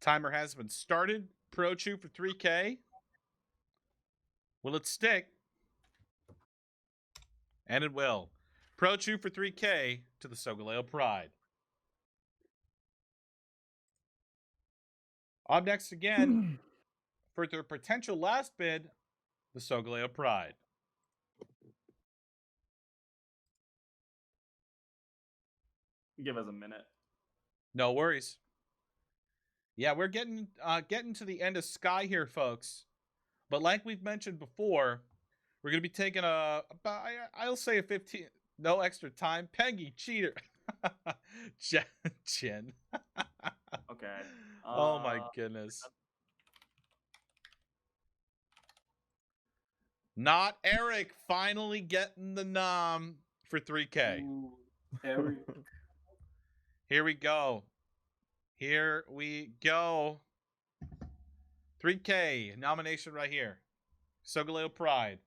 Timer has been started. Pro Chew for 3K. Will it stick? And it will. Pro Chew for 3K to the Sogaleo Pride. Up next again, for their potential last bid, the Sogaleo Pride. Give us a minute. No worries. Yeah, we're getting to the end of Sky here, folks. But like we've mentioned before, we're gonna be taking I'll say a 15, no extra time. Peggy cheater, Jen. Okay. Oh my goodness. Not Eric finally getting the nom for 3K. Ooh, Eric. Here we go. Here we go. 3K nomination right here. Sogaleo Pride.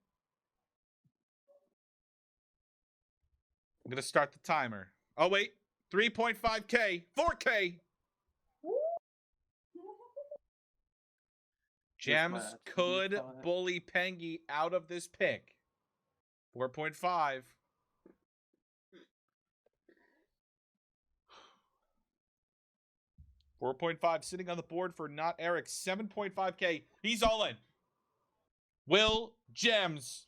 I'm going to start the timer. Oh, wait. 3.5K. 4K. Gems could bully Pengy out of this pick. 4.5. 4.5 sitting on the board for Not Eric. 7.5K. He's all in. Will Gems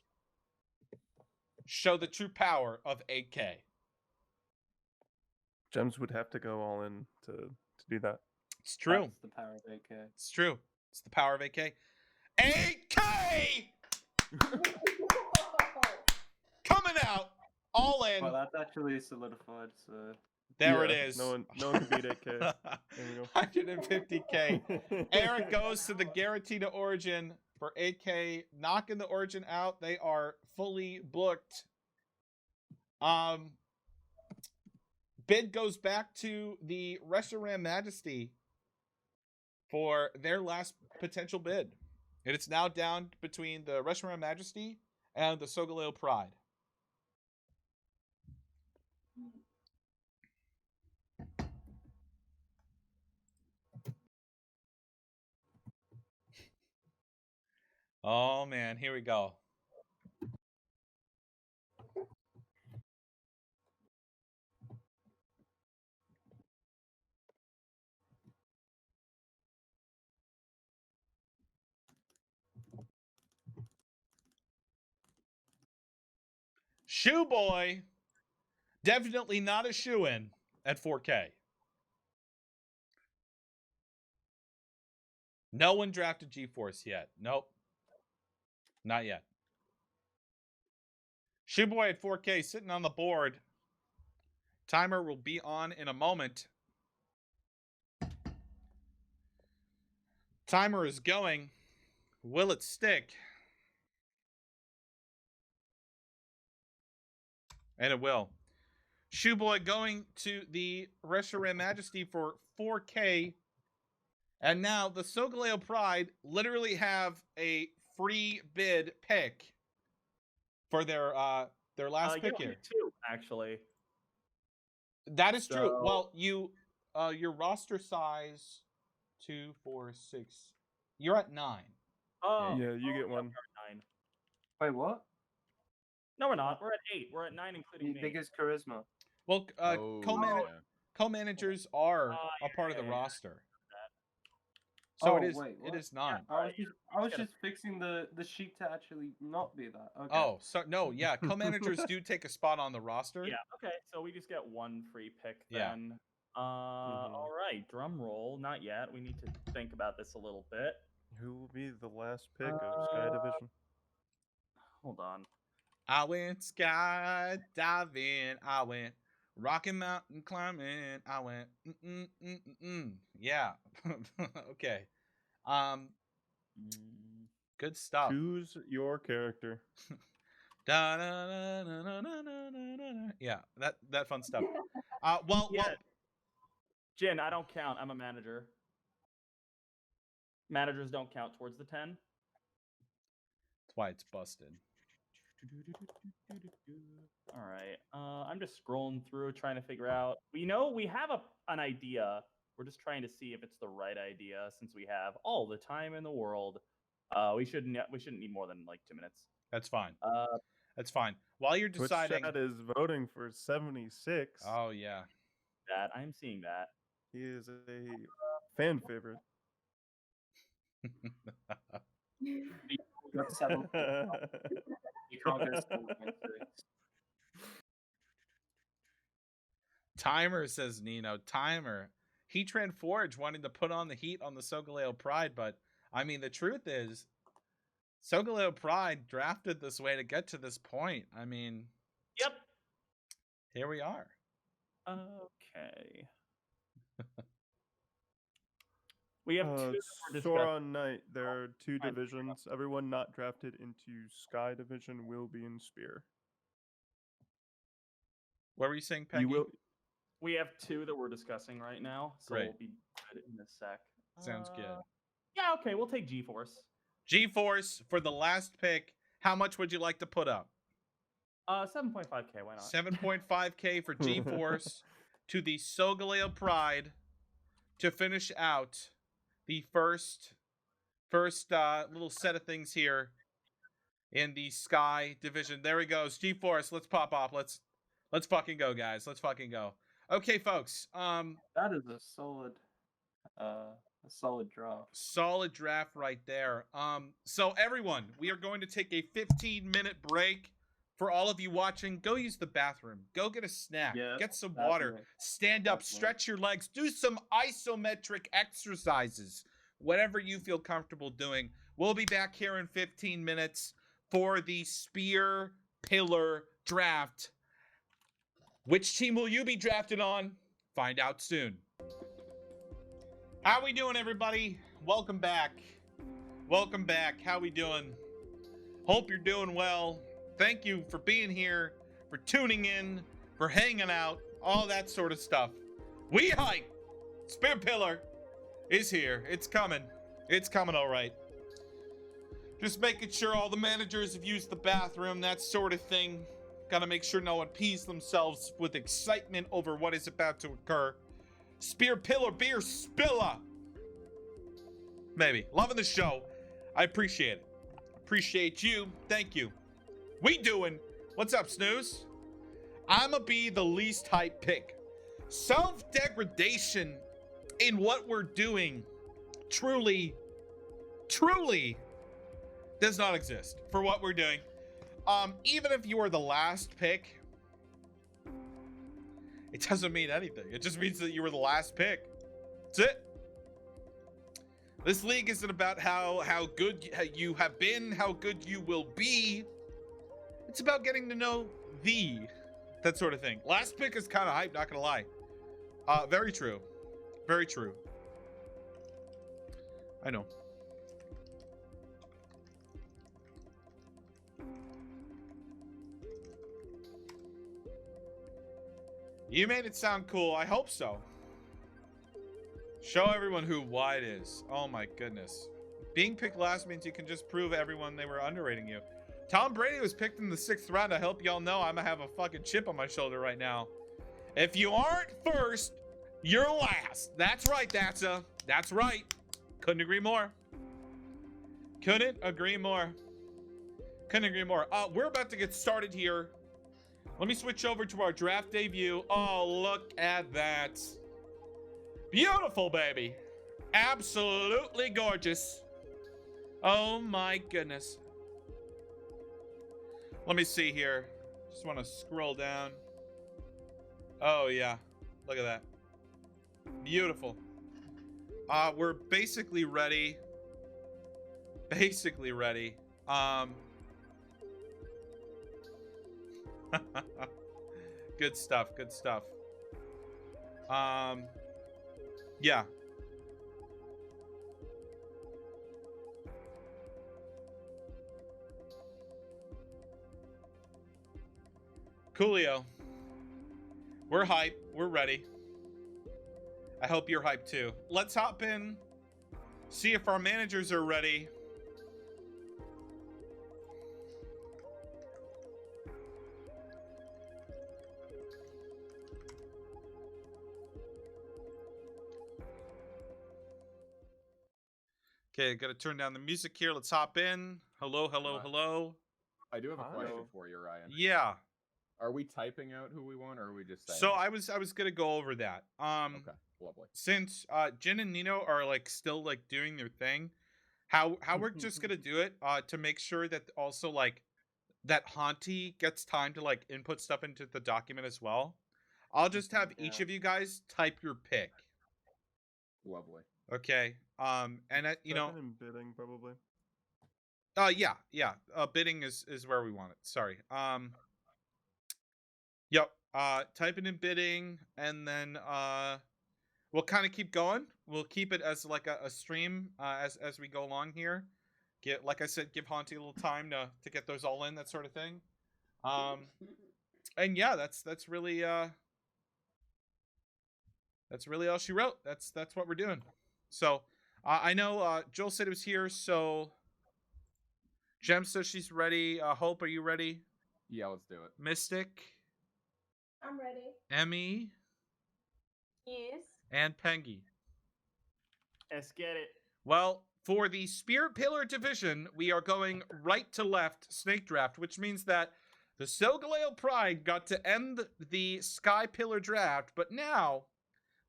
show the true power of 8K? Gems would have to go all in to do that. It's true. That's the power of 8K. It's true. It's the power of 8K. 8K! Coming out. All in. Well, that's actually solidified, so... There it is. No one can beat 8K. There we go. 150K. Eric goes to the guarantee to Origin for 8K. Knocking the Origin out. They are fully booked. Bid goes back to the Reshiram Majesty for their last potential bid. And it's now down between the Reshiram Majesty and the Sogaleo Pride. Oh, man. Here we go. Shoe Boy. Definitely not a shoe-in at 4K. No one drafted G-Force yet. Nope. Not yet. Shoe Boy at 4K sitting on the board. Timer will be on in a moment. Timer is going. Will it stick? And it will. Shoe Boy going to the Reshiram Majesty for 4K. And now the Sogaleo Pride literally have a free bid pick for their last pick here. Two, actually. That is true. Well, your roster size 2, 4, 6. You're at 9. Oh, yeah, you get one. 9. Wait, what? No, we're not. We're at 8. We're at 9, including me. Biggest charisma. Well, co-managers are a part of the roster. So it is 9. I was just fixing the sheet to actually not be that. Okay. Oh, so no, yeah, co-managers do take a spot on the roster. Yeah, okay, so we just get one free pick Yeah. then. All right, drum roll. Not yet. We need to think about this a little bit. Who will be the last pick of Sky Division? Hold on. I went skydiving. I went Rocky Mountain climbing. I went yeah. Okay. Good stuff. Choose your character. Yeah, that fun stuff. Yeah. Well, Jin, I don't count. I'm a manager. Managers don't count towards the 10. That's why it's busted. All right. I'm just scrolling through, trying to figure out. We know we have an idea. We're just trying to see if it's the right idea, since we have all the time in the world. We shouldn't need more than like 2 minutes. That's fine. That's fine. While you're deciding, Twitch chat is voting for 76. Oh yeah. That I'm seeing that. He is a fan favorite. Got 7. You can't go 7.6. Timer, says Nino. Timer. Heatran Forge wanting to put on the heat on the Solgaleo Pride, but I mean, the truth is, Solgaleo Pride drafted this way to get to this point. I mean, Yep. Here we are. Okay. We have two. that we're Sauron Knight, there are 2 divisions. Everyone not drafted into Sky Division will be in Spear. What were you saying, Peggy? You will. We have 2 that we're discussing right now, so Great. we'll be good in a sec. Sounds good. Yeah, okay, we'll take G-Force. G-Force, for the last pick, how much would you like to put up? 7.5K, why not? 7.5K for G-Force to the Solgaleo Pride to finish out the first little set of things here in the Sky Division. There he goes. G-Force, let's pop off. Let's fucking go, guys. Let's fucking go. Okay, folks. That is a solid draft. Solid draft right there. So everyone, we are going to take a 15-minute break. For all of you watching, go use the bathroom. Go get a snack. Yeah, get some water. definitely. Stand up. Stretch your legs. Do some isometric exercises. Whatever you feel comfortable doing. We'll be back here in 15 minutes for the Spear Pillar draft. Which team will you be drafted on? Find out soon. How we doing, everybody? Welcome back. Welcome back. How we doing? Hope you're doing well. Thank you for being here, for tuning in, for hanging out, all that sort of stuff. We hype. Spear Pillar is here. It's coming. It's coming all right. Just making sure all the managers have used the bathroom, that sort of thing. Gotta make sure no one pees themselves with excitement over what is about to occur. Spear Pillar Beer Spilla. Maybe. Loving the show. I appreciate it. Appreciate you. Thank you. We doing. What's up, Snooze? I'ma be the least hype pick. Self-degradation in what we're doing truly does not exist for what we're doing. Even if you are the last pick, it doesn't mean anything. It just means that you were the last pick. That's it. This league isn't about how good you have been, how good you will be. It's about getting to know that sort of thing. Last pick is kind of hype, not gonna lie. Very true. Very true. I know. You made it sound cool. I hope so. Show everyone who wide is. Oh my goodness. Being picked last means you can just prove everyone they were underrating you. Tom Brady was picked in the 6th round. I hope y'all know I'm gonna have a fucking chip on my shoulder right now. If you aren't first, you're last. That's right, that's right. Couldn't agree more. Couldn't agree more. Couldn't agree more. We're about to get started here. Let me switch over to our draft debut. Oh, look at that. Beautiful, baby. Absolutely gorgeous. Oh my goodness. Let me see here. Just want to scroll down. Oh yeah, look at that. Beautiful. We're basically ready. Basically ready. Good stuff, good stuff. Yeah. Coolio. We're hype. We're ready. I hope you're hyped too. Let's hop in. See if our managers are ready. Okay, gotta turn down the music here. Let's hop in. Hello, hello, hello. I do have a question for you, Ryan. Yeah. Are we typing out who we want, or are we just saying? So I was gonna go over that. Okay, lovely. Since Jin and Nino are like still like doing their thing, how we're just gonna do it to make sure that also like that Haunty gets time to like input stuff into the document as well. I'll just have each of you guys type your pick. Lovely. Okay. And you know, Typing and bidding probably. yeah. Bidding is where we want it. Sorry. Yep. Typing in bidding, and then we'll kind of keep going. We'll keep it as like a stream as we go along here. Like I said, give Haunty a little time to get those all in, that sort of thing. And yeah, that's really all she wrote. That's what we're doing. So I know Joel said it was here, so Jem says she's ready. Hope, are you ready? Yeah, let's do it. Mystic, I'm ready. Emmy, Yes. and Pengy. Let's get it. Well, for the Spirit Pillar division, we are going right to left snake draft, which means that the Solgaleo Pride got to end the Sky Pillar draft, but now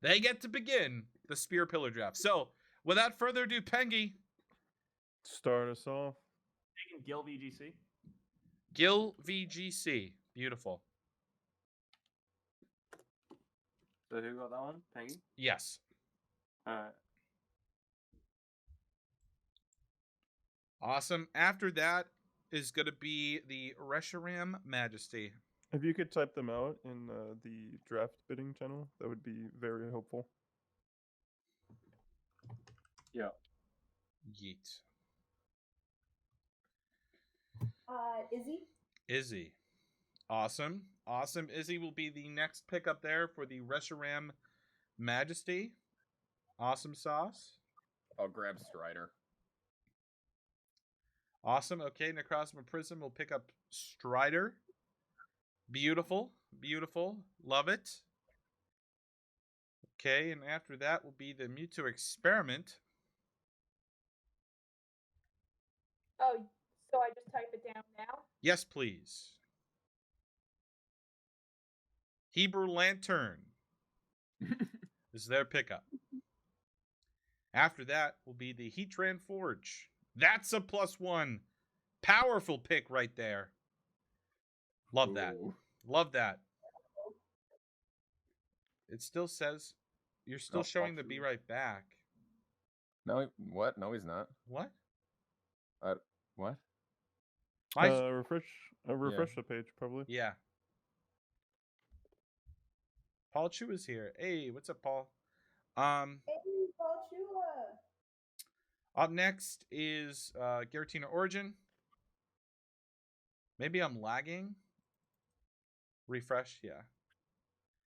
they get to begin the Spear Pillar draft. So, without further ado, Pengy. Start us off. Taking Gil VGC. Gil VGC. Beautiful. So who got that one? Pengy? Yes. Alright. Awesome. After that is going to be the Reshiram Majesty. If you could type them out in the draft bidding channel, that would be very helpful. Yeah. Yeet. Izzy. Izzy. Awesome. Awesome. Izzy will be the next pick up there for the Reshiram Majesty. Awesome sauce. I'll grab Strider. Awesome. Okay, Necrozma Prism will pick up Strider. Beautiful. Beautiful. Love it. Okay, and after that will be the Mewtwo Experiment. Oh, so I just type it down now? Yes, please. Hebrew Lantern is their pickup. After that will be the Heatran Forge. That's a +1. Powerful pick right there. Love that. Ooh. Love that. It still says you're still showing the Be Right Back. No, what? No, he's not. What? What? Refresh the page probably. Yeah. Paul Chu is here. Hey, what's up, Paul? Hey, Paul Chua. Up next is Giratina Origin. Maybe I'm lagging. Refresh, yeah.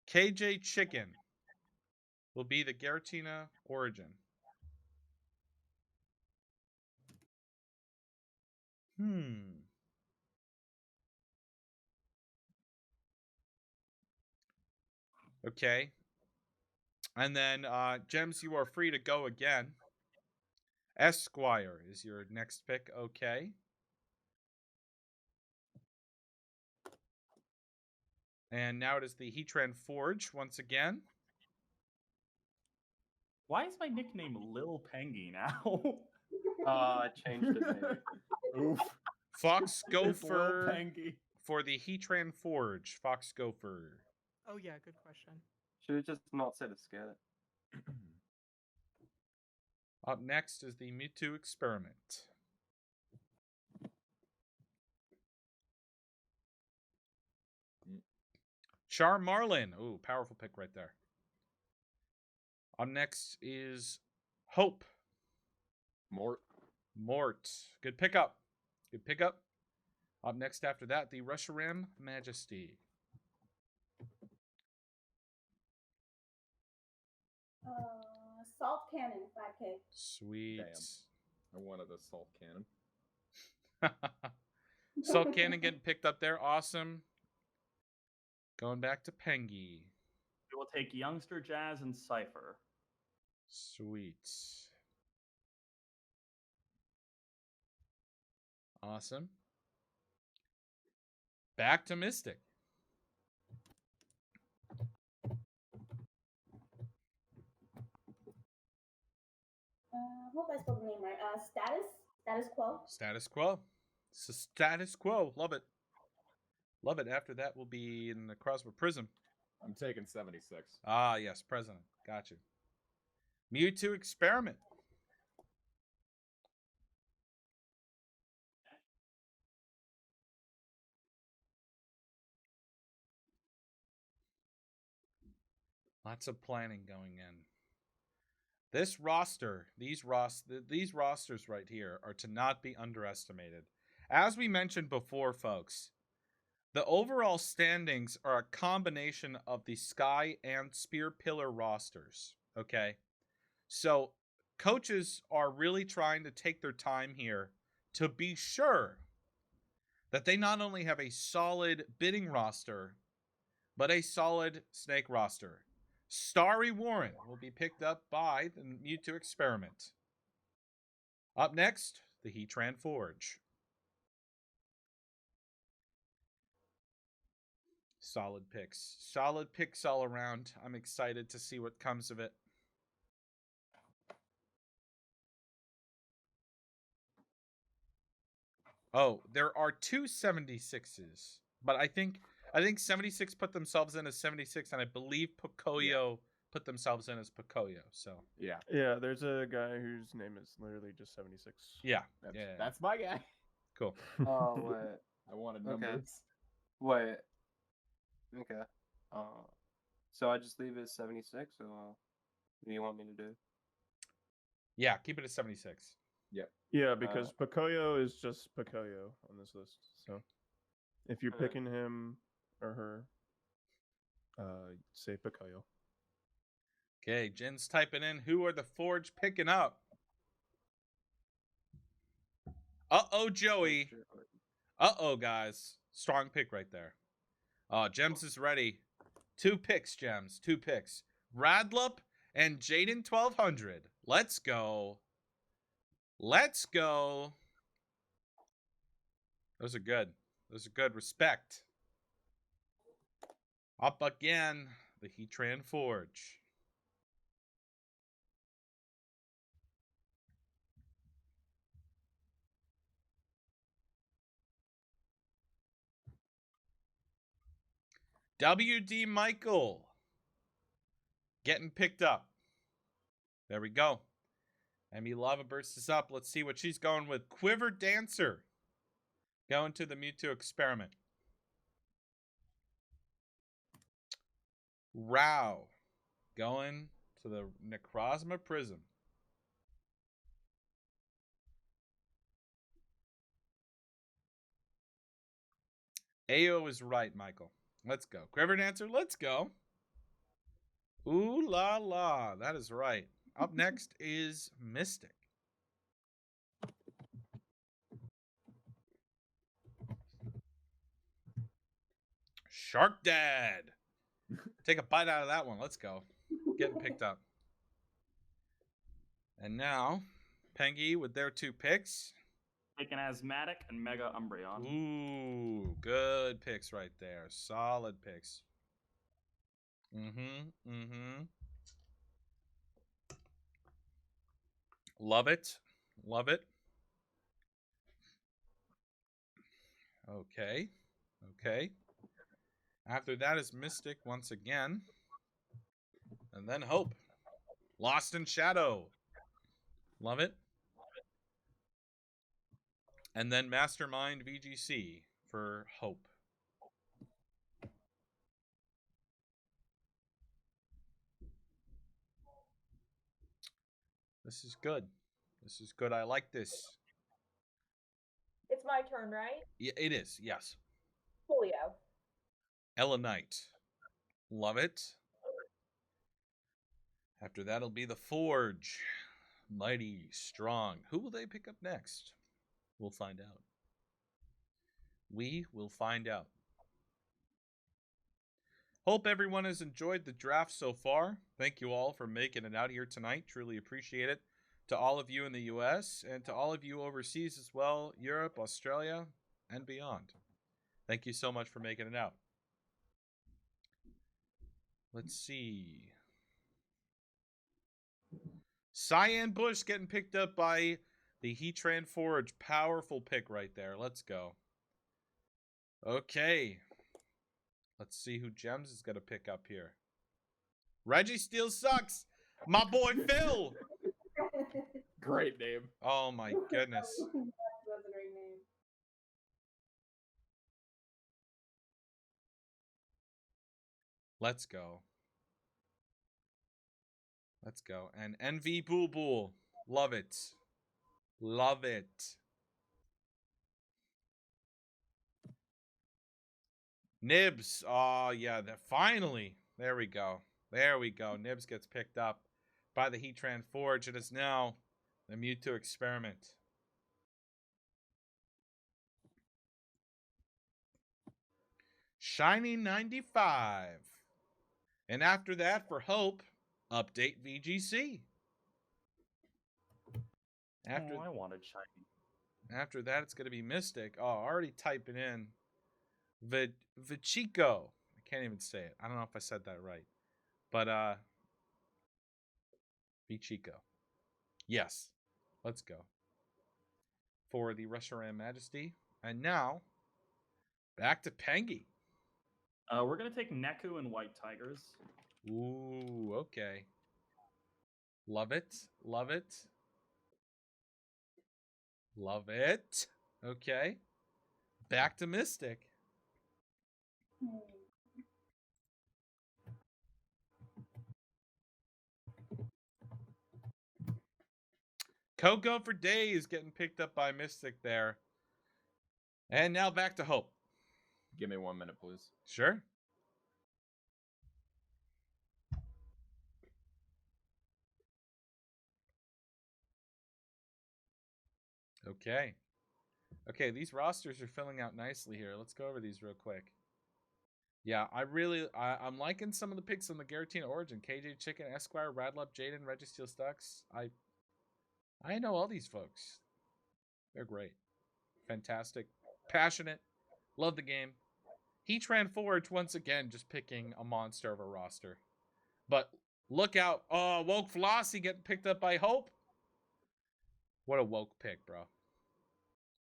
KJ Chicken will be the Giratina Origin. Okay. And then, Gems, you are free to go again. Esquire is your next pick. Okay. And now it is the Heatran Forge once again. Why is my nickname Lil Pengy now? I changed it maybe. Oof. Fox It's Lil Gopher Pengy. for the Heatran Forge. Fox Gopher. Oh yeah, good question. Should have just not said it scared it. Up next is the Mewtwo Experiment. Charmarlin. Ooh, powerful pick right there. Up next is Hope. Mort. Good pickup. Good pickup. Up next after that, the Reshiram Majesty. Salt Cannon, 5K. Sweet. Damn. I wanted a Salt Cannon. Salt Cannon getting picked up there. Awesome. Going back to Pengy. We will take Youngster Jazz and Cypher. Sweet. Awesome. Back to Mystic. Hope I spelled the name right. Status Quo. Status Quo. Status Quo. Love it. Love it. After that will be in the Necrozma Prism. I'm taking 76. Ah, yes. President. Got you. Mewtwo Experiment. Lots of planning going in. This roster, these rosters right here are to not be underestimated. As we mentioned before, folks, the overall standings are a combination of the Sky and Spear Pillar rosters, okay? So coaches are really trying to take their time here to be sure that they not only have a solid bidding roster, but a solid snake roster. Starry Warren will be picked up by the Mewtwo Experiment. Up next, the Heatran Forge. Solid picks. Solid picks all around. I'm excited to see what comes of it. Oh, there are two 76s, but I think 76 put themselves in as 76, and I believe Pocoyo put themselves in as Pocoyo. So Yeah. Yeah, there's a guy whose name is literally just 76. yeah, That's my guy. Cool. Oh wait. I wanted Okay. numbers. Wait. Okay. So I just leave it at 76, or what do you want me to do? Yeah, keep it at 76. Yep. Yeah, because Pocoyo is just Pocoyo on this list. So if you're Okay. picking him or her, say Pocoyo. Okay, Jen's typing in who are the Forge picking up. Uh-oh, Joey. Uh-oh, guys. Strong pick right there. Gems is ready. 2 picks, Gems. 2 picks. Radlup and Jaden 1200. Let's go. Let's go. Those are good. Those are good. Respect. Up again. The Heatran Forge. WD Michael. Getting picked up. There we go. Emmy Lava Burst is up. Let's see what she's going with. Quiver Dancer. Going to the Mewtwo Experiment. Rao. Going to the Necrozma Prism. Ayo is right, Michael. Let's go. Quiver Dancer, let's go. Ooh la la. That is right. Up next is Mystic. Shark Dad. Take a bite out of that one. Let's go. Getting picked up. And now, Pengy with their 2 picks. Taking Asthmatic and Mega Umbreon. Ooh, good picks right there. Solid picks. Love it. Love it. Okay. Okay. After that is Mystic once again. And then Hope. Lost in Shadow. Love it. And then Mastermind VGC for Hope. This is good. This is good. I like this. It's my turn, right? Yeah, it is. Yes. Julio. Ella Knight. Love it. After that'll be the Forge. Mighty strong. Who will they pick up next? We'll find out. We will find out. Hope everyone has enjoyed the draft so far. Thank you all for making it out here tonight. Truly appreciate it. To all of you in the US and to all of you overseas as well, Europe, Australia, and beyond. Thank you so much for making it out. Let's see. Cyan Bush getting picked up by the Heatran Forge. Powerful pick right there. Let's go. Okay. Let's see who Gems is going to pick up here. Reggie Steele sucks. My boy Phil. Great name. Oh my goodness. That's a great name. Let's go. Let's go. And NV Bool Bool. Love it. Love it. Nibs. Oh, yeah. Finally. There we go. There we go. Nibs gets picked up by the Heatran Forge. It is now the Mewtwo Experiment. Shiny 95. And after that, for Hope, update VGC. After, I wanted shiny. after that, it's going to be Mystic. Oh, already typing in Vichico. I can't even say it. I don't know if I said that right. But, Vichico. Yes. Let's go. For the Reshiram Majesty. And now, back to Pengy. We're gonna take Neku and White Tigers. Ooh, okay. Love it. Love it. Love it. Okay. Back to Mystic. Coco for days getting picked up by Mystic there. And now back to Hope. Give me 1 minute, please. Sure. Okay. Okay, these rosters are filling out nicely here. Let's go over these real quick. Yeah, I'm liking some of the picks on the Garatina Origin. KJ Chicken, Esquire, Radlup, Jaden, Registeel Stux. I know all these folks. They're great. Fantastic. Passionate. Love the game. Heatran Forge, once again, just picking a monster of a roster. But look out. Oh, Woke Flossie getting picked up by Hope. What a woke pick, bro.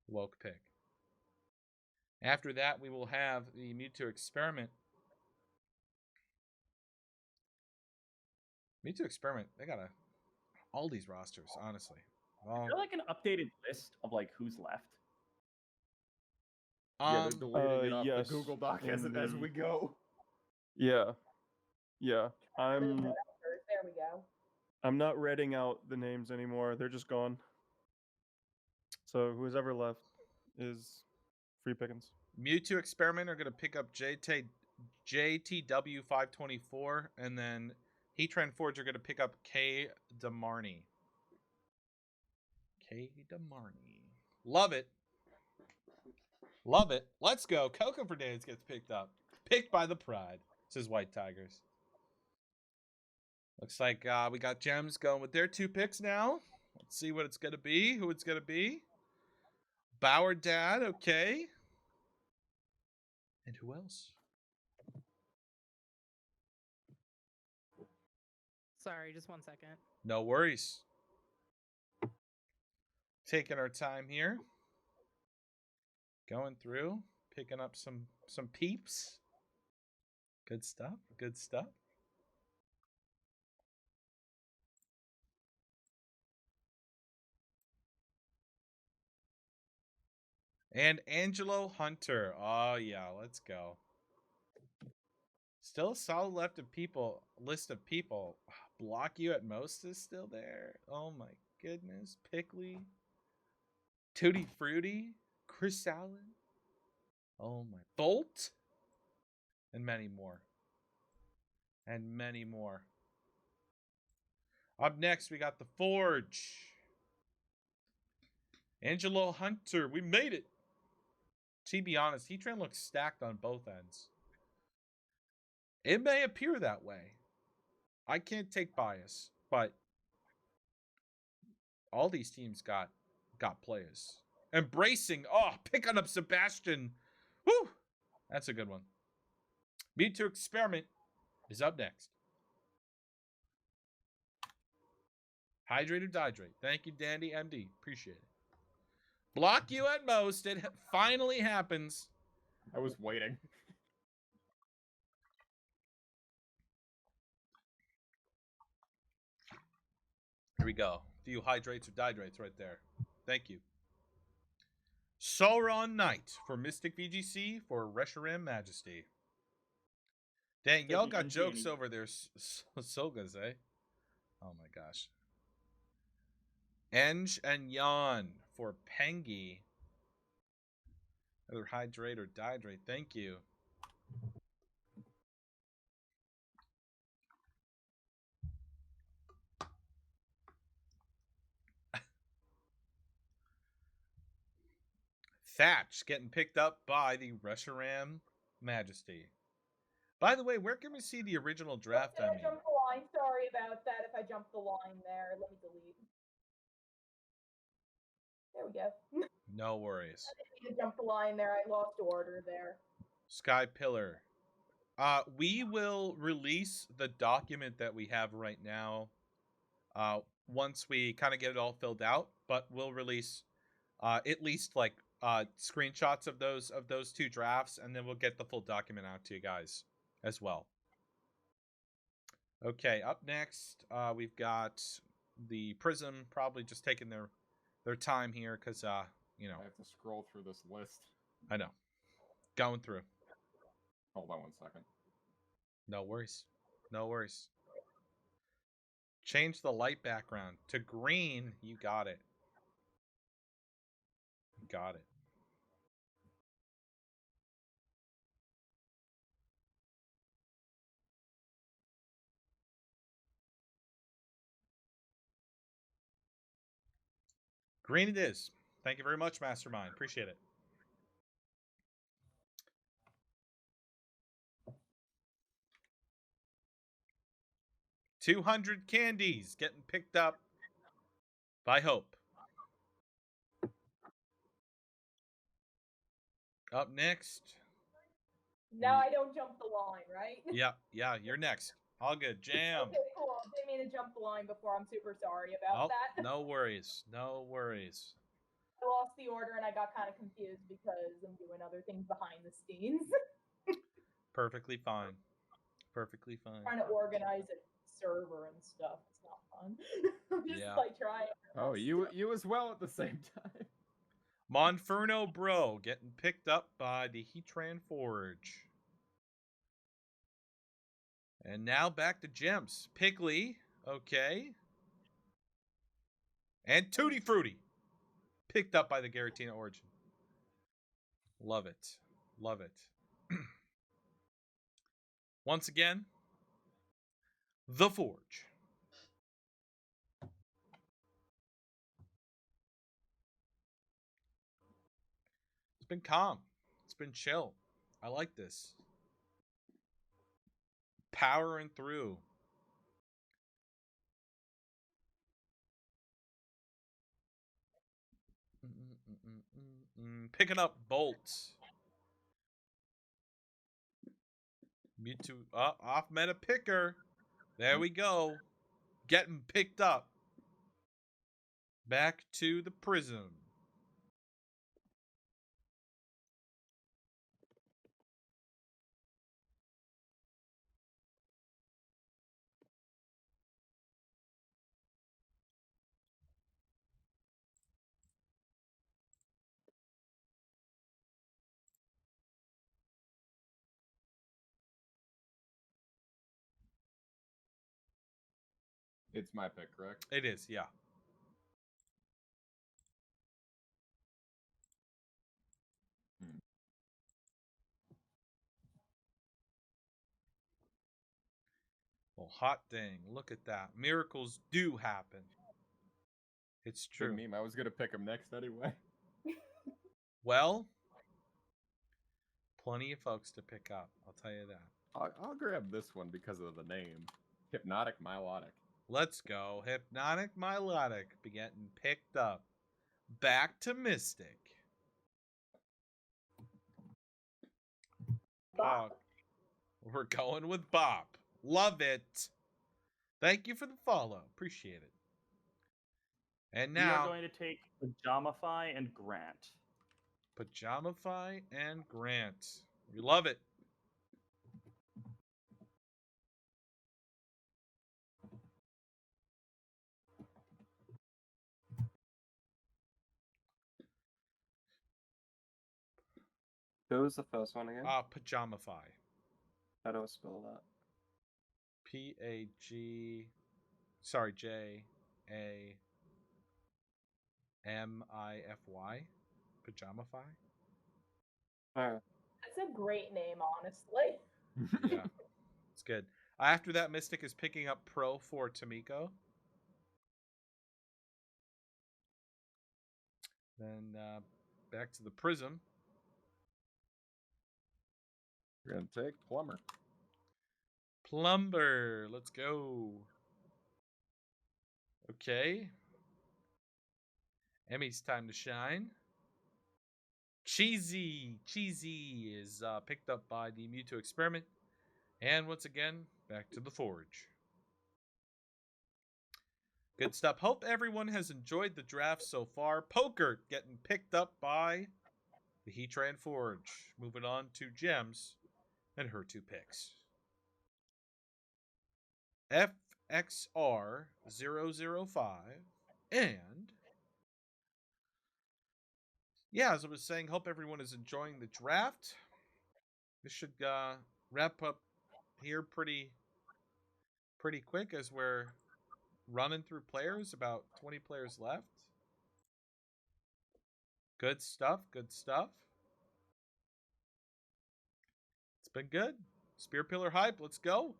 Woke pick. After that, we will have the Mewtwo Experiment. Mewtwo Experiment, they got all these rosters, honestly. Is there like an updated list of like who's left? Yeah, they're deleting it off yes, the Google Doc as we go. Yeah. Yeah. There we go. I'm not reading out the names anymore. They're just gone. So who's ever left is free pickings. Mewtwo Experiment are going to pick up JTW524, and then Heatran Forge are going to pick up K. Demarney. K. Demarney. Love it. Love it. Let's go. Coco for Days gets picked up. Picked by the Pride. Says White Tigers. Looks like we got Gems going with their 2 picks now. Let's see what it's going to be. Who it's going to be. Bauer Dad. Okay. And who else? Sorry, just 1 second. No worries. Taking our time here. Going through, picking up some peeps. Good stuff. Good stuff. And Angelo Hunter. Oh yeah, let's go. Still a solid list of people. Block You at Most is still there. Oh my goodness. Pickley. Tutti Frutti. Chris Allen. Oh my. Bolt. And many more. And many more. Up next, we got the Forge. Angelo Hunter. We made it. To be honest, Heatran looks stacked on both ends. It may appear that way. I can't take bias, but all these teams got players. Embracing. Oh, picking up Sebastian. Woo! That's a good one. Mewtwo Experiment is up next. Hydrate or Dihydrate. Thank you, Dandy MD. Appreciate it. Block You at Most. It finally happens. I was waiting. Here we go. A few hydrates or dihydrates right there. Thank you. Sauron Knight for Mystic VGC for Reshiram Majesty. Dang, y'all got jokes over there, Sogas, eh? Oh my gosh. Eng and Yan for Pengi. Either hydrate or dihydrate. Thank you. Thatch getting picked up by the Reshiram Majesty. By the way, where can we see the original draft? Did I jump the line? Sorry about that. If I jumped the line there, let me delete. There we go. No worries. I didn't mean to jump the line there. I lost order there. Sky Pillar. We will release the document that we have right now once we kind of get it all filled out, but we'll release at least like screenshots of those two drafts, and then we'll get the full document out to you guys as well. Okay, up next we've got the Prism, probably just taking their time here because you know, I have to scroll through this list. I know. Going through. Hold on 1 second. No worries. No worries. Change the light background to green. You got it. Got it. Green it is. Thank you very much, Mastermind. Appreciate it. $200 candies getting picked up by Hope. Up next. Now I don't jump the line, right? Yeah, you're next. All good. Jam. Okay, cool. Didn't mean to jump the line before. I'm super sorry about that. No worries. No worries. I lost the order and I got kind of confused because I'm doing other things behind the scenes. Perfectly fine. Perfectly fine. Trying to organize a server and stuff. It's not fun. I'm just like trying. Oh, you as well at the same time. Monferno Bro getting picked up by the Heatran Forge. And now back to Gems. Piggly, okay. And Tutti Frutti picked up by the Giratina Origin. Love it. Love it. Once again, the Forge. It's been calm. It's been chill. I like this. Powering through. Picking up bolts. Mewtwo off meta picker. There we go. Getting picked up. Back to the Prism. It's my pick, correct? It is, yeah. Well, hot dang. Look at that. Miracles do happen. It's true. Good meme. I was going to pick him next anyway. Well, plenty of folks to pick up. I'll tell you that. I'll grab this one because of the name. Hypnotic Milotic. Let's go. Hypnotic Milotic be getting picked up. Back to Mystic. We're going with Bop. Love it. Thank you for the follow. Appreciate it. And now we are going to take Pajamify and Grant. Pajamify and Grant. We love it. Who was the first one again? Pajamify. How do I spell that? P-A-G... Sorry, J-A-M-I-F-Y. Pajamify? Oh. That's a great name, honestly. Yeah. It's good. After that, Mystic is picking up Pro for Tamiko. Then back to the Prism. We're going to take Plumber. Plumber. Let's go. Okay. Emmy's time to shine. Cheesy. Cheesy is picked up by the Mewtwo Experiment. And once again, back to the Forge. Good stuff. Hope everyone has enjoyed the draft so far. Poker getting picked up by the Heatran Forge. Moving on to Gems and her 2 picks. FXR005 and yeah, as I was saying, hope everyone is enjoying the draft. This should wrap up here pretty quick as we're running through players. About 20 players left. Good stuff. Good stuff. It's been good. Spear Pillar hype. Let's go.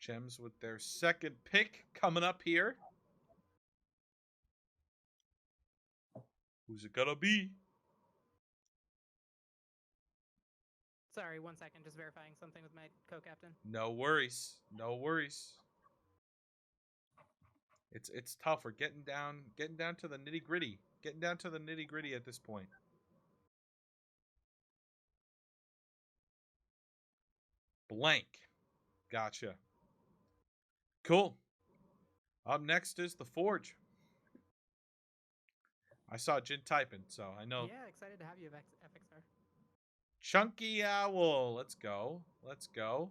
Gems with their second pick coming up here. Who's it gonna be? Sorry, 1 second. Just verifying something with my co-captain. No worries. No worries. It's tough. We're getting down to the nitty gritty. Getting down to the nitty gritty at this point. Blank. Gotcha. Cool. Up next is the Forge. I saw Jin typing, so I know. Yeah, excited to have you, FXR. Chunky Owl. Let's go. Let's go.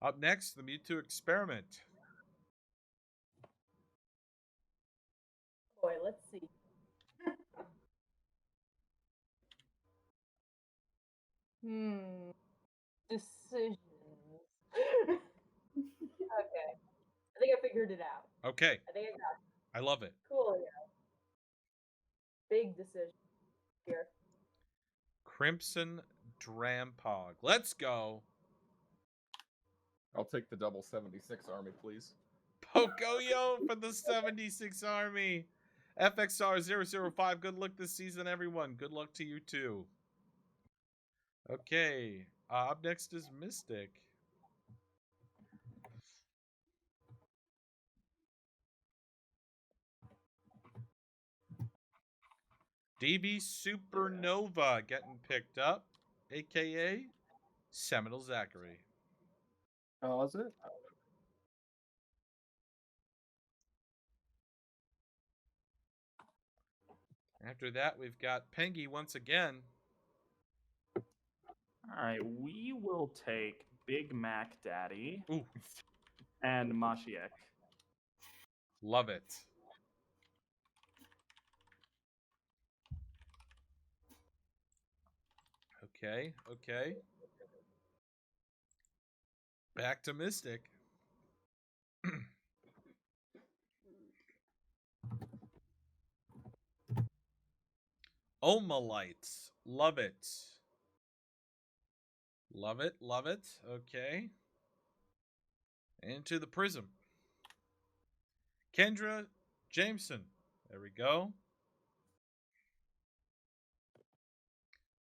Up next, the Mewtwo Experiment. Boy, let's see. Decisions. Okay. I think I figured it out. Okay. I think I got it. I love it. Cool, yeah. Big decision here. Crimson Drampog. Let's go. I'll take the double 76 army, please. Pocoyo for the 76 Army. FXR005. Good luck this season, everyone. Good luck to you, too. Okay. Up next is Mystic. DB Supernova getting picked up, a.k.a. Seminole Zachary. Oh, is it? After that, we've got Pengy once again. All right, we will take Big Mac Daddy Ooh. and Mashiek. Love it. Okay, okay. Back to Mystic. Omalites. Love it. Love it, love it. Okay. Into the Prism. Kendra Jameson. There we go.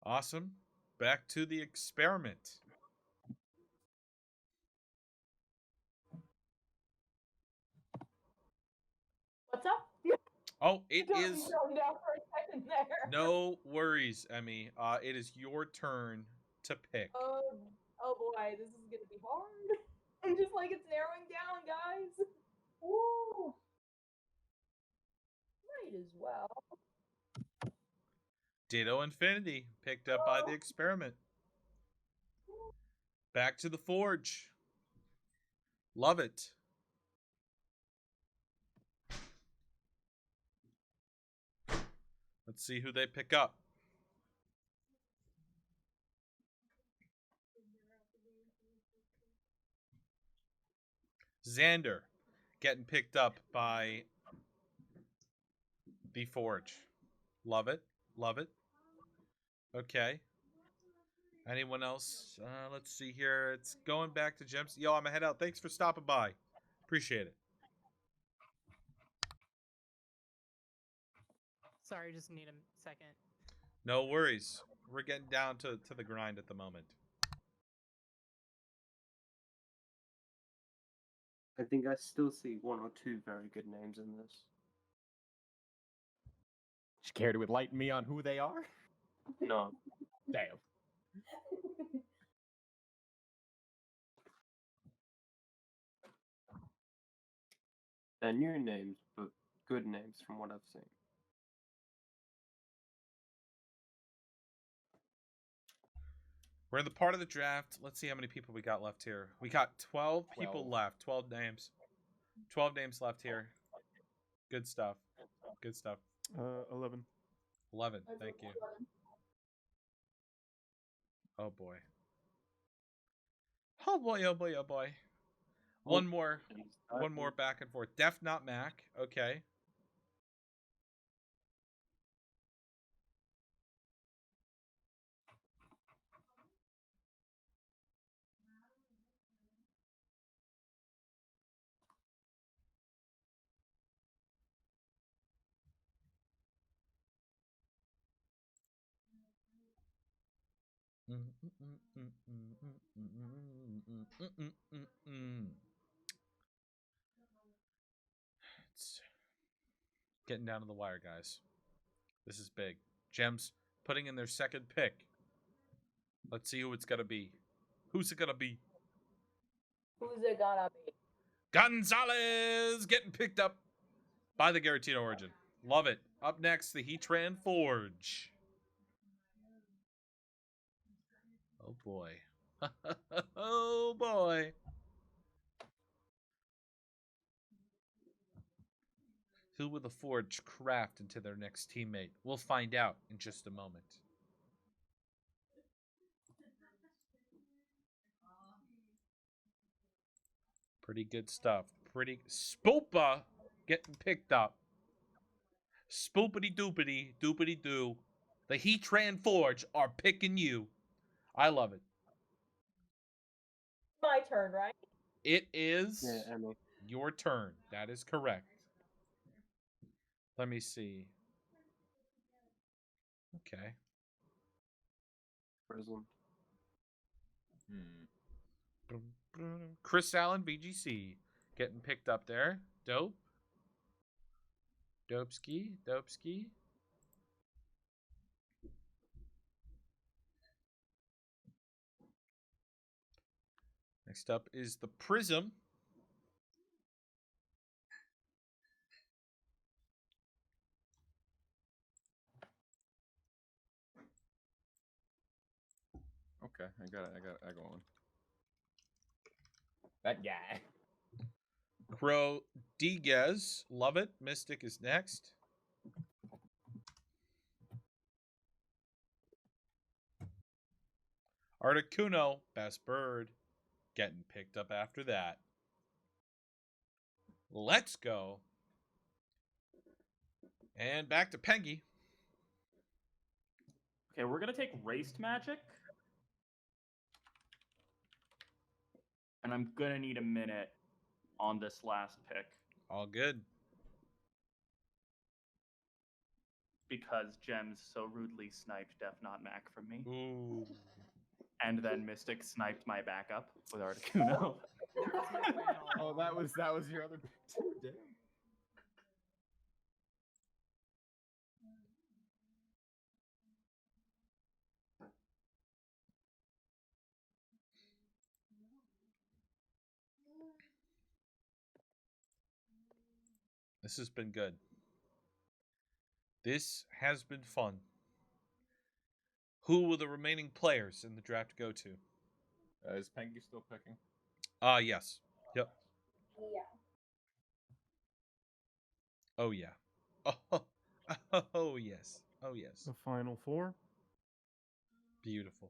Awesome. Back to the Experiment. What's up? Oh, it is. Down for a second there. No worries, Emmy. It is your turn to pick. Oh boy, this is gonna be hard. I'm just like, it's narrowing down, guys. Woo. Might as well. Ditto Infinity, picked up by the Experiment. Back to the Forge. Love it. Let's see who they pick up. Xander getting picked up by the Forge. Love it. Love it. Okay. Anyone else? Let's see here. It's going back to Gems. Yo, I'm going to head out. Thanks for stopping by. Appreciate it. Sorry, just need a second. No worries. We're getting down to the grind at the moment. I think I still see one or two very good names in this. Care to enlighten me on who they are? No. Damn. They're new names, but good names from what I've seen. We're in the part of the draft. Let's see how many people we got left here. We got 12 people 12. left. 12 names. 12 names left here. Good stuff. Good stuff. 11. 11. Thank you. Oh, boy. Oh, boy. Oh, boy. Oh, boy. One more. One more back and forth. Def Not Mac. Okay. It's getting down to the wire, guys. This is big. Gems putting in their second pick. Let's see who it's going to be. Who's it going to be? Who's it gonna be? Gonzalez getting picked up by the Guaranteed Origin. Love it. Up next, the Heatran Forge. Oh, boy. Oh, boy. Who will the Forge craft into their next teammate? We'll find out in just a moment. Pretty good stuff. Pretty... Spoopa getting picked up. Spoopity doopity doopity doo. The Heatran Forge are picking you. I love it. My turn, right? It is Emmy. your turn. That is correct. Let me see. Okay. Prism. Chris Allen, VGC. Getting picked up there. Dope. Dopeski. Dopeski. Next up is the Prism. Okay, I got one. That guy. Crow Diguez. Love it. Mystic is next. Articuno, best bird. Getting picked up after that. Let's go. And back to Pengy. Okay, we're gonna take Raced Magic. And I'm gonna need a minute on this last pick. All good. Because Gems so rudely sniped Def Not Mac from me. Ooh. And then Mystic sniped my backup with Articuno. Oh, that was your other pick too. Damn. This has been good. This has been fun. Who will the remaining players in the draft go to? Is Pengy still picking? Yes. Yep. Yeah. Oh, yeah. Oh, oh Oh yes. Oh yes. The final four. Beautiful.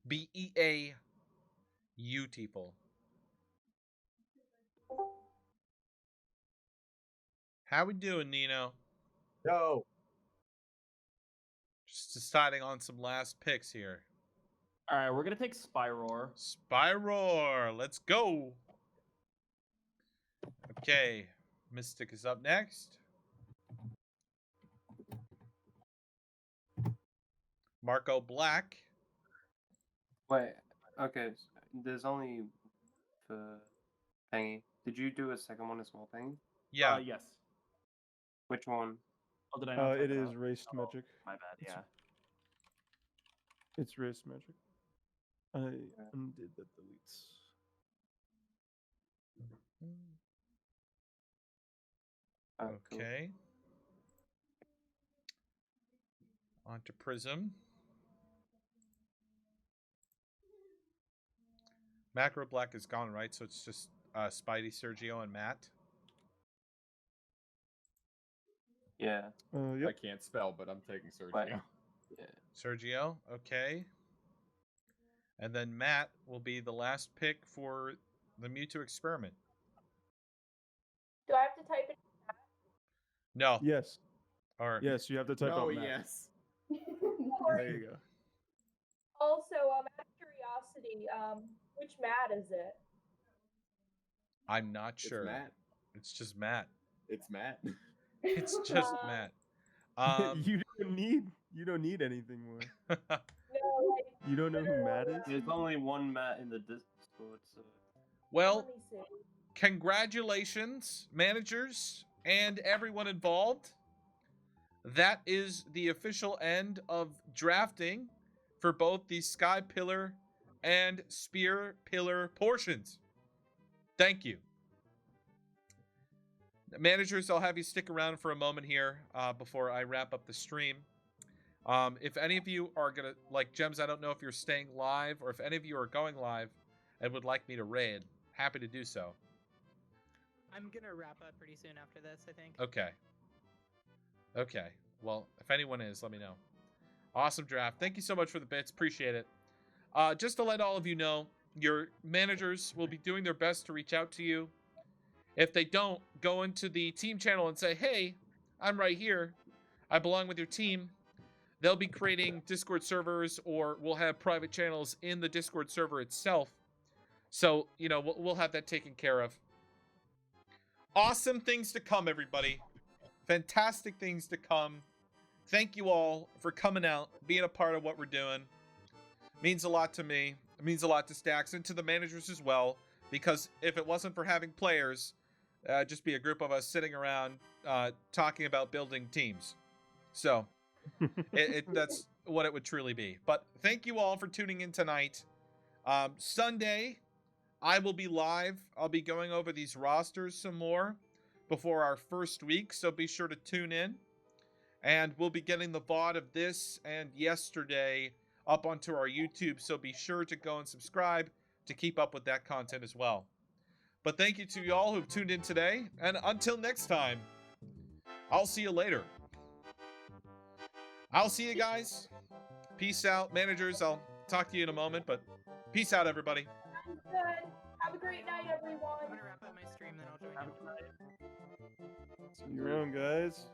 Beautiful. How we doing, Nino? Yo. Just deciding on some last picks here. All right, we're gonna take Spyroar. Spyroar, let's go. Okay, Mystic is up next. Marco Black. Wait, okay. There's only for Pengy. Did you do a second one as well, Pengy? Yeah. Yes. Which one? Oh, did I not? It type is out? Raced Oh, Magic. My bad. Yeah. It's Raced Magic. I undid the deletes. Cool. Okay. On to Prism. Macro Black is gone, right? So it's just Spidey, Sergio, and Matt. Yeah. Yep. I can't spell, but I'm taking Sergio. Wait. Yeah. Sergio, okay. And then Matt will be the last pick for the Mewtwo experiment. Do I have to type it? No. Yes. Or Yes, you have to type No, out Matt. yes. There you go. Also, out of curiosity, which Matt is it? I'm not sure. It's Matt. It's just Matt. It's Matt. It's just Matt. You don't need anything more. No, like, You don't know who Matt is? There's only one Matt in the Discord, so. Well, let me see. congratulations, managers and everyone involved. That is the official end of drafting for both the Sky Pillar and Spear Pillar portions. Thank you. Managers, I'll have you stick around for a moment here before I wrap up the stream. If any of you are going to, like Gems, I don't know if you're staying live or if any of you are going live and would like me to raid, happy to do so. I'm gonna wrap up pretty soon after this, I think. Okay. Okay. Well, if anyone is, let me know. Awesome draft. Thank you so much for the bits. Appreciate it. Just to let all of you know, your managers will be doing their best to reach out to you. If they don't, go into the team channel and say, hey, I'm right here. I belong with your team. They'll be creating Discord servers, or we'll have private channels in the Discord server itself. So, you know, we'll have that taken care of. Awesome things to come, everybody. Fantastic things to come. Thank you all for coming out, being a part of what we're doing. Means a lot to me. It means a lot to Stacks and to the managers as well, because if it wasn't for having players, just be a group of us sitting around talking about building teams. So that's what it would truly be. But thank you all for tuning in tonight. Sunday, I will be live. I'll be going over these rosters some more before our first week, so be sure to tune in. And we'll be getting the VOD of this and yesterday up onto our YouTube, so be sure to go and subscribe to keep up with that content as well. But thank you to you all who've tuned in today, and until next time, I'll see you later. I'll see you guys. Peace out. Managers, I'll talk to you in a moment, but peace out, everybody. Sounds good. Have a great night, everyone. I'm gonna wrap up my stream, then I'll join Have you. a good night. See you around, guys.